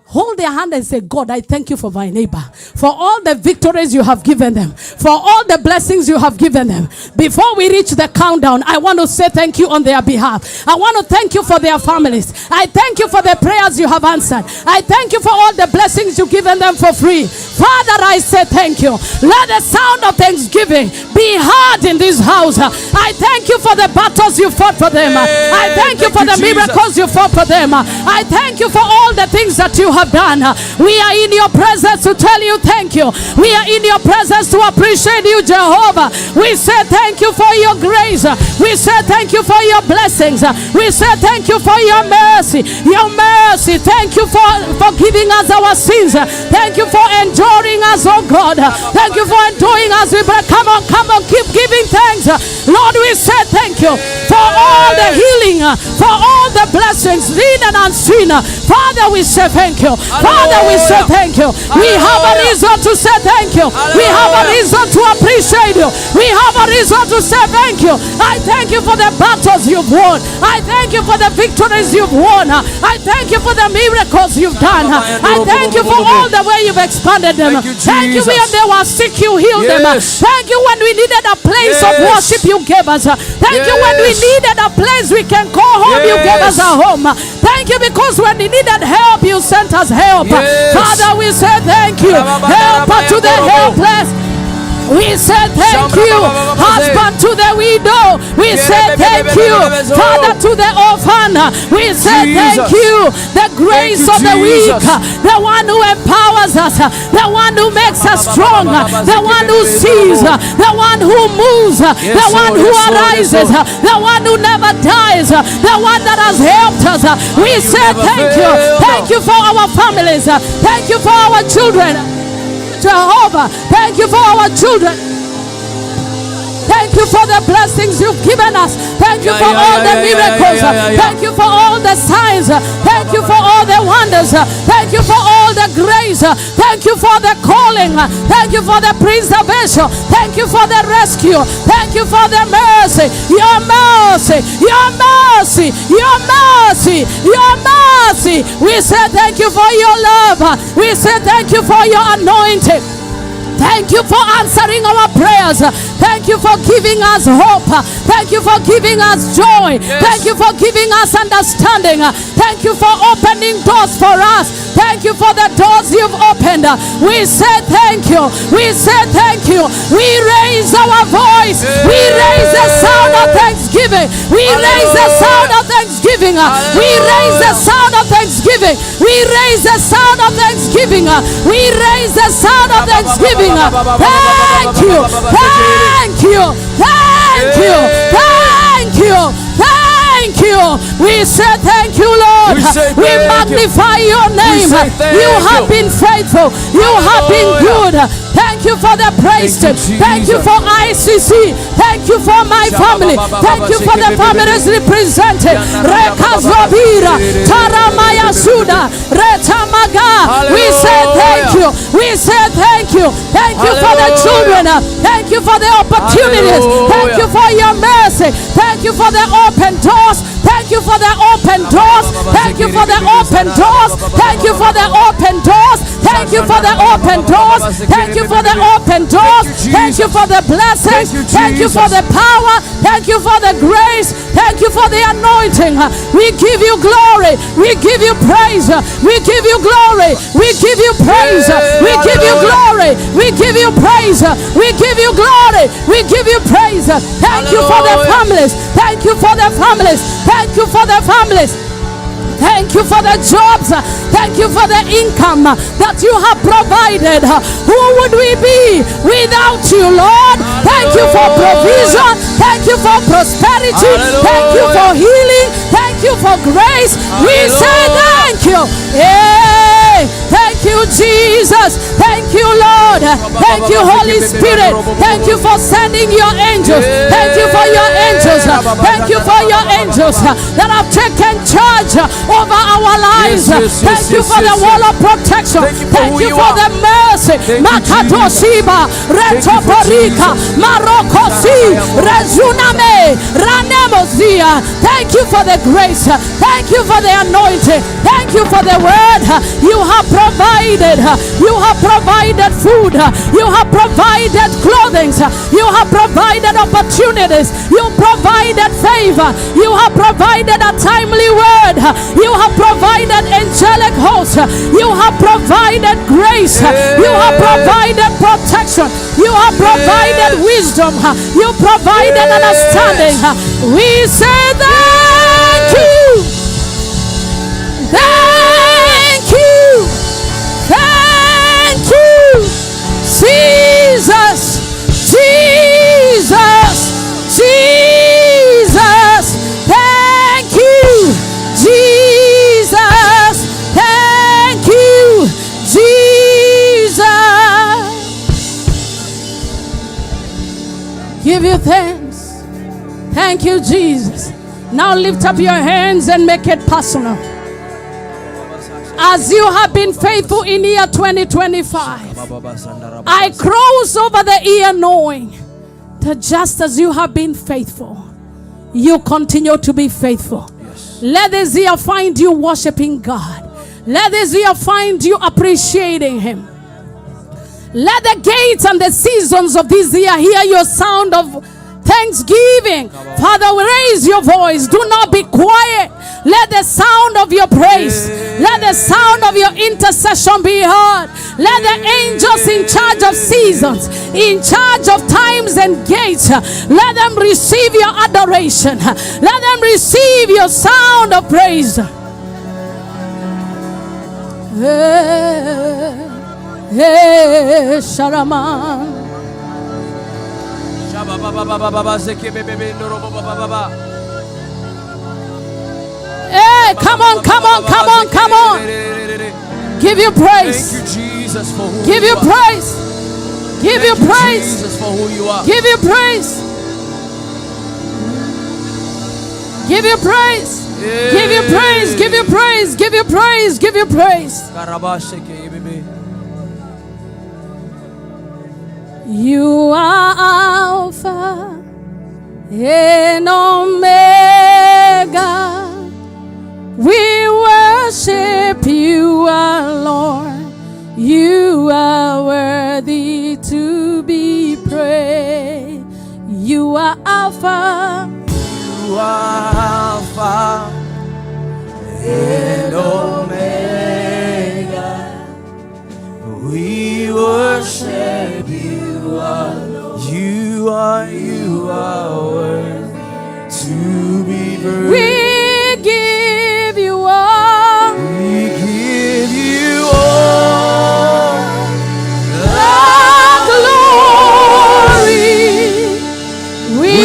Hold their hand and say, God, I thank you for my neighbor, for all the victories you have given them, for all the blessings you have given them. Before we reach the countdown, I want to say thank you on their behalf. I want to thank you for their families. I thank you for the prayers you have answered. I thank you for all the blessings you've given them for free. Father, I say thank you. Let the sound of thanksgiving be heard in this house. I thank you for the battles you fought for them. I thank you for the miracles you fought for them. I thank you for all the things that you have done. We are in your presence to tell you thank you. We are in your presence to appreciate you, Jehovah. We say thank you for your grace. We say thank you for your blessings. We say thank you for your mercy. Your mercy. Thank you for forgiving us our sins. Thank you for enduring us, oh God. Thank you for enduring us. Come on, keep giving thanks. Lord, we say thank you for all the healing, for all the blessings, seen and unseen. Father, we say thank you. Father, we say thank you. We have a reason to say thank you. We have a reason to appreciate you. We have a reason to say thank you. I thank you for the battles you've won. I thank you for the victories you've won. I thank you for the miracles you've done. I thank you for all the way you've expanded them. Thank you when they were sick, you healed them. Thank you when we needed a place of worship, you gave us. Thank you when we needed a place we can call home, you gave us a home. Thank you because when we needed help, you sent us help. Father, we say thank you. Helper to the helpless. We say thank you. Husband to the widow. We say thank you. Father to the orphan. We say thank you. The grace of the weak. The one who empowers us. The one who makes us strong. The one who sees. The one who moves. The one who arises. The one who never dies. The one that has helped us. We say thank you. Thank you for our families. Thank you for our children. Jehovah, thank you for our children. Thank you for the blessings you've given us. Thank you for all the miracles. Thank you for all the signs. Thank you for all the wonders. Thank you for all the grace. Thank you for the calling. Thank you for the preservation. Thank you for the rescue. Thank you for the mercy. Your mercy. Your mercy. Your mercy. Your mercy. We say thank you for your love. We say thank you for your anointing. Thank you for answering our prayers. Thank you for giving us hope. Thank you for giving us joy. Thank you for giving us understanding. Thank you for opening doors for us. Thank you for the doors you've opened. We say thank you. We say thank you. We raise our voice. We raise the sound of thanksgiving. We raise the sound of thanksgiving. We raise the sound of thanksgiving. We raise the sound of thanksgiving. We raise the sound of thanksgiving. Thank you. Thank you. Thank you. Thank you. Thank you. We say thank you, Lord. We magnify your name. You have been faithful. You have been good. Thank you for the praise team. Thank you for ICC. Thank you for my family. Thank you for the families represented. Rekazobira, Taramaya Suda, Retamaga. We say thank you. We say thank you. Thank you for the children. Thank you for the opportunities. Thank you for your mercy. Thank you for the open doors. Thank you for the open doors. Thank you for the open doors. Thank you for the open doors. Thank you for the open doors. Thank you for the open doors. Thank you for the blessings. Thank you for the power. Thank you for the grace. Thank you for the anointing. We give you glory. We give you praise. We give you glory. We give you praise. We give you glory. We give you praise. We give you glory. We give you praise. Thank you for the families. Thank you for the families. Thank you for the families. Thank you for the jobs. Thank you for the income that you have provided. Who would we be without you, Lord? Thank you for provision. Thank you for prosperity. Thank you for healing. Thank you for grace. We say thank you. Hey, thank you, Jesus. Thank you, Lord. Thank you, Holy Spirit. Thank you for sending your angels. Thank you for your angels. Thank you for your angels that have taken charge over our lives. Thank you for the wall of protection. Thank you for the mercy. Makatoshiba, Retoporika, Marokosi, Rezuname, Ranemos, this year. Thank you for the grace. Thank you for the anointing. Thank you for the word. You have provided. You have provided food. You have provided clothing. You have provided opportunities. You provided favor. You have provided a timely word. You have provided angelic hosts. You have provided grace. You have provided protection. You have provided wisdom. You provided understanding. We say thank you. Thank you. Thank you. Jesus. Jesus. Jesus. Thank you. Jesus. Thank you. Jesus. Give you thanks. Thank you, Jesus. Now lift up your hands and make it personal. As you have been faithful in year 2025, I cross over the year knowing that just as you have been faithful, you continue to be faithful. Let this year find you worshiping God. Let this year find you appreciating Him. Let the gates and the seasons of this year hear your sound of thanksgiving. Father, raise your voice. Do not be quiet. Let the sound of your praise, let the sound of your intercession be heard. Let the angels in charge of seasons, in charge of times and gates, let them receive your adoration. Let them receive your sound of praise. Hey, Sharaman. Hey, come on, come on, come on, come on. Give you praise. Thank you, Jesus, for who Give you praise. Give you praise. Jesus, for who you are. Give you praise. Give you praise. Give you praise. Give you praise. Give you praise. Give you praise. You are Alpha and Omega. We worship you, our Lord. You are worthy to be praised. You are Alpha. You are Alpha and Omega. We worship you, our Lord. You are worthy to be praised. We give you all. We give you all the glory. We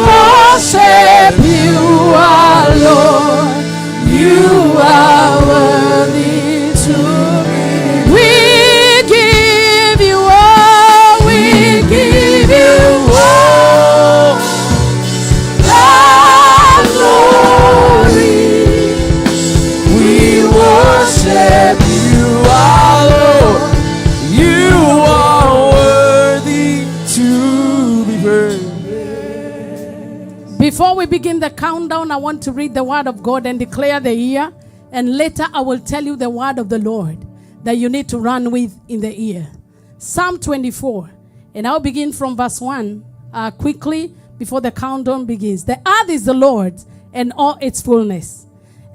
worship you, our Lord. You are worthy to be. We give you all. We give you all the glory. We worship you, our Lord. You are worthy to be praised. Before we begin the countdown, I want to read the word of God and declare the year. And later I will tell you the word of the Lord that you need to run with in the year. Psalm 24. And I'll begin from verse 1 quickly before the countdown begins. The earth is the Lord's and all its fullness,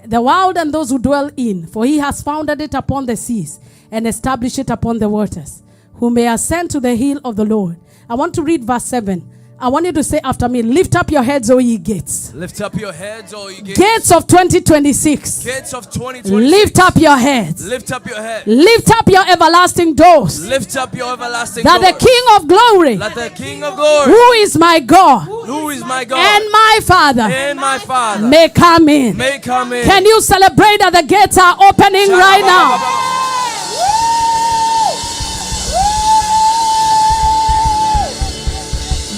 the world and those who dwell in. For he has founded it upon the seas and established it upon the waters. Who may ascend to the hill of the Lord. I want to read verse 7. I want you to say after me, lift up your heads, O ye gates. Lift up your heads, O ye gates. Gates of 2026. Gates of 2026. Lift up your heads. Lift up your head. Lift up your everlasting doors. Lift up your everlasting that doors. The King of glory. That the King of glory. Who is my God. Who is my God. And my Father. And my Father. May come in. May come in. Can you celebrate that the gates are opening right now?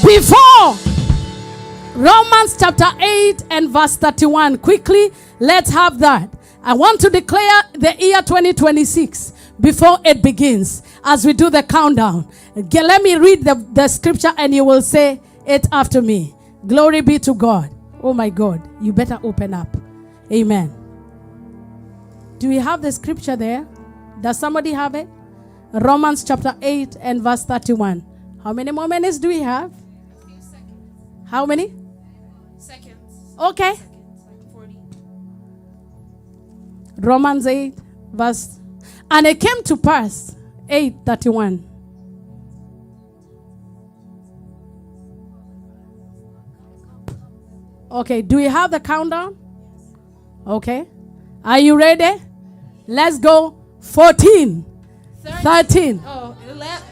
Before Romans chapter 8 and verse 31. Quickly, let's have that. I want to declare the year 2026 before it begins as we do the countdown. Let me read the scripture and you will say it after me. Glory be to God. Oh my God, you better open up. Amen. Do we have the scripture there? Does somebody have it? Romans chapter 8 and verse 31. How many more minutes do we have? A few seconds. How many? Seconds. Okay. Like 40. Romans 8 verse. And it came to pass, 8:31. Okay, do we have the countdown? Okay. Are you ready? Let's go. 14, 13,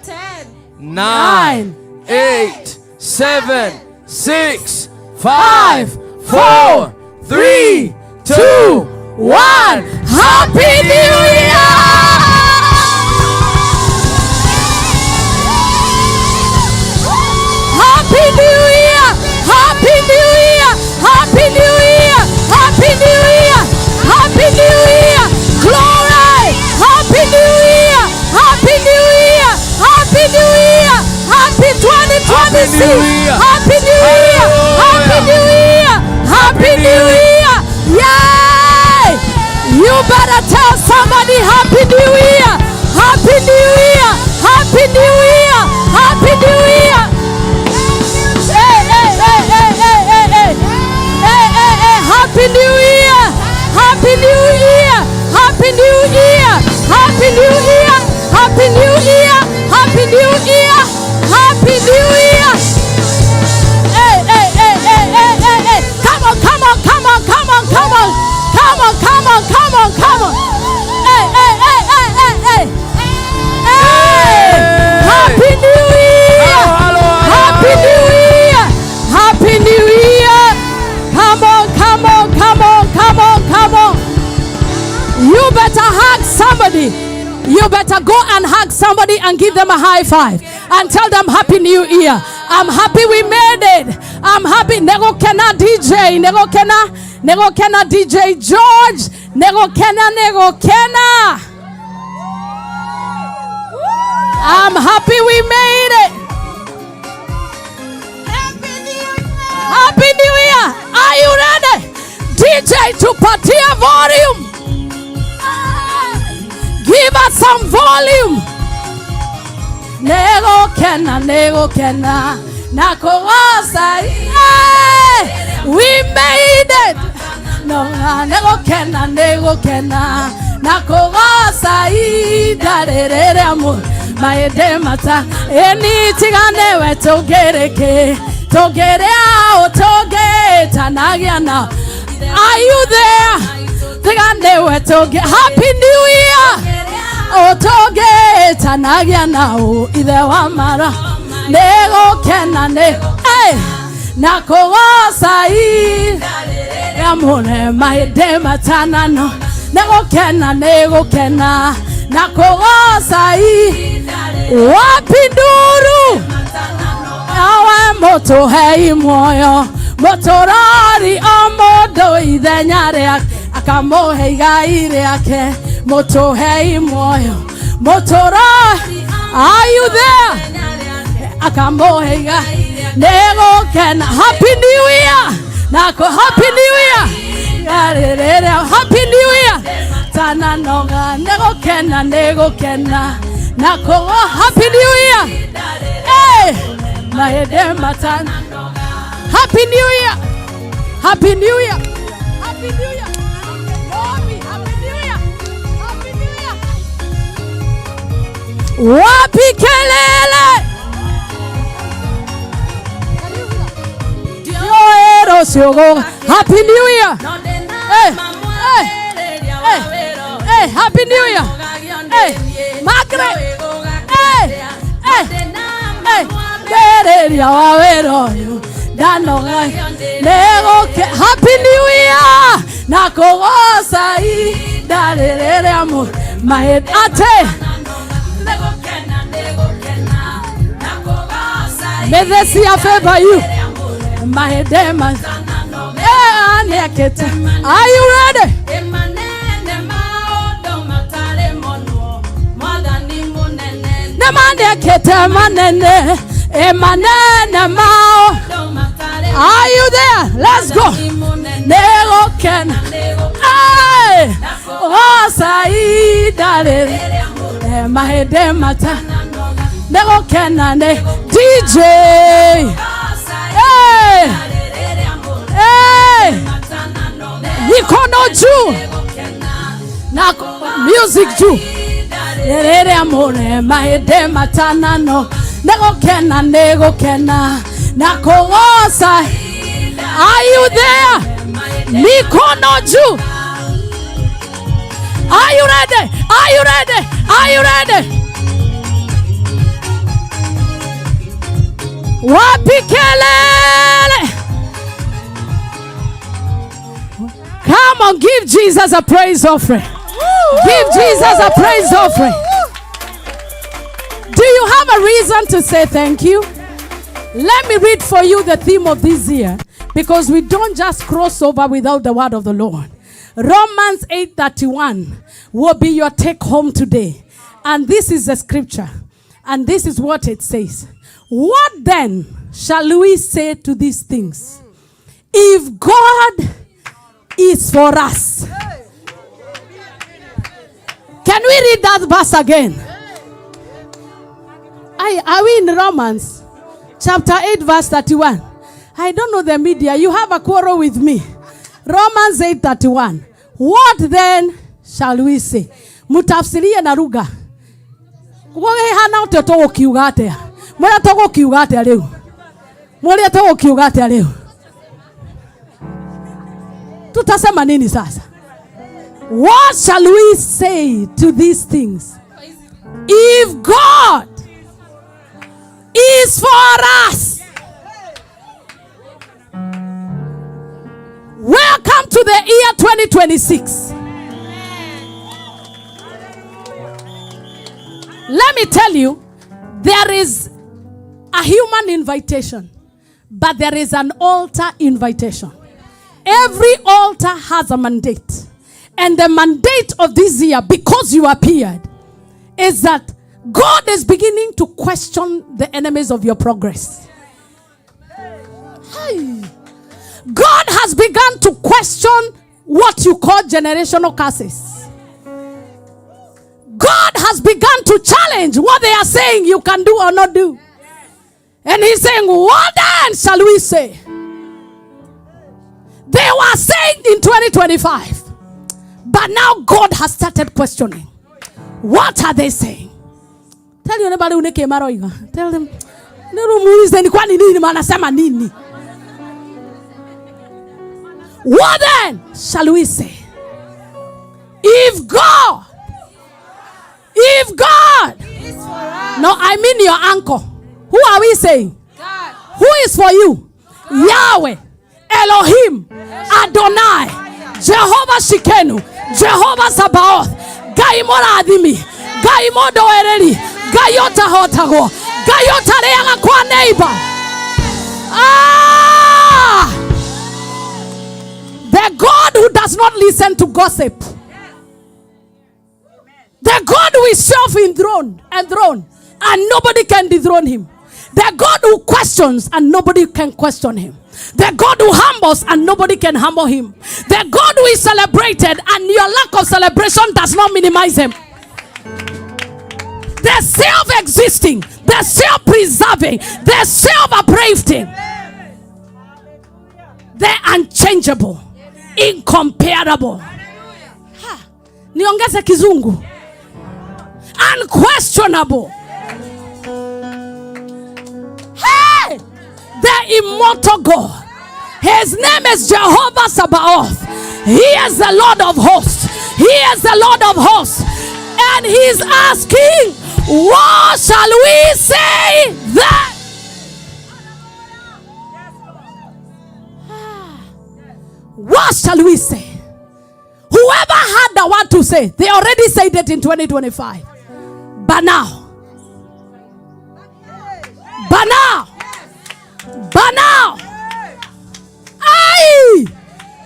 10, 9, 8, 7, 6, 5, 4, 3, 2, 1. Happy New Year! Happy New Year! Happy New Year! Happy New Year! Happy New Year! Happy New Year! Glory! Happy New Year! Happy New Year! Happy New Year! Happy 2026! Happy New Year! Happy New Year! Happy New Year! Yay! You better tell somebody Happy New Year! Happy New Year! Happy New Year! Happy New Year! Hey, hey, hey, hey, hey, hey, hey! Hey, hey, hey! Happy New Year! Happy New Year! Happy New Year! Happy New Year! Happy New Year! Happy New Year! Happy New Year! Hey, hey, hey, hey, hey, hey, hey! Come on, come on, come on, come on, come on! Come on, come on, come on, come on! Hey, hey, hey, hey, hey, hey! Hey! Happy New Year! Happy New Year! Happy New Year! Come on, come on, come on, come on, come on! You better hug somebody. You better go and hug somebody and give them a high five and tell them Happy New Year. I'm happy we made it. I'm happy. Nego kena DJ. Nego kena DJ George. Nego kena. I'm happy we made it. Happy New Year. Are you ready? DJ to patia volume. Give us some volume. Nego kena. Nakowasa. We made it. No, nego kena. Nakowasa. Darere amor. Maedemata. Eni tigane we togereke. Togere out. Togeta nagiana. Are you there? Tigane we toge. Happy New Year. Otoge tanagia nao ide wamara nego kena ne hey nakowasa I ramone maide matana no nego kena nakowasa I wapinduru awe moto hei moyo motorari omodo ide nyare akamohe igaire ake moto hei moyo motora. Are you there? Akamohega nego kena. Happy New Year. Nako Happy New Year. Happy New Year. Tana noga nego kena. Nako Happy New Year. Hey, maede matan. Happy New Year. Happy New Year. Happy New Year. Wapi kelele Dioero siogo. Happy New Year. Hey, hey, hey, hey, Happy New Year. Hey, Margaret. Hey, hey, hey, Dereria wawero dano nego ke. Happy New Year. Nakogosa I darere amor maed ate. May this year favor you. My demon. Are you ready? Are you there? Let's go. mahede mata nego kenane DJ mikono juu na music juu Lerere amore mahede matanano nego kena na kogosa. Are you there? Mikono juu. Are you ready? Are you ready? Are you ready? Wapi kelele? Come on, give Jesus a praise offering. Give Jesus a praise offering. Do you have a reason to say thank you? Let me read for you the theme of this year, because we don't just cross over without the word of the Lord. Romans 8:31 will be your take home today. And this is the scripture. And this is what it says. What then shall we say to these things? If God is for us. Can we read that verse again? Are we in Romans chapter 8 verse 31? I don't know the media. You have a quarrel with me. Romans 8:31. What then shall we say? Mutafsiria na lugha. Wewe hana utoto ukiuga atia. Mwana togo ukiuga atia leo. Mwana togo ukiuga atia leo. Tutasema nini sasa? What shall we say to these things? If God is for us. Welcome to the year 2026. Let me tell you, there is a human invitation, but there is an altar invitation. Every altar has a mandate. And the mandate of this year, because you appeared, is that God is beginning to question the enemies of your progress. Hey. God has begun to question what you call generational curses. God has begun to challenge what they are saying you can do or not do. And he's saying, what then shall we say? They were saying in 2025. But now God has started questioning. What are they saying? Tell your neighbor uneke maroiga. Tell them. What then shall we say? If God. No, I mean your uncle. Who are we saying? God. Who is for you? God. Yahweh, Elohim, Adonai, Jehovah Shikenu, Jehovah Sabaoth, Gaimora Adimi, Gaimodo Ereli, Gayota Hotago, Gayota Leanga Kwa neighbor. The God who does not listen to gossip. The God who is self-enthroned and nobody can dethrone him. The God who questions and nobody can question him. The God who humbles and nobody can humble him. The God who is celebrated and your lack of celebration does not minimize him. The self-existing, the self-preserving, the self-uplifting, the unchangeable, incomparable. Niongeze kizungu. Unquestionable. Hey! The immortal God. His name is Jehovah Sabaoth. He is the Lord of hosts. He is the Lord of hosts. And he's asking, what shall we say then? What shall we say? Whoever had the word to say, they already said it in 2025. But now,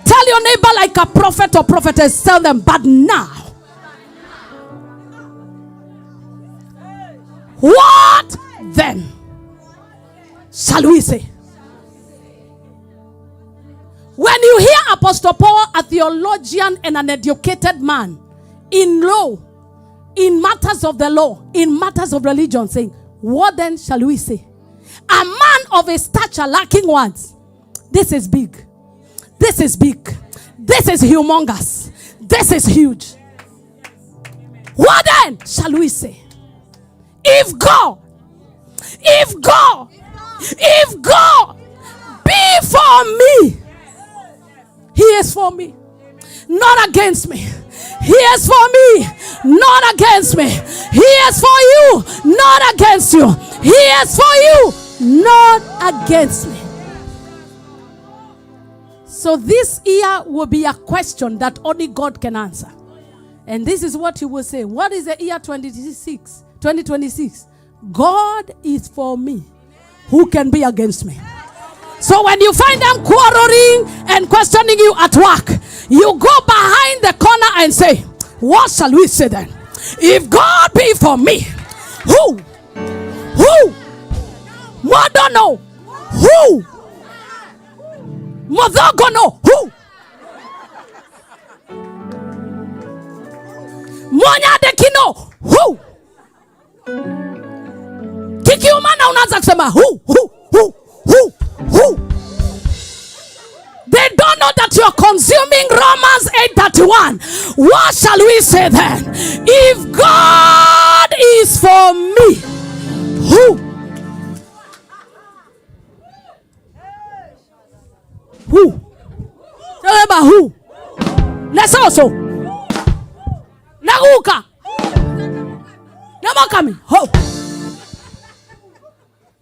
tell your neighbor like a prophet or prophetess, tell them, but now, what then shall we say? When you hear Apostle Paul, a theologian and an educated man, in law, in matters of the law, in matters of religion, saying, what then shall we say? A man of a stature lacking words. This is big. This is big. This is humongous. This is huge. What then shall we say? If God be for me, He is for me, not against me. He is for me, not against me. He is for you, not against you. He is for you, not against me. So this year will be a question that only God can answer. And this is what He will say. What is the year 2026? God is for me. Who can be against me? So when you find them quarreling and questioning you at work, you go behind the corner and say, what shall we say then? If God be for me, who? More don't know. Who? Modogo no. Who? Monya dekino. Who? Kikiumana unaanza kusema who? They don't know that you're consuming Romans 8:31. What shall we say then? If God is for me, who? Tell about who? Let's also. Naguka. Namakami. Ho.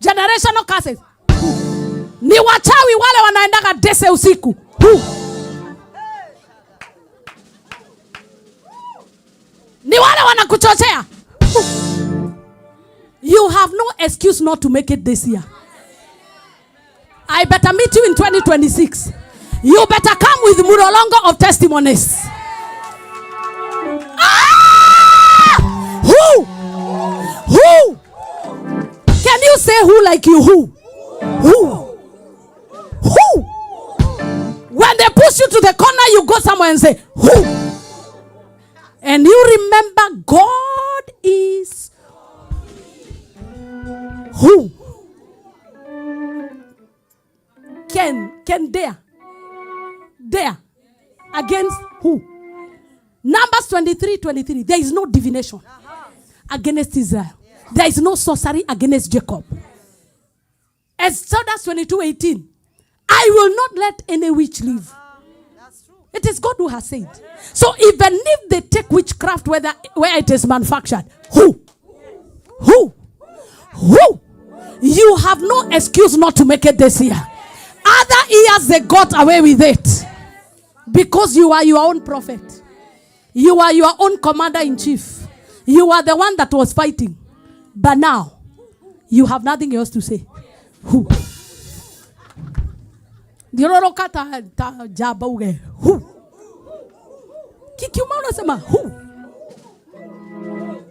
Generational curses. Ni wachawi wale wanaendaga dese usiku. Ni wale wanakuchochea. You have no excuse not to make it this year. I better meet you in 2026. You better come with Murolongo of testimonies. Who? Can you say who like you? Who? When they push you to the corner, you go somewhere and say, who? And you remember God is who? Can dare against who? Numbers 23:23. There is no divination against Israel. There is no sorcery against Jacob. Exodus 22:18. I will not let any witch live. It is God who has said. So even if they take witchcraft where it is manufactured, who? You have no excuse not to make it this year. Other years they got away with it. Because you are your own prophet. You are your own commander in chief. You are the one that was fighting. But now, you have nothing else to say. Who?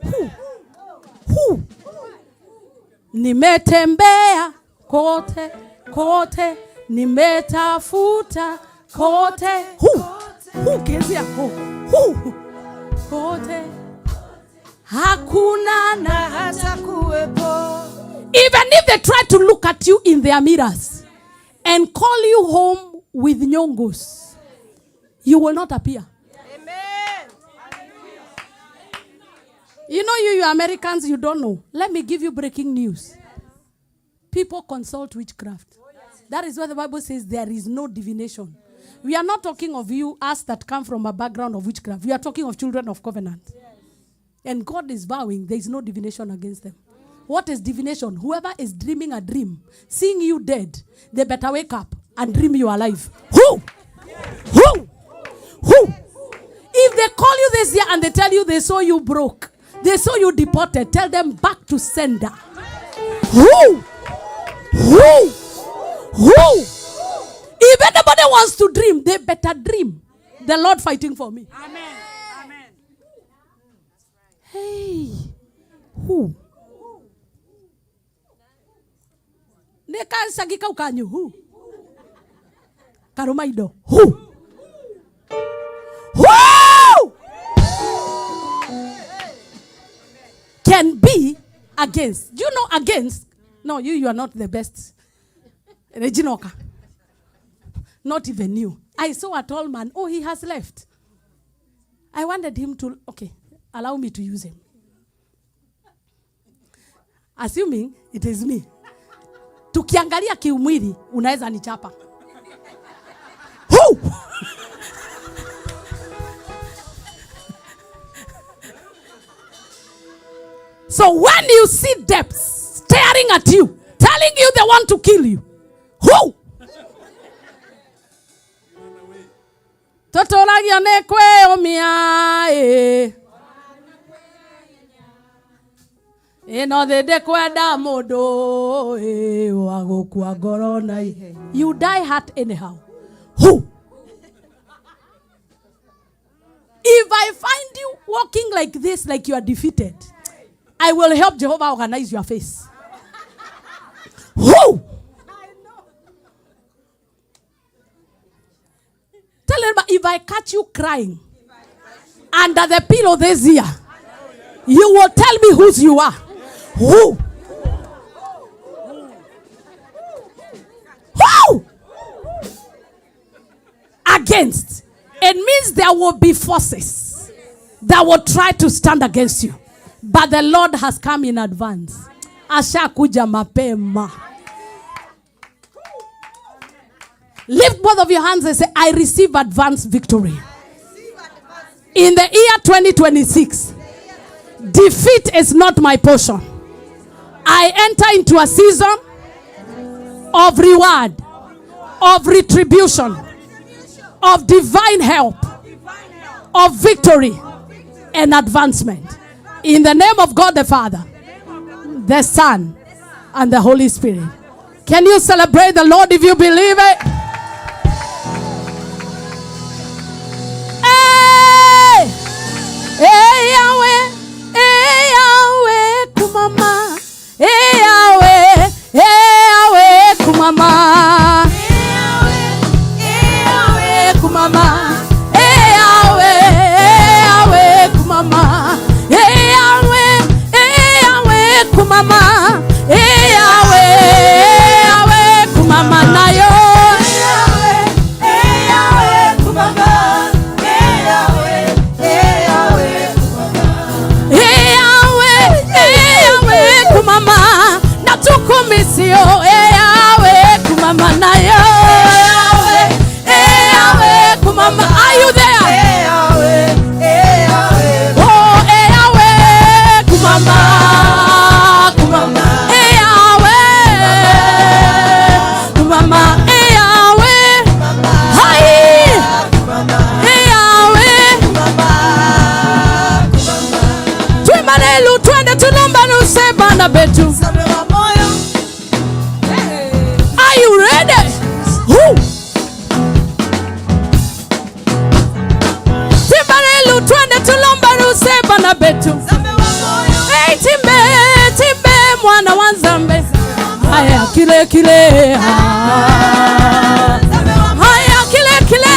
Who? Who? Nimetembea kote, nimetafuta kote. Who kezia who? Kote. Hakuna na hata kuwepo. Even if they try to look at you in their mirrors and call you home with nyongos, you will not appear. Amen. You know, you Americans, you don't know. Let me give you breaking news. People consult witchcraft. That is why the Bible says there is no divination. We are not talking of you, us that come from a background of witchcraft. We are talking of children of covenant. And God is vowing there is no divination against them. What is divination? Whoever is dreaming a dream, seeing you dead, they better wake up and dream you alive. Who? If they call you this year and they tell you they saw you broke, they saw you deported, tell them back to sender. Who? If anybody wants to dream, they better dream. The Lord fighting for me. Amen. Hey, who? Neka sagika ukanyu who? Karumaido who? Against. Do you know against? No, you are not the best. Reginoka. Not even you. I saw a tall man. Oh, he has left. I wanted him to, okay, allow me to use him. Assuming it is me. Tukiangalia kiumwili, unaweza nichapa. Who? So when you see depths staring at you, telling you they want to kill you, who? Totoragia nekwe omia eno de kwenda mundu wagukua ngoro na ihe. You die hard anyhow. Who? If I find you walking like this, like you are defeated, I will help Jehovah organize your face. Who? Tell him, if I catch you crying under the pillow this year, you will tell me whose you are. Who? Who? Against. It means there will be forces that will try to stand against you. But the Lord has come in advance. Ashakuja mapema. Lift both of your hands and say, I receive advanced victory. In the year 2026, defeat is not my portion. I enter into a season of reward, of retribution, of divine help, of victory and advancement. In the name of God the Father, the Son, and the Holy Spirit. Can you celebrate the Lord if you believe it? Hey! Hey Yahweh, kumama. Hey Yahweh, kumama. Hey Yahweh, kumama. Hey Yahweh, kumama. Hey Yahweh, kumama. Hey Yahweh, kumama na yo. Hey Yahweh, kumama. Hey Yahweh, kumama. Hey Yahweh, kumama. Na tukumisio. Hey Yahweh, kumama na yo. Hey Yahweh, kumama. Are you there? Hey Yahweh, oh hey Yahweh, kumama. Betu. Are you ready? Who? Timbarelu twende tulombaru seba na betu. Hey timbe mwana wa Nzambe. Haya kile kile. Haya kile kile.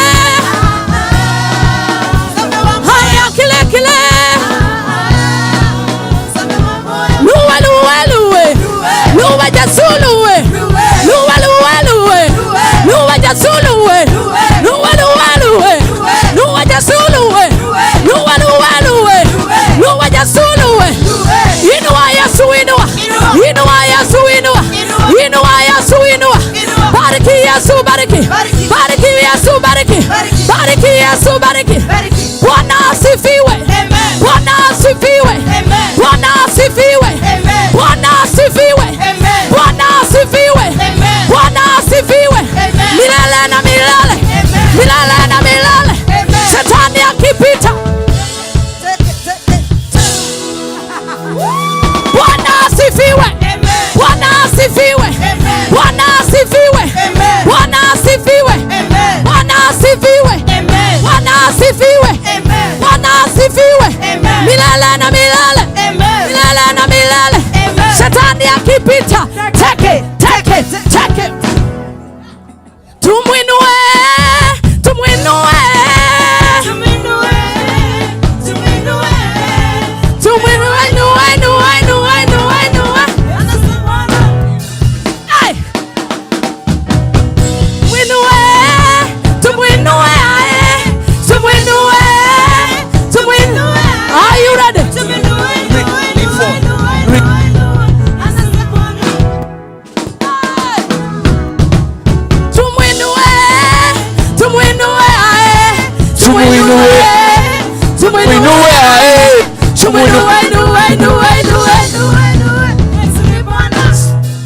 Haya kile kile. Luwa jasuluwe, luwa luwe, luwa jasuluwe, luwa luwe, luwa jasuluwe, luwa luwe, luwa jasuluwe. Inua Yesu, inua Yesu, inua Yesu, inua. Bariki Yesu, bariki, bariki Yesu, bariki, bariki Yesu, bariki. Bwana asifiwe, Bwana asifiwe, Bwana asifiwe, Bwana asifiwe, Bwana asifiwe, Bwana asifiwe, milele na milele, milele na milele. Shetani akipita, Bwana asifiwe, Bwana asifiwe, Bwana asifiwe, Bwana asifiwe, Bwana asifiwe, Bwana asifiwe, Bwana asifiwe, milele na milele, milele na milele. Shetani akipita, take it, take it, take it. Tumwinue, tumwinue, tumwinue, tumwinue, tumwinue, inue, inue, inue, inue.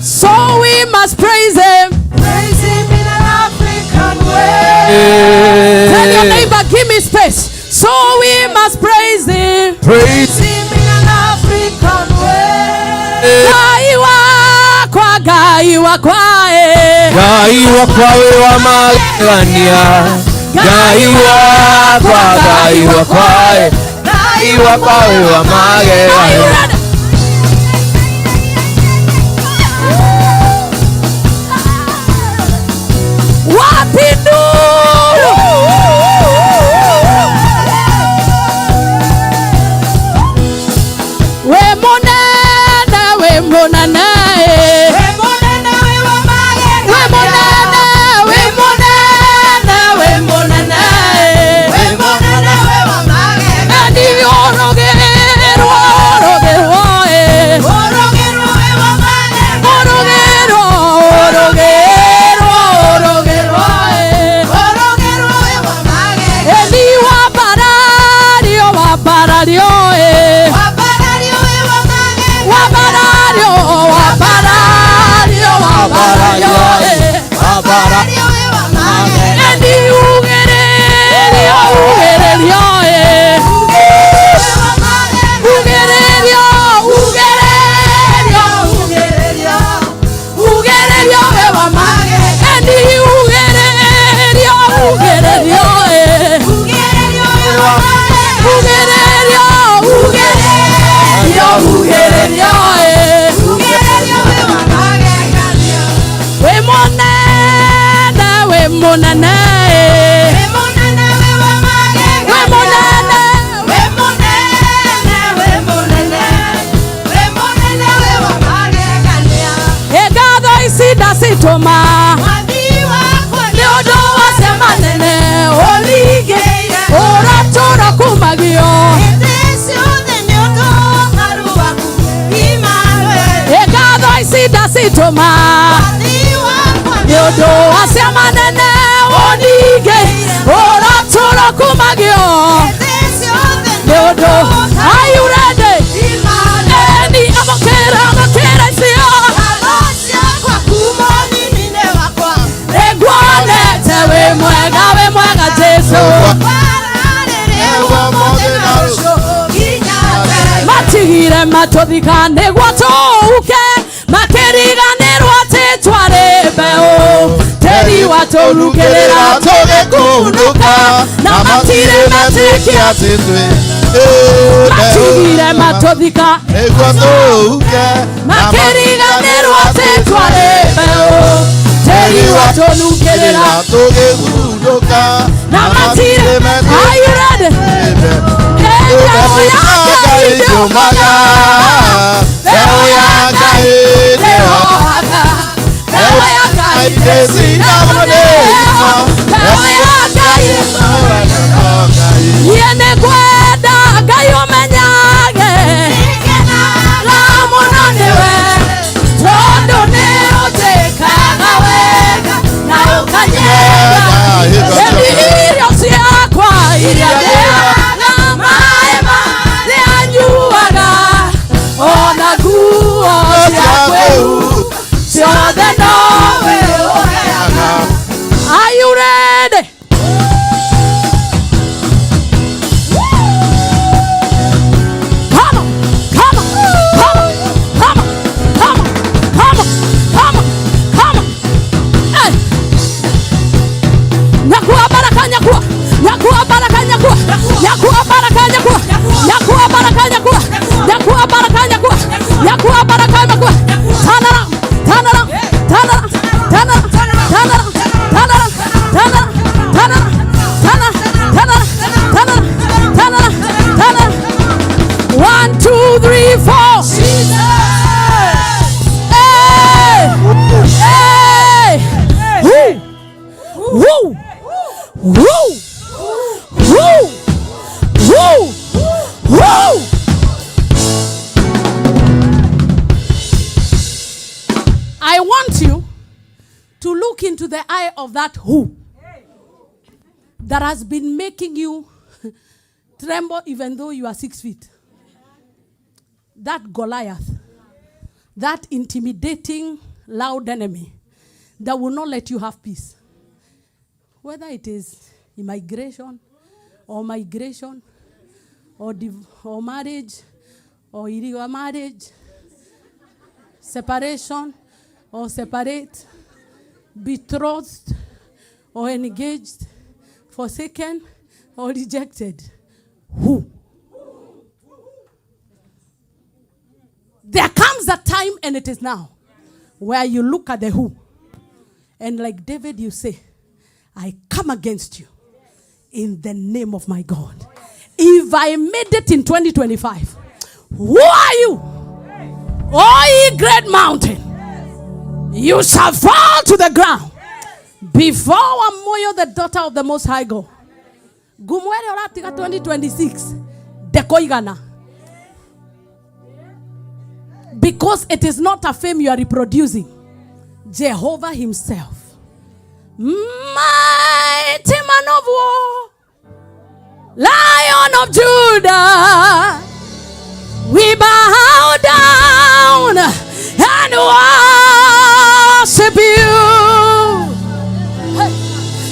So we must praise him. Praise him in an African way. Tell your neighbor, give me space. So we must praise him. Praise him in an African way. Gai wakwa, gai wakwa, Gai wakwa we wa magania. Gai wakwa, gai wakwa, gai wakwa we wa magania. Toma Leodo wasema nene Olige Ora tora kumagio Egado isida sitoma Leodo wasema nene Olige Ora tora kumagio Leodo Are you ready? Eni amokera siyo we mwega Jesu matigire matothika niguo tuuke makiriganirwo titwarembeo teri waturugirira tugikunduka na matire matikia titwe matigire matothika niguo tuuke makiriganirwo titwarembeo teri watunukirira tugigunduka na matire. Are you ready? Yene kwenda gayo menyage la munonewe todo ne otekaga wega na ukanyega ndiyo siakwa iliadea na maema leanyuaga ona guo siakweu siothe nowe oheaga. Are you ready? I want you to look into the eye of that who that has been making you tremble even though you are 6 feet. That Goliath, that intimidating, loud enemy that will not let you have peace. Whether it is immigration or migration or marriage or illegal marriage, separation or separate, betrothed or engaged, forsaken or rejected. Who? There comes a time, and it is now, where you look at the who. And like David, you say, I come against you in the name of my God. If I made it in 2025, who are you? Oh, ye great mountain, you shall fall to the ground before Wamuyu, the daughter of the Most High God. Gumwere oratika 2026, dekoigana. Because it is not a fame you are reproducing. Jehovah himself. Mighty man of war, Lion of Judah, we bow down and worship you.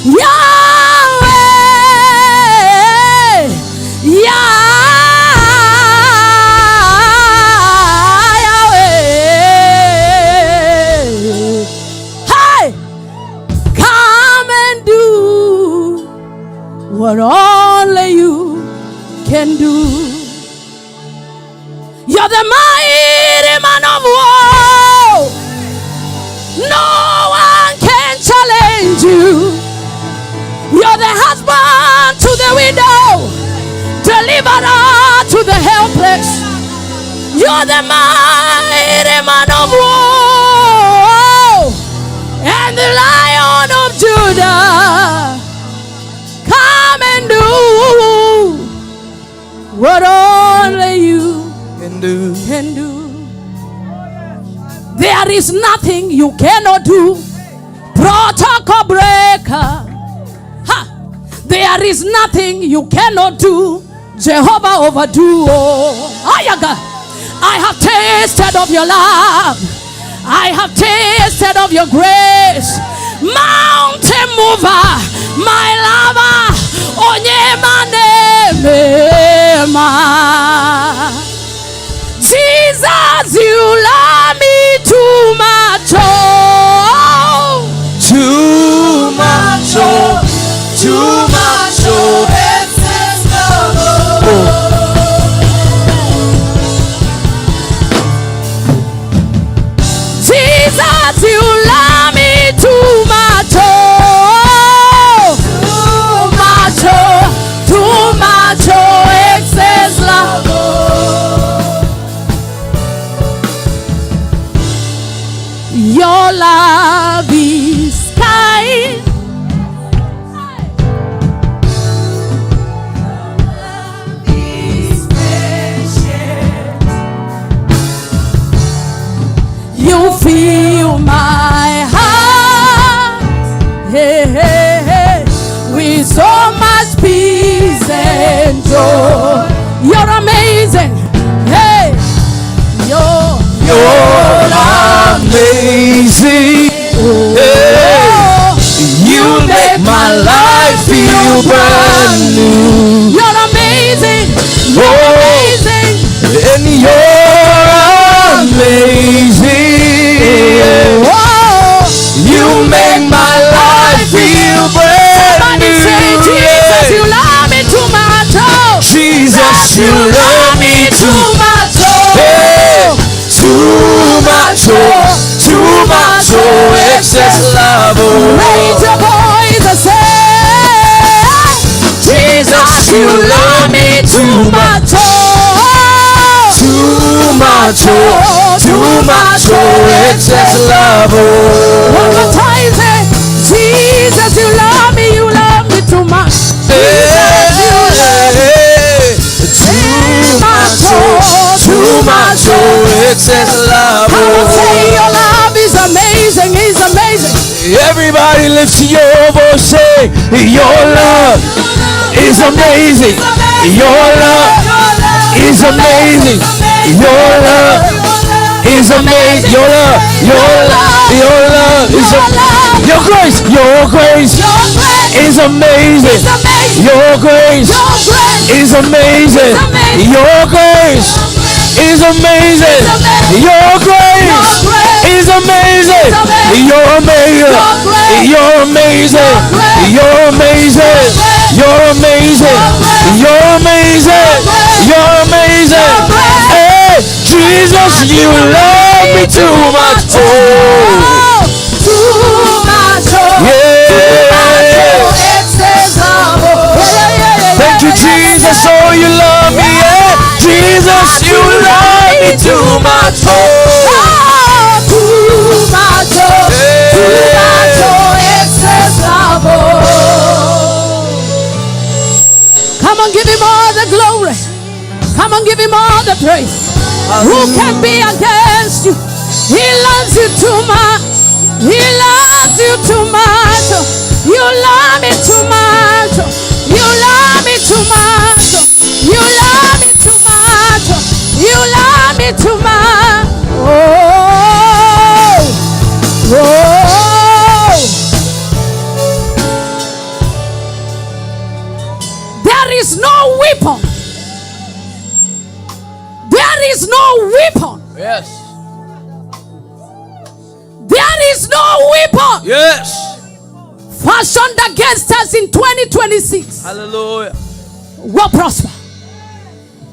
Yahweh, Yahweh. Hey, come and do what only you can do. You're the mighty man of war. No one can challenge you. You're the husband to the widow, deliverer to the helpless. You're the mighty man of war and the Lion of Judah. Come and do what only you can do. There is nothing you cannot do. Protocol breaker. There is nothing you cannot do. Jehovah overdo. I have tasted of your love. I have tasted of your grace. Mountain mover, my lover. Jesus, you love me too much. Oh. Too much. Oh. Too much, oh, excess love, oh. Jesus, you love me too much, oh. Too much, oh, excess love, oh. Your love is kind. You fill my heart, hey, hey, hey, with so much peace and joy. You're amazing, hey, you're amazing. Hey, you make my life feel brand new. You're amazing, you're amazing, and you're amazing. Oh, you make my life feel brand new. Somebody say, Jesus, you love me too much. Oh, Jesus, you love me too much. Hey, too much. Too much. Excess love. Raise your voice and say, Jesus, you love me too much. Too much, excess love. One more time, say, Jesus, you love me too much. Jesus, you love me too much, excess love. I will say your love is amazing, is amazing. Everybody lift your voice, say your love. is amazing. Your love is amazing. Your love is amazing. Your love, your love, your love is amazing. Your grace is amazing. Your grace is amazing. Your grace is amazing. Your grace is amazing. You're amazing. You're amazing. You're amazing. You're amazing. You're amazing. You're amazing. Hey, Jesus, you love me too much. Oh, too much. Thank you, Jesus. Oh, you love me. Yeah. Jesus, you love me too much. Oh, too much. Too much. Excess love. Come on, give him all the glory. Come on, give him all the praise. Who can be against you? He loves you too much. He loves you too much. You love me too much. You love me too much. You love me too much. You love me too much. Oh, oh. There is no weapon. There is no weapon. Yes. There is no weapon. Yes. Fashioned against us in 2026. Hallelujah. Will prosper.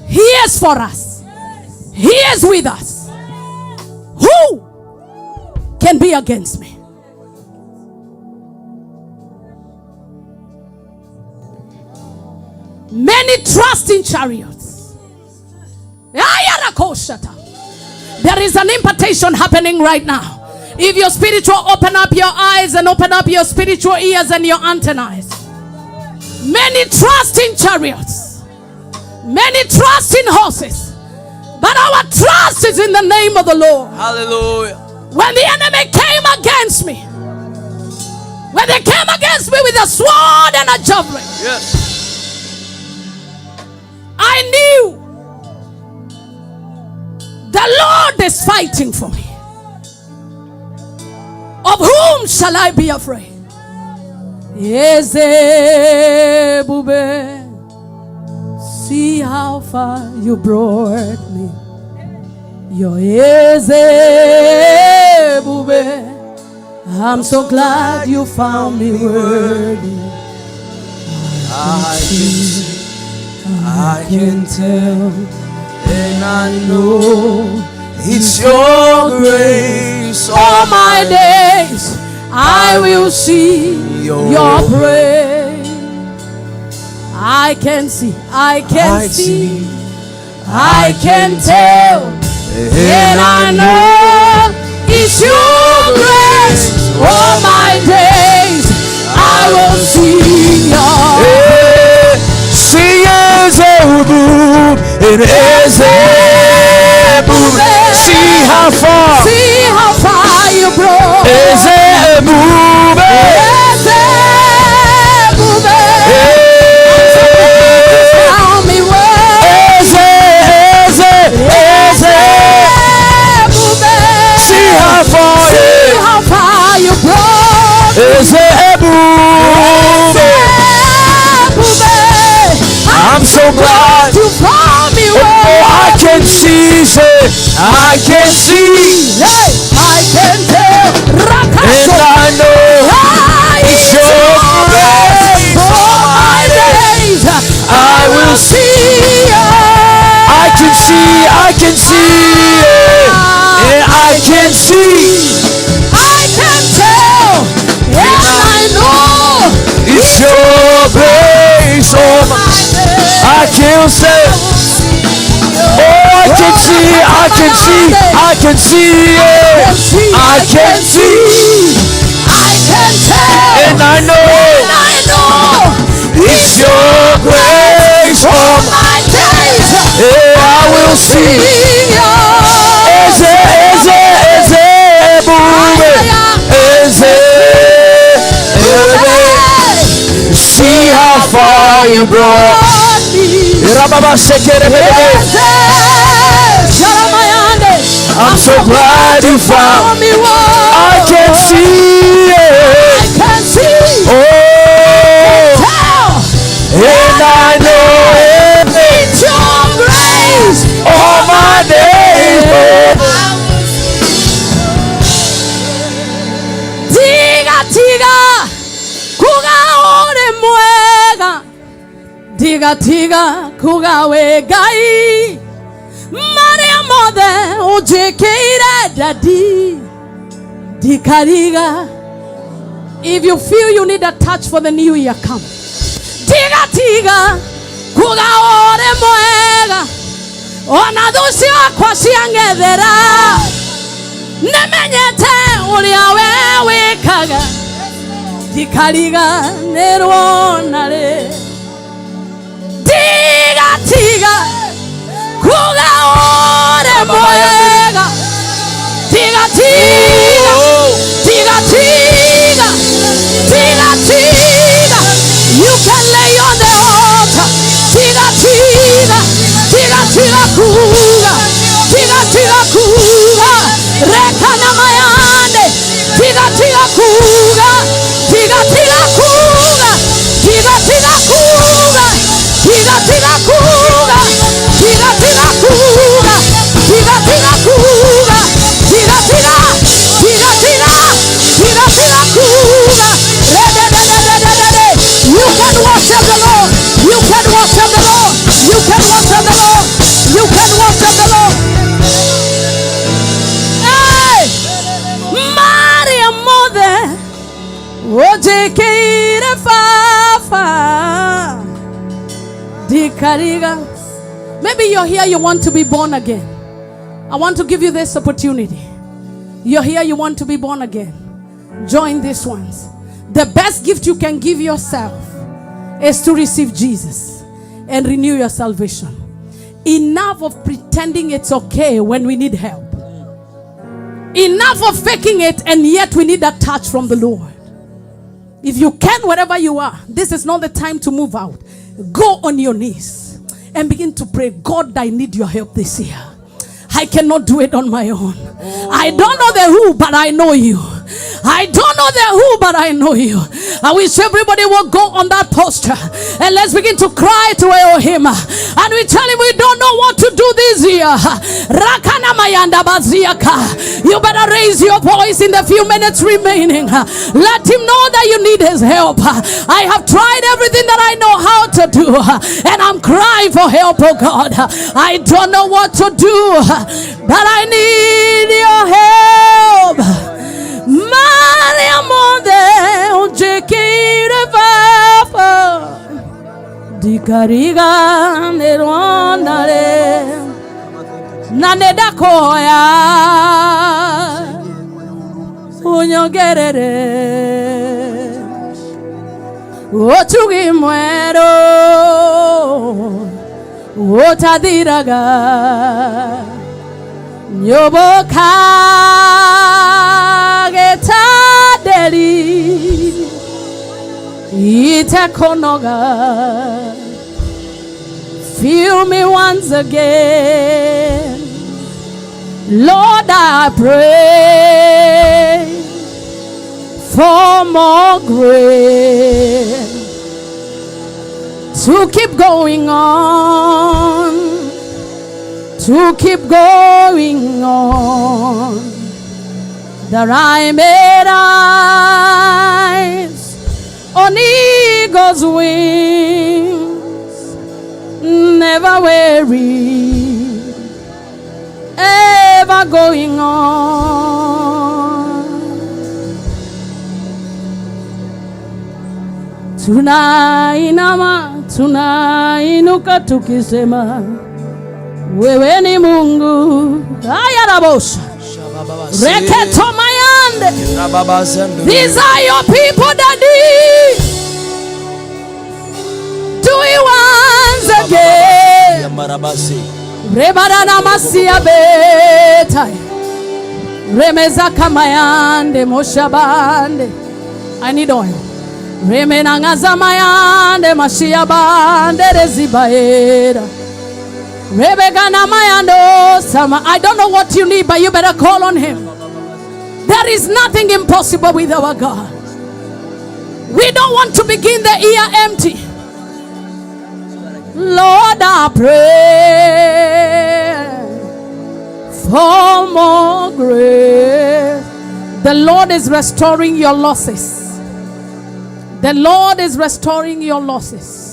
He is for us. He is with us. Who can be against me? Many trust in chariots. There is an impartation happening right now. If you're spiritual, open up your eyes and open up your spiritual ears and your antennas. Many trust in chariots. Many trust in horses. But our trust is in the name of the Lord. Hallelujah. When the enemy came against me, when they came against me with a sword and a javelin, yes, I knew the Lord is fighting for me. Of whom shall I be afraid? See how far you brought me. I'm so glad you found me worthy. I can tell, and I know it's your grace. All my days I will see your praise. I can see, I can see, I can tell, and I know it's your grace. All my days I will see your praise. See how far, see how far you brought. I'm so glad you found me. Oh, I can see, I can see, I can tell, and I know it's your grace. All my days I will see. I can see, I can see, and I can see, I can tell, and I know it's your grace. Oh, I can say, oh, I can see, I can see, I can see, I can see, I can tell, and I know it's your grace. All my days I will see. See how far you brought me. I'm so glad you found me. I can see it. I can see. Oh, and I know it. It's your grace all my days. Diga, diga, kuga ore mwega. Diga, diga, kuga wegai. Maria mother, ojekeira daddy. Dikariga. If you feel you need a touch for the new year, come. Diga, diga, kuga ore mwega. Ona dusio kwa siangedera. Nemenyete uria wewe kaga. Dikariga nerwonare. Diga, diga, kuga ore mwega. Diga, diga, diga, diga, diga, diga. You can lay on the altar. Diga, diga, diga, diga, kuga. Diga, diga, kuga. Rekana mayande. Diga, diga, kuga. Diga, diga, kuga. Diga, diga, kuga. Diga, diga, kuga. Diga, diga, kuga. Diga, diga, kuga. Diga, diga, diga, diga, diga, diga, kuga. You can worship the Lord. You can worship the Lord. You can worship the Lord. You can worship the Lord. Hey, Maria mother, ojekeire fafa. Dikariga. Maybe you're here, you want to be born again. I want to give you this opportunity. You're here, you want to be born again. Join these ones. The best gift you can give yourself is to receive Jesus and renew your salvation. Enough of pretending it's okay when we need help. Enough of faking it and yet we need a touch from the Lord. If you can, wherever you are, this is not the time to move out. Go on your knees and begin to pray. God, I need your help this year. I cannot do it on my own. I don't know the who, but I know you. I don't know the who, but I know you. I wish everybody will go on that posture and let's begin to cry to Elohim. And we tell him we don't know what to do this year. Rakana mayanda baziaka. You better raise your voice in the few minutes remaining. Let him know that you need his help. I have tried everything that I know how to do, and I'm crying for help, oh God. I don't know what to do, but I need your help. Maria mother, ojekire papa. Dikariga nerondale. Naneda koya. Unyogerere. Ochugi muero. Otadiraga. Nyoboka getadeli itakonoga. Fill me once again, Lord. I pray for more grace to keep going on. To keep going on, that I may rise on eagle's wings, never weary, ever going on. Tunainuka tukisema wewe ni Mungu. Ayarabosha. Reketo mayande. These are your people, Daddy. Do it once again. Rebarana masia beta. Remeza kamayande moshabande. I need oil. Remenangazamayande Mashiabande Rezibaera. Rebeganamayandos. I don't know what you need, but you better call on him. There is nothing impossible with our God. We don't want to begin the year empty. Lord, I pray for more grace. The Lord is restoring your losses. The Lord is restoring your losses.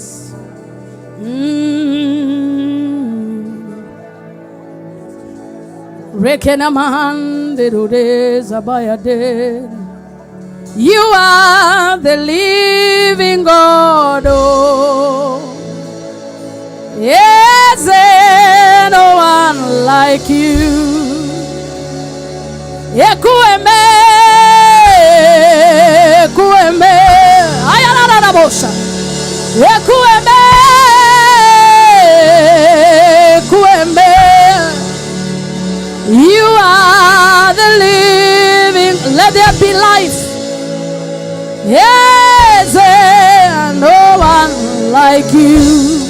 You are the living God. Oh, yes, and no one like you. Ekueme, ekueme, ayala na bosha. Ekueme, ekueme. You are the living. Let there be life. Yes, and no one like you.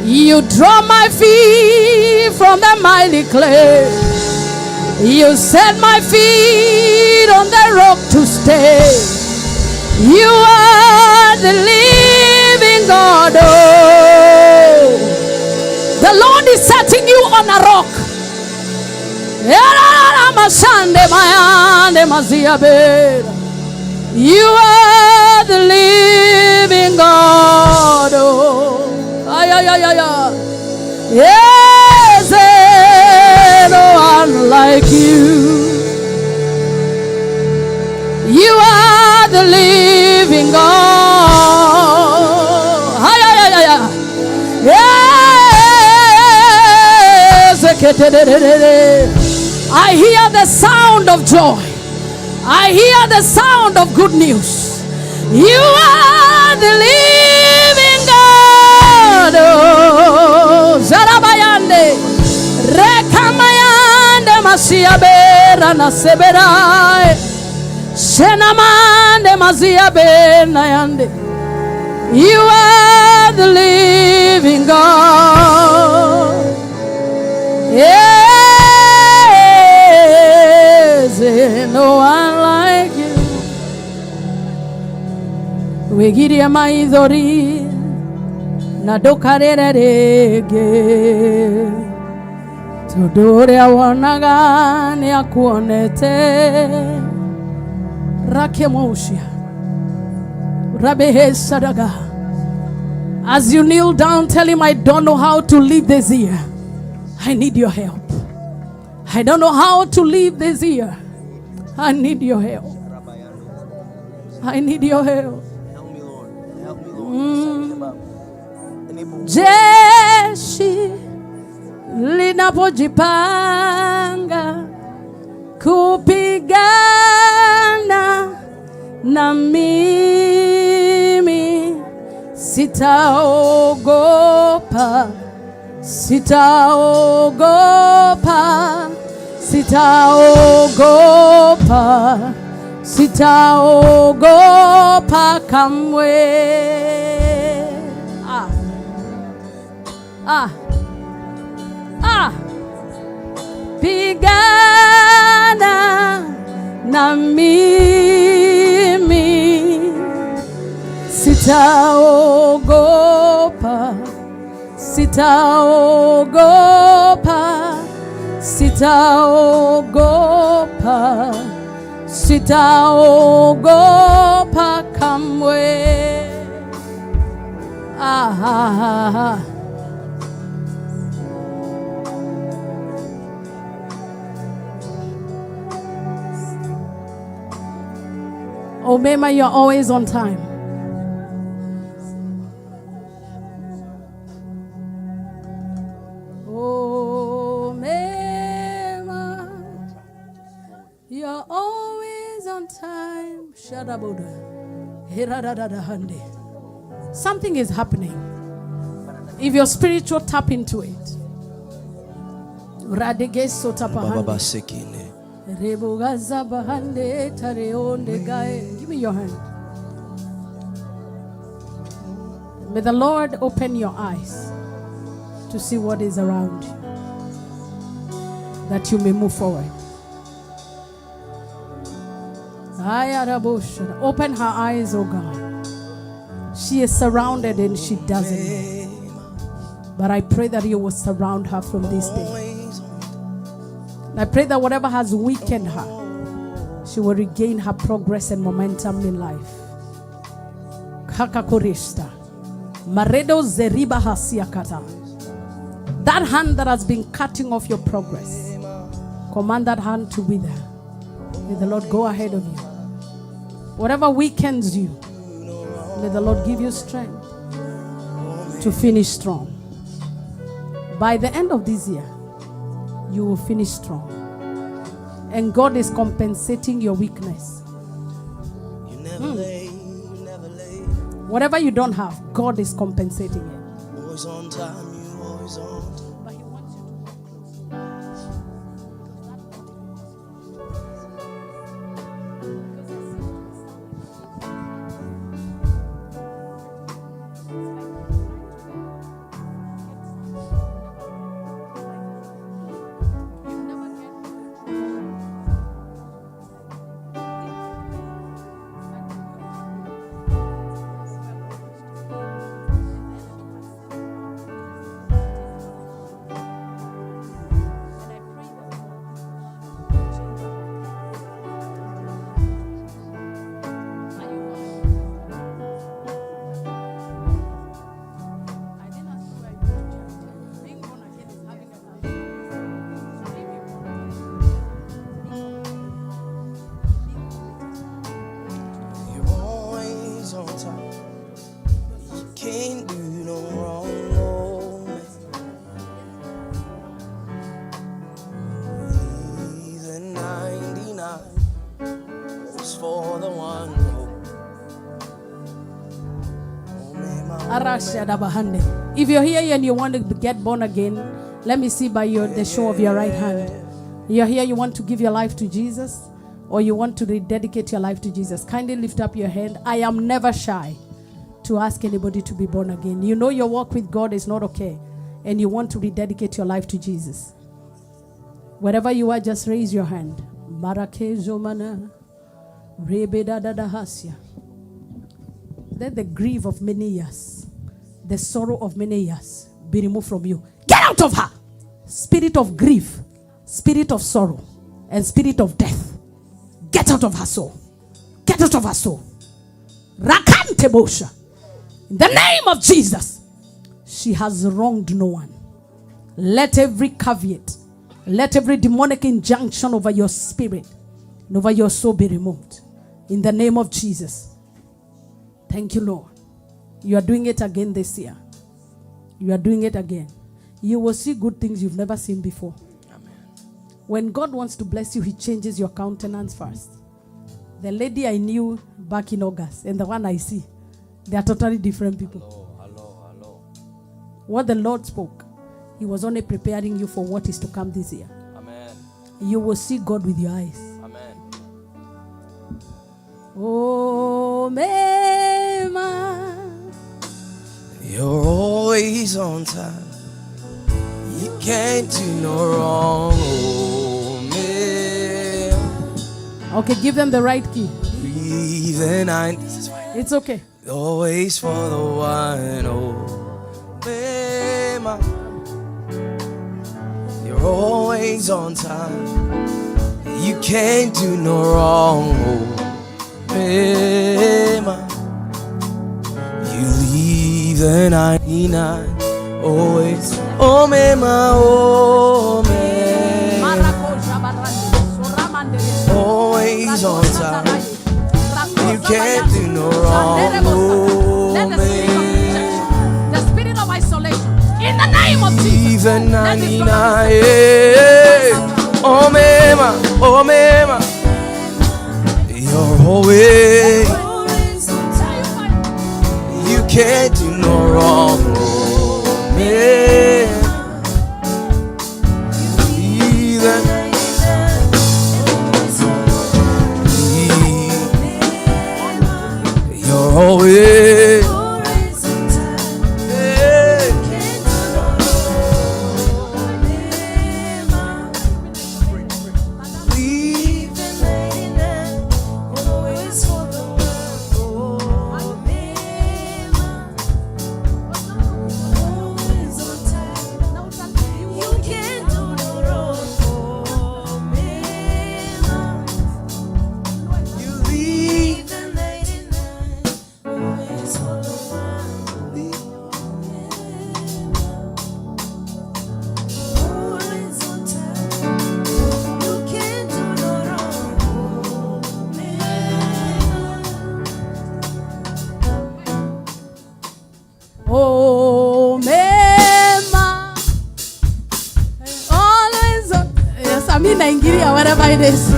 You draw my feet from the mighty clay. You set my feet on the rock to stay. You are the living God. Oh, the Lord is setting you on a rock. You are the living God. Oh, yes, no one like you. You are the living God. Yes, I hear the sound of joy. I hear the sound of good news. You are the living God. Oh, Zarabayande, Rekamayande, Masiabera, Naseberai, Senamande, Maziabenayande. You are the living God. Yes, no one like you. We give you my idori. Nadokarere rege Tudore awanaga ni akuonete Rakemoshia Rabehe Sadaga. As you kneel down, tell him, I don't know how to live this year. I need your help. I don't know how to live this year. I need your help. I need your help. Jeshi linapojipanga kupigana na mimi, sitaogopa, sitaogopa, sitaogopa, sitaogopa kamwe. Pigana na mimi, sitaogopa, sitaogopa, sitaogopa, sitaogopa kamwe. Oh, Mema, you're always on time. Oh, Mema, you're always on time. Shadabuda. Something is happening. If you're spiritual, tap into it. Give me your hand. May the Lord open your eyes to see what is around you, that you may move forward. Open her eyes, oh God. She is surrounded and she doesn't know. But I pray that you will surround her from this day. I pray that whatever has weakened her, she will regain her progress and momentum in life. Kakakorista. Maredo zeriba hasiakata. That hand that has been cutting off your progress, command that hand to wither. May the Lord go ahead of you. Whatever weakens you, may the Lord give you strength to finish strong. By the end of this year, you will finish strong. And God is compensating your weakness. Whatever you don't have, God is compensating it. Always on time, you always on time. If you're here and you want to get born again, let me see by the show of your right hand. You're here, you want to give your life to Jesus, or you want to rededicate your life to Jesus. Kindly lift up your hand. I am never shy to ask anybody to be born again. You know your walk with God is not okay, and you want to rededicate your life to Jesus. Wherever you are, just raise your hand. Let the grief of many years, the sorrow of many years be removed from you. Get out of her! Spirit of grief, spirit of sorrow, and spirit of death. Get out of her soul. Get out of her soul. Rakante bosha. In the name of Jesus, she has wronged no one. Let every caveat, let every demonic injunction over your spirit and over your soul be removed. In the name of Jesus. Thank you, Lord. You are doing it again this year. You are doing it again. You will see good things you've never seen before. Amen. When God wants to bless you, He changes your countenance first. The lady I knew back in August and the one I see, they are totally different people. Hello. What the Lord spoke, He was only preparing you for what is to come this year. Amen. You will see God with your eyes. Amen. Oh, Mema. You're always on time. You can't do no wrong. Oh, man. Okay, give them the right key. Breathing I. It's okay. Always for the one. Oh, man. You're always on time. You can't do no wrong. Oh, man. You leave the 99 always. Oh, mema, oh, man. Always on time. You can't do no wrong. Oh, let the spirit of rejection, the spirit of isolation, in the name of Jesus. Leave the 99. Oh, mema, oh, mema. You're always. You can't do no wrong, oh man. Even always. Oh, mema. Always on. Yes, I mean Nigeria, whatever it is.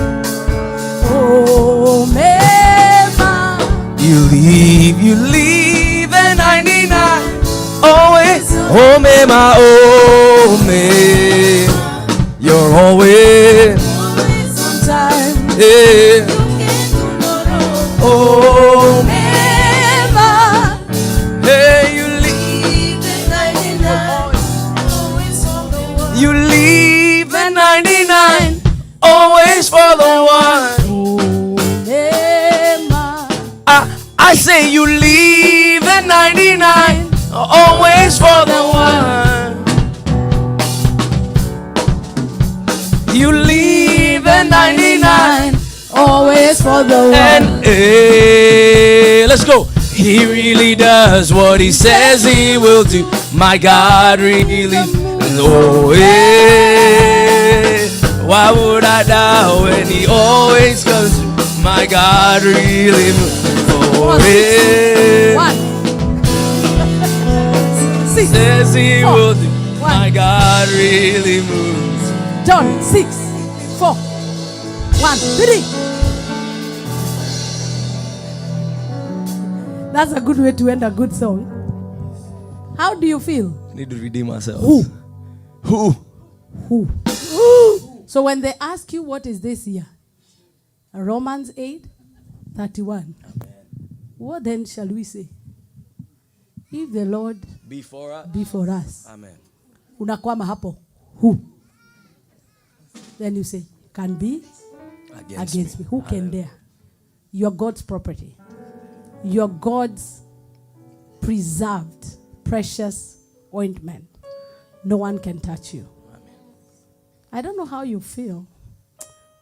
Oh, mema. You leave at 99. Always. Oh, mema, oh, me. You're always on time. Yeah. Oh, mema. Hey, you leave at 99, always for the one. I say you leave at 99, always for the one. You leave at 99, always for the one. And hey, let's go. He really does what he says he will do. My God really. Oh, yeah. Why would I doubt when he always comes? My God really moves. Oh, yeah. Says he will do. My God really moves. John 6, 4, 1, 3. That's a good way to end a good song. How do you feel? I need to redeem myself. Who? Who? So when they ask you what is this year, Romans 8:31. What then shall we say? If the Lord be for us. Amen. Unakwama hapo. Who? Then you say, can be against me. Who can dare? You're God's property. You're God's preserved, precious ointment. No one can touch you. Amen. I don't know how you feel,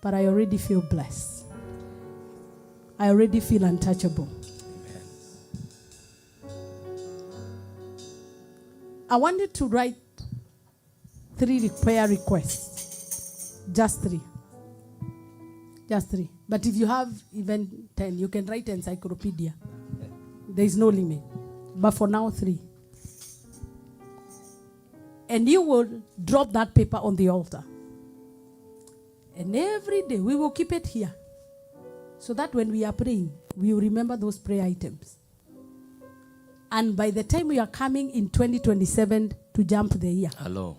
but I already feel blessed. I already feel untouchable. Amen. I want you to write 3 prayer requests. Just 3. Just 3. But if you have even 10, you can write encyclopedia. There is no limit. But for now, 3. And you will drop that paper on the altar. And every day, we will keep it here. So that when we are praying, we will remember those prayer items. And by the time we are coming in 2027 to jump the year, hello,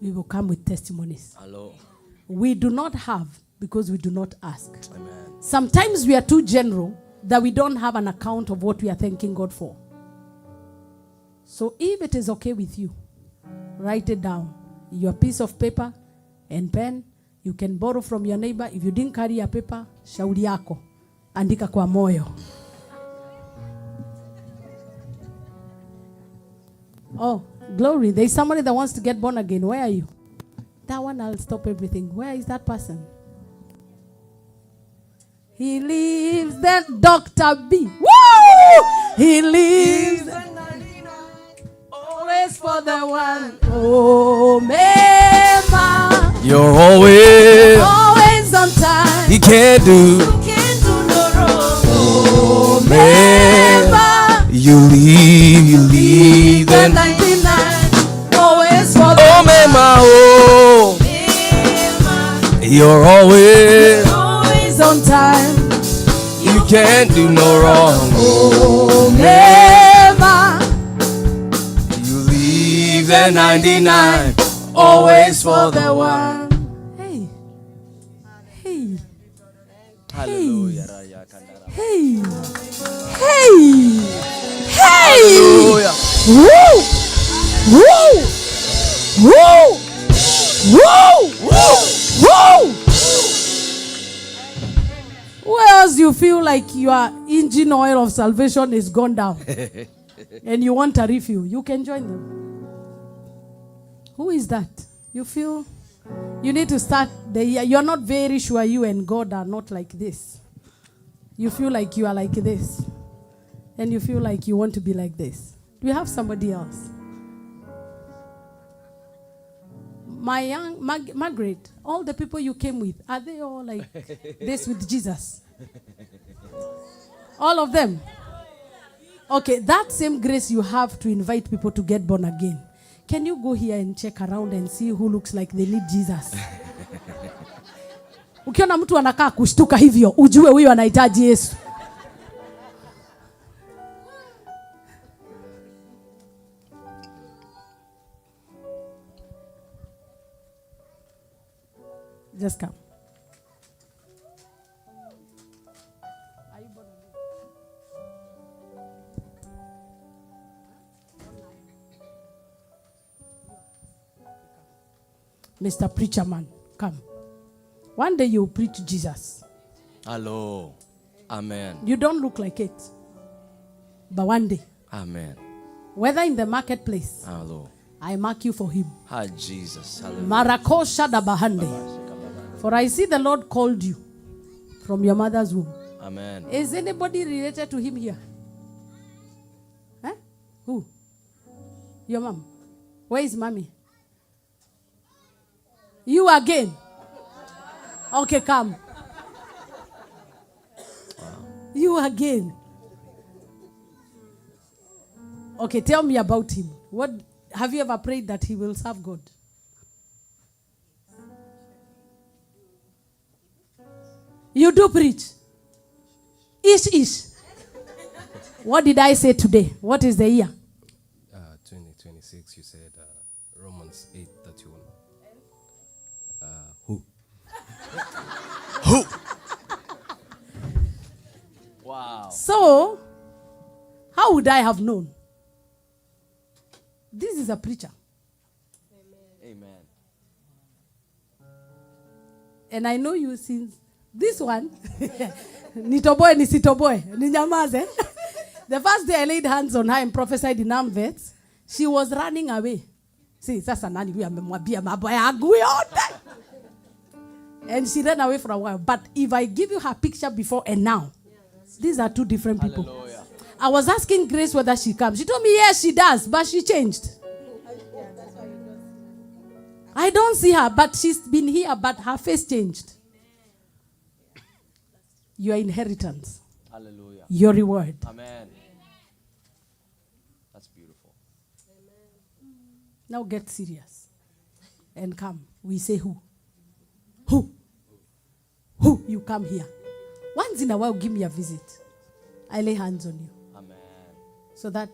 we will come with testimonies. Hello. We do not have because we do not ask. Amen. Sometimes we are too general that we don't have an account of what we are thanking God for. So if it is okay with you, write it down. Your piece of paper and pen. You can borrow from your neighbor. If you didn't carry a paper, shauri yako. Andika kwa moyo. Oh, glory. There is somebody that wants to get born again. Where are you? That one, I'll stop everything. Where is that person? He leaves that Dr. B. Woo! He leaves always for the one. Oh, Mema. You're always on time. He can't do no wrong. Oh, Mema. You leave the 99. Always for the oh, Mema. Oh, you're always on time. You can't do no wrong. Oh, Mema. You leave the 99, always for the one. Hey. Hey. Hallelujah. Hey. Hey. Woo! Woo! Woo! Woo! Woo! Who else you feel like your engine oil of salvation is gone down and you want a refill? You can join them. Who is that? You feel you need to start the year. You're not very sure you and God are not like this. You feel like you are like this. And you feel like you want to be like this. Do we have somebody else? My young Margaret, all the people you came with, are they all like this with Jesus? All of them? Okay, that same grace you have to invite people to get born again. Can you go here and check around and see who looks like they need Jesus? Ukiona mtu anakaa kushtuka hivyo, ujue huyo anahitaji Yesu. Just come. Mr. Preacher Man, come. One day you preach Jesus. Hello. Amen. You don't look like it. But one day. Amen. Whether in the marketplace. Hello. I mark you for him. Hi, Jesus. Hallelujah. Marakosha da bahande. For I see the Lord called you from your mother's womb. Amen. Is anybody related to him here? Huh? Who? Your mom. Where is mommy? You again. Okay, come. You again. Okay, tell me about him. What have you ever prayed that he will serve God? You do preach. Ish. What did I say today? What is the year? 2026, you said Romans 8:31. Who? Wow. So, how would I have known? This is a preacher. Amen. And I know you since this one. Nitoboe, nisitoboe, ninyamaze. The first day I laid hands on her and prophesied in Amvets, she was running away. See, sasa nani huyu amemwambia mambo yangu yote. And she ran away for a while. But if I give you her picture before and now, these are two different people. Hallelujah. I was asking Grace whether she comes. She told me, yes, she does, but she changed. I don't see her, but she's been here, but her face changed. Your inheritance. Hallelujah. Your reward. Amen. That's beautiful. Now get serious. And come. We say who? Who? Who? You come here. Once in a while, give me a visit. I lay hands on you. Amen. So that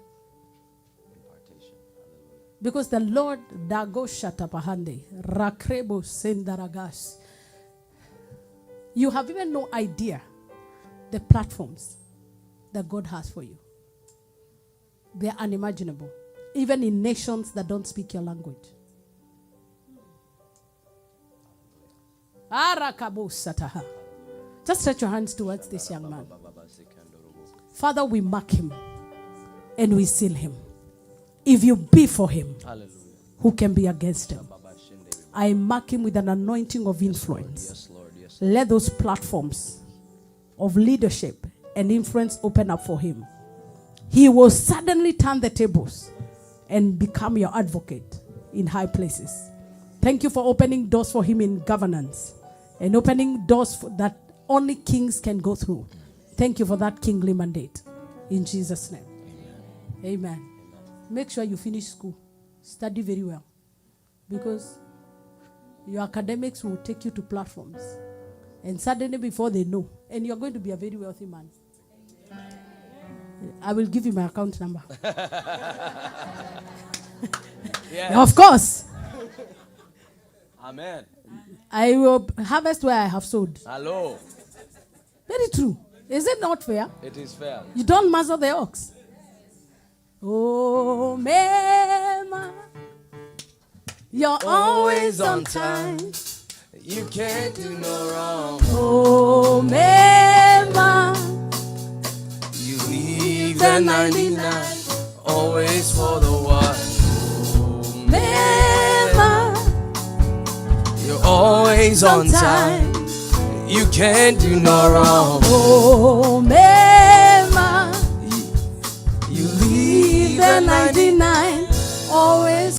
because the Lord Dago Shatapahande Rakrebo Sendaragas. You have even no idea the platforms that God has for you. They are unimaginable. Even in nations that don't speak your language. Just stretch your hands towards this young man. Father, we mark him and we seal him. If you be for him, Hallelujah. Who can be against him? I mark him with an anointing of influence. Yes, Lord. Yes, Let those platforms of leadership and influence open up for him. He will suddenly turn the tables and become your advocate in high places. Thank you for opening doors for him in governance and opening doors that only kings can go through. Thank you for that kingly mandate. In Jesus' name. Amen. Make sure you finish school. Study very well. Because your academics will take you to platforms. And suddenly before they know, and you're going to be a very wealthy man. I will give you my account number. Yes. Of course. Amen. I will harvest where I have sowed. Hello. Very true. Is it not fair? It is fair. You don't muzzle the ox. Oh, Mema, you're always on time. You can't do no wrong. Oh, Mema, You leave the 99 always for the one. Oh, Mema, you're always on time. You can't do no wrong. oh, Mema.